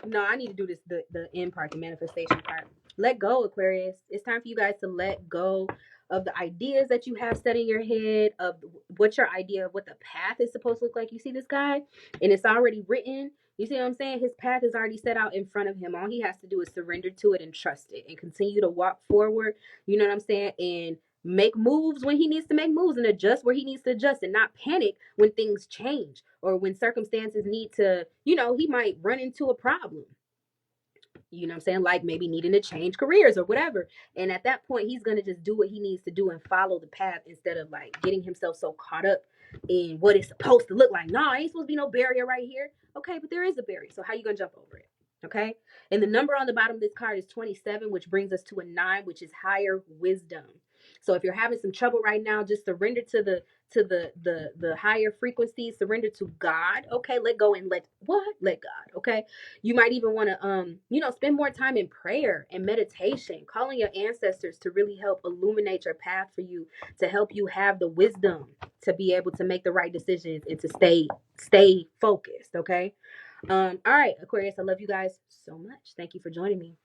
No, I need to do this, the end part, the manifestation part. Let go, Aquarius. It's time for you guys to let go of the ideas that you have set in your head, of what your idea of what the path is supposed to look like. You see this guy, and it's already written. You see what I'm saying? His path is already set out in front of him. All he has to do is surrender to it and trust it and continue to walk forward. You know what I'm saying? And make moves when he needs to make moves and adjust where he needs to adjust, and not panic when things change or when circumstances need to, he might run into a problem. You know what I'm saying? Like maybe needing to change careers or whatever. And at that point, he's going to just do what he needs to do and follow the path instead of like getting himself so caught up in what it's supposed to look like. No, ain't supposed to be no barrier right here. Okay, but there is a barrier. So how you going to jump over it? Okay. And the number on the bottom of this card is 27, which brings us to a 9, which is higher wisdom. So if you're having some trouble right now, just surrender to the higher frequencies, surrender to God. Okay, let go and let God. Okay, you might even want to spend more time in prayer and meditation, calling your ancestors to really help illuminate your path for you, to help you have the wisdom to be able to make the right decisions and to stay focused. Okay. All right, Aquarius, I love you guys so much. Thank you for joining me.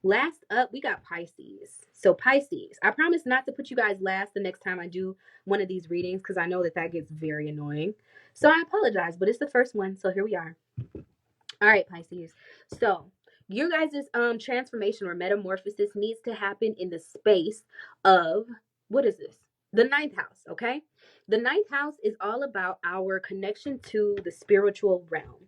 Last up, we got Pisces. So Pisces, I promise not to put you guys last the next time I do one of these readings because I know that gets very annoying. So I apologize, but it's the first one. So here we are. All right, Pisces. So your guys' transformation or metamorphosis needs to happen in the space of, what is this? The ninth house, okay? The ninth house is all about our connection to the spiritual realm,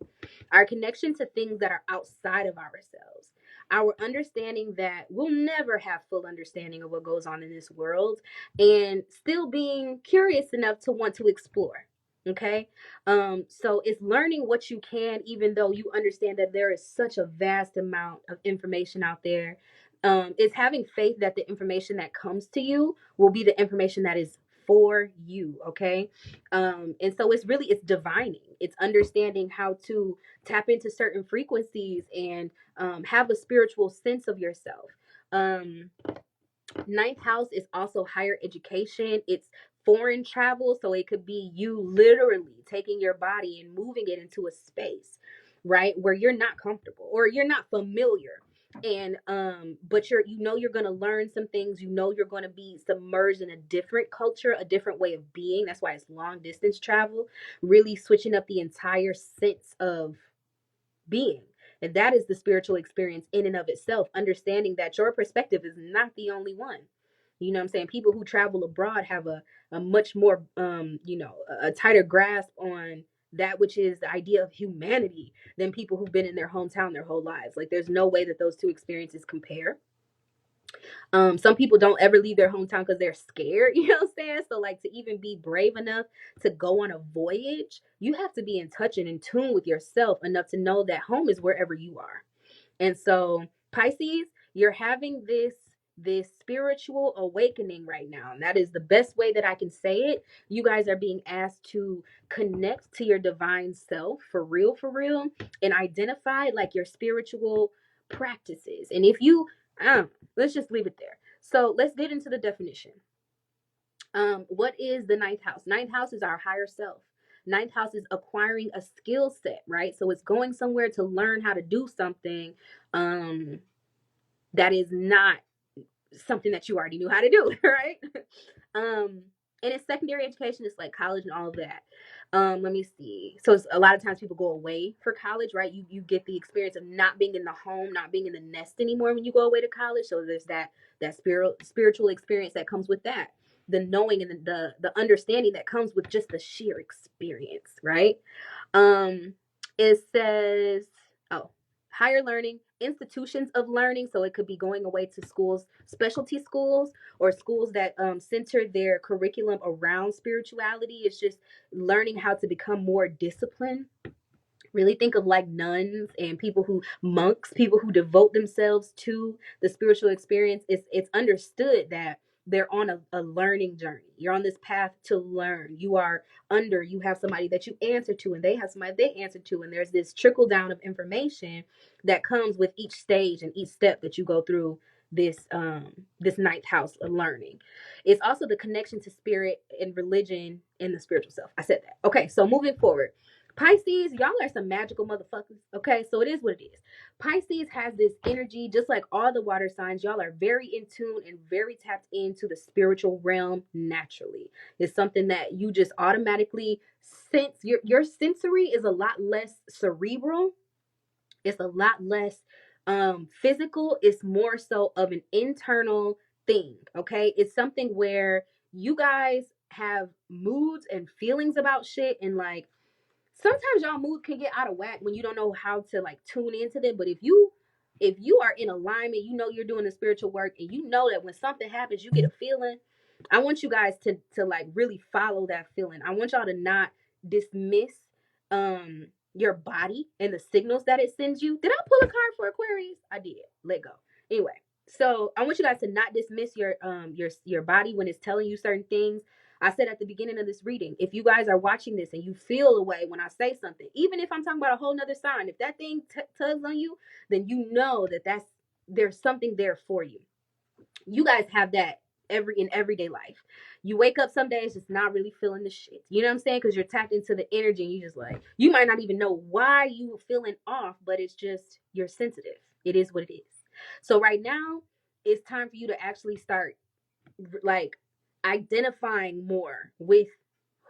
our connection to things that are outside of ourselves, our understanding that we'll never have full understanding of what goes on in this world, and still being curious enough to want to explore. Okay. So it's learning what you can, even though you understand that there is such a vast amount of information out there. It's having faith that the information that comes to you will be the information that is for you. Okay. And so it's divining, it's understanding how to tap into certain frequencies and have a spiritual sense of yourself. Ninth house is also higher education. It's foreign travel. So it could be you literally taking your body and moving it into a space, right, where you're not comfortable or you're not familiar. And but you're gonna learn some things, you're gonna be submerged in a different culture, a different way of being. That's why it's long distance travel, really switching up the entire sense of being. And that is the spiritual experience in and of itself, understanding that your perspective is not the only one. You know what I'm saying? People who travel abroad have a much more, a tighter grasp on that which is the idea of humanity than people who've been in their hometown their whole lives. Like, there's no way that those two experiences compare. Some people don't ever leave their hometown because they're scared, you know what I'm saying? So like, to even be brave enough to go on a voyage, you have to be in touch and in tune with yourself enough to know that home is wherever you are. And so Pisces, you're having this spiritual awakening right now. And that is the best way that I can say it. You guys are being asked to connect to your divine self for real, and identify like your spiritual practices. And if you let's just leave it there. So let's get into the definition. What is the ninth house? Ninth house is our higher self. Ninth house is acquiring a skill set, right? So it's going somewhere to learn how to do something that is not something that you already knew how to do, right? um, and it's secondary education. It's like college and all of that. Let me see. So it's, a lot of times people go away for college, right? You get the experience of not being in the home, not being in the nest anymore when you go away to college. So there's that spiritual experience that comes with that. The knowing and the understanding that comes with just the sheer experience, right? Um, it says, oh, higher learning, institutions of learning. So it could be going away to schools, specialty schools, or schools that center their curriculum around spirituality. It's just learning how to become more disciplined. Really think of like nuns and monks, people who devote themselves to the spiritual experience. It's understood that they're on a learning journey. You're on this path to learn. You have somebody that you answer to, and they have somebody they answer to, and there's this trickle down of information that comes with each stage and each step that you go through this ninth house of learning. It's also the connection to spirit and religion and the spiritual self. I said that. Okay, so moving forward. Pisces, y'all are some magical motherfuckers. Okay, so it is what it is. Pisces has this energy, just like all the water signs. Y'all are very in tune and very tapped into the spiritual realm naturally. It's something that you just automatically sense. Your sensory is a lot less cerebral. It's a lot less physical. It's more so of an internal thing. Okay, it's something where you guys have moods and feelings about shit, and like, sometimes y'all mood can get out of whack when you don't know how to like tune into them. But if you if you are in alignment, you know you're doing the spiritual work, and you know that when something happens, you get a feeling. I want you guys to like really follow that feeling. I want y'all to not dismiss your body and the signals that it sends you. Did I pull a card for Aquarius? I did. Let go. Anyway, so I want you guys to not dismiss your body when it's telling you certain things. I said at the beginning of this reading, if you guys are watching this and you feel a way when I say something, even if I'm talking about a whole nother sign, if that thing tugs on you, then you know that there's something there for you. You guys have that in everyday life. You wake up some days just not really feeling the shit. You know what I'm saying? Because you're tapped into the energy, and you just like, you might not even know why you feeling off, but it's just you're sensitive. It is what it is. So right now, it's time for you to actually start like identifying more with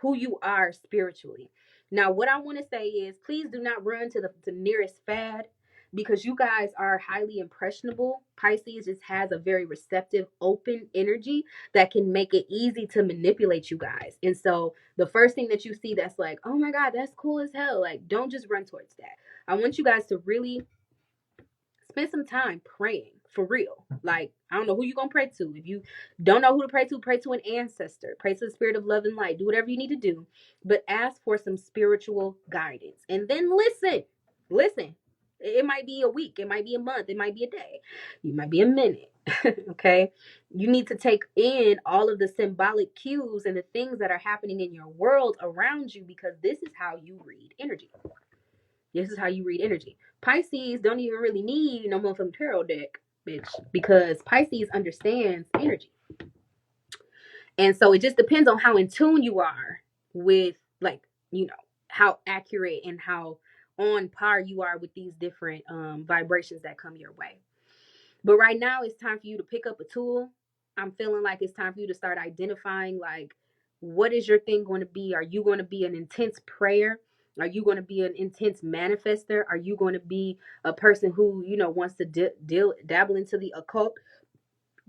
who you are spiritually. Now, what I want to say is please do not run to the nearest fad, because you guys are highly impressionable. Pisces just has a very receptive, open energy that can make it easy to manipulate you guys. And so the first thing that you see that's like, oh my God, that's cool as hell, like, don't just run towards that. I want you guys to really spend some time praying for real. Like, I don't know who you're gonna pray to. If you don't know who to pray to an ancestor, pray to the spirit of love and light. Do whatever you need to do, but ask for some spiritual guidance. And then listen. It might be a week, it might be a month, it might be a day, it might be a minute. Okay, you need to take in all of the symbolic cues and the things that are happening in your world around you, because this is how you read energy. This is how you read energy. Pisces don't even really need no more from the tarot deck, bitch, because Pisces understands energy. And so it just depends on how in tune you are with, like, how accurate and how on par you are with these different vibrations that come your way. But right now, it's time for you to pick up a tool. I'm feeling like it's time for you to start identifying, like, what is your thing going to be? Are you going to be an intense prayer? Are you going to be an intense manifester? Are you going to be a person who, wants to dabble into the occult?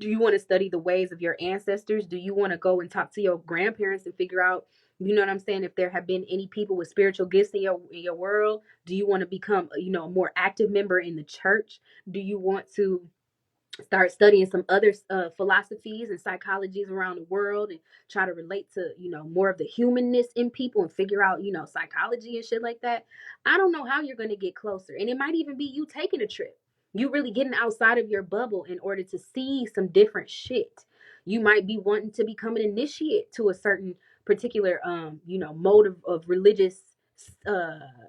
Do you want to study the ways of your ancestors? Do you want to go and talk to your grandparents and figure out, you know what I'm saying, if there have been any people with spiritual gifts in your world? Do you want to become, a more active member in the church? Do you want to start studying some other philosophies and psychologies around the world and try to relate to, more of the humanness in people and figure out, psychology and shit like that? I don't know how you're going to get closer. And it might even be you taking a trip. You really getting outside of your bubble in order to see some different shit. You might be wanting to become an initiate to a certain particular, mode of religious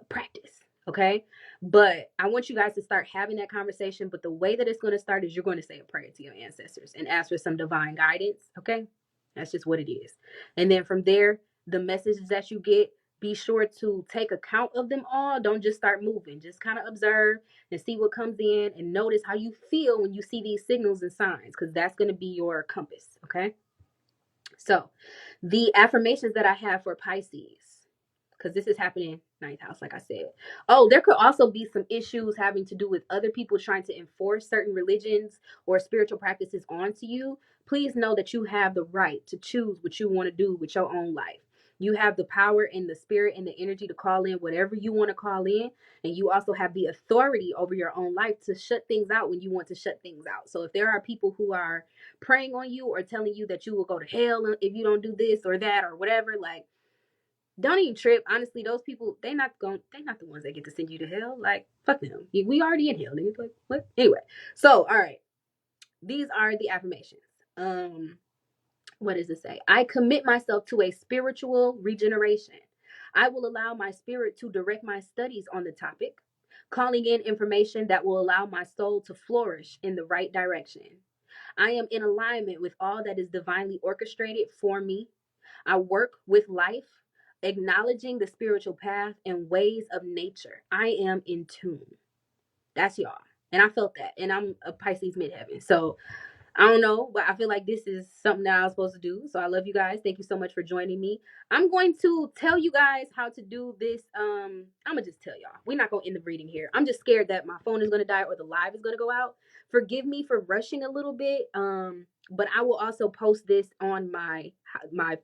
practice. Okay. But I want you guys to start having that conversation. But the way that it's going to start is you're going to say a prayer to your ancestors and ask for some divine guidance. Okay. That's just what it is. And then from there, the messages that you get, be sure to take account of them all. Don't just start moving. Just kind of observe and see what comes in, and notice how you feel when you see these signals and signs, because that's going to be your compass. Okay. So the affirmations that I have for Pisces, because this is happening ninth house, like I said. Oh, there could also be some issues having to do with other people trying to enforce certain religions or spiritual practices onto you. Please know that you have the right to choose what you want to do with your own life. You have the power and the spirit and the energy to call in whatever you want to call in. And you also have the authority over your own life to shut things out when you want to shut things out. So if there are people who are preying on you or telling you that you will go to hell if you don't do this or that or whatever, like, don't even trip. Honestly, those people, they're not the ones that get to send you to hell. Like, fuck them. We already in hell. Nigga. Like, what? Anyway. So, all right. These are the affirmations. What does it say? I commit myself to a spiritual regeneration. I will allow my spirit to direct my studies on the topic, calling in information that will allow my soul to flourish in the right direction. I am in alignment with all that is divinely orchestrated for me. I work with life, acknowledging the spiritual path and ways of nature. I am in tune. That's y'all. And I felt that. And I'm a Pisces midheaven. So I don't know, but I feel like this is something that I was supposed to do. So I love you guys. Thank you so much for joining me. I'm going to tell you guys how to do this. I'm gonna just tell y'all. We're not gonna end the reading here. I'm just scared that my phone is gonna die or the live is gonna go out. Forgive me for rushing a little bit. But I will also post this on my my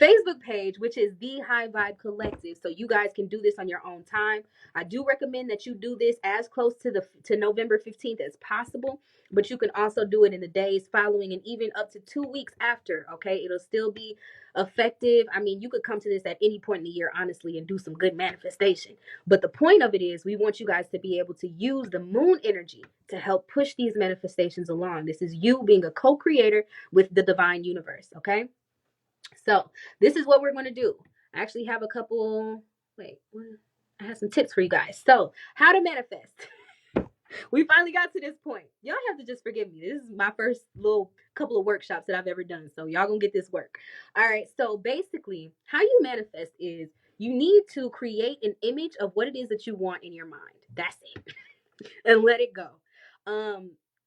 Facebook page, which is the High Vibe Collective, so you guys can do this on your own time. I do recommend that you do this as close to November 15th as possible, but you can also do it in the days following and even up to 2 weeks after. Okay, it'll still be effective. I mean, you could come to this at any point in the year, honestly, and do some good manifestation. But the point of it is, we want you guys to be able to use the moon energy to help push these manifestations along. This is you being a co-creator with the divine universe. Okay. So this is what we're going to do. I actually have a couple, I have some tips for you guys. So how to manifest. We finally got to this point. Y'all have to just forgive me. This is my first little couple of workshops that I've ever done. So y'all gonna get this work. All right. So basically, how you manifest is you need to create an image of what it is that you want in your mind. That's it. And let it go.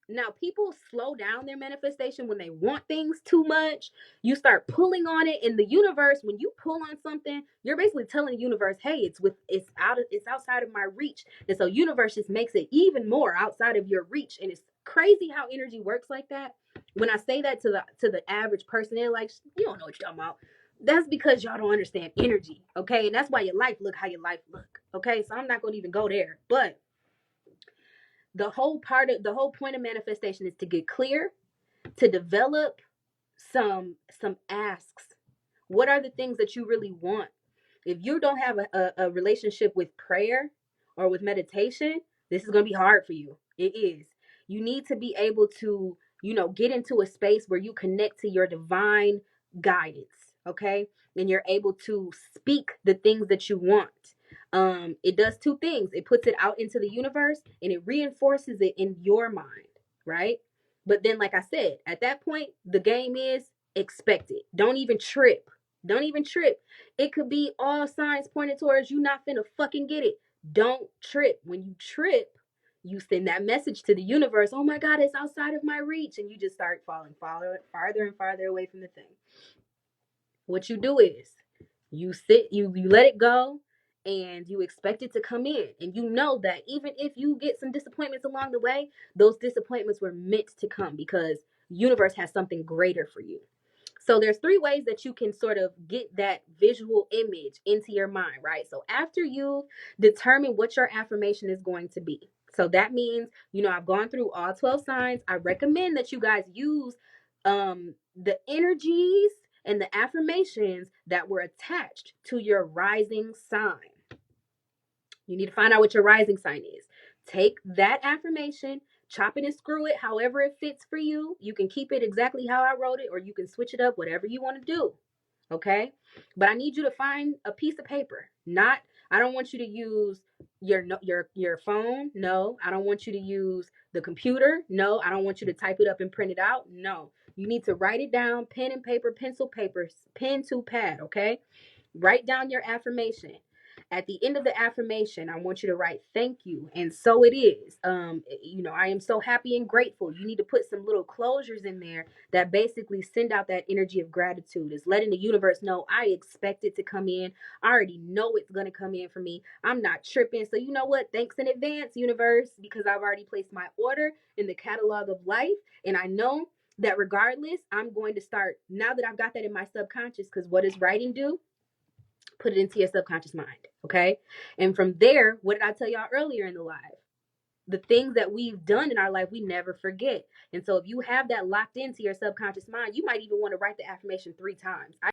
Now people slow down their manifestation when they want things too much. You start pulling on it in the universe. When you pull on something, you're basically telling the universe, hey, it's outside of my reach. And so universe just makes it even more outside of your reach. And it's crazy how energy works like that. When I say that to the average person, they're like, you don't know what you're talking about. That's because y'all don't understand energy. Okay. And that's why your life look how your life look. Okay. So I'm not gonna even go there. But the whole point of manifestation is to get clear, to develop some asks. What are the things that you really want? If you don't have a relationship with prayer or with meditation, this is going to be hard for you. It is. You need to be able to, get into a space where you connect to your divine guidance, okay? And you're able to speak the things that you want. It does two things. It puts it out into the universe and it reinforces it in your mind, right? But then, like I said, at that point, the game is expect it. Don't even trip. Don't even trip. It could be all signs pointed towards you not finna fucking get it. Don't trip. When you trip, you send that message to the universe. Oh my God, it's outside of my reach. And you just start falling farther and farther away from the thing. What you do is you let it go and you expect it to come in. And you know that even if you get some disappointments along the way, those disappointments were meant to come because universe has something greater for you. So there's 3 ways that you can sort of get that visual image into your mind, right? So after you determine what your affirmation is going to be. So that means, I've gone through all 12 signs. I recommend that you guys use the energies and the affirmations that were attached to your rising sign. You need to find out what your rising sign is. Take that affirmation, chop it and screw it however it fits for you. You can keep it exactly how I wrote it, or you can switch it up, whatever you want to do. Okay? But I need you to find a piece of paper. I don't want you to use your phone. No. I don't want you to use the computer. No. I don't want you to type it up and print it out. No. You need to write it down, pen and paper, pencil, paper, pen to pad, okay? Write down your affirmation. At the end of the affirmation, I want you to write thank you. And so it is. I am so happy and grateful. You need to put some little closures in there that basically send out that energy of gratitude. It's letting the universe know I expect it to come in. I already know it's going to come in for me. I'm not tripping. So you know what? Thanks in advance, universe, because I've already placed my order in the catalog of life. And I know that regardless, I'm going to start, now that I've got that in my subconscious, because what does writing do? Put it into your subconscious mind, okay? And from there, what did I tell y'all earlier in the live? The things that we've done in our life, we never forget. And so if you have that locked into your subconscious mind, you might even want to write the affirmation 3 times.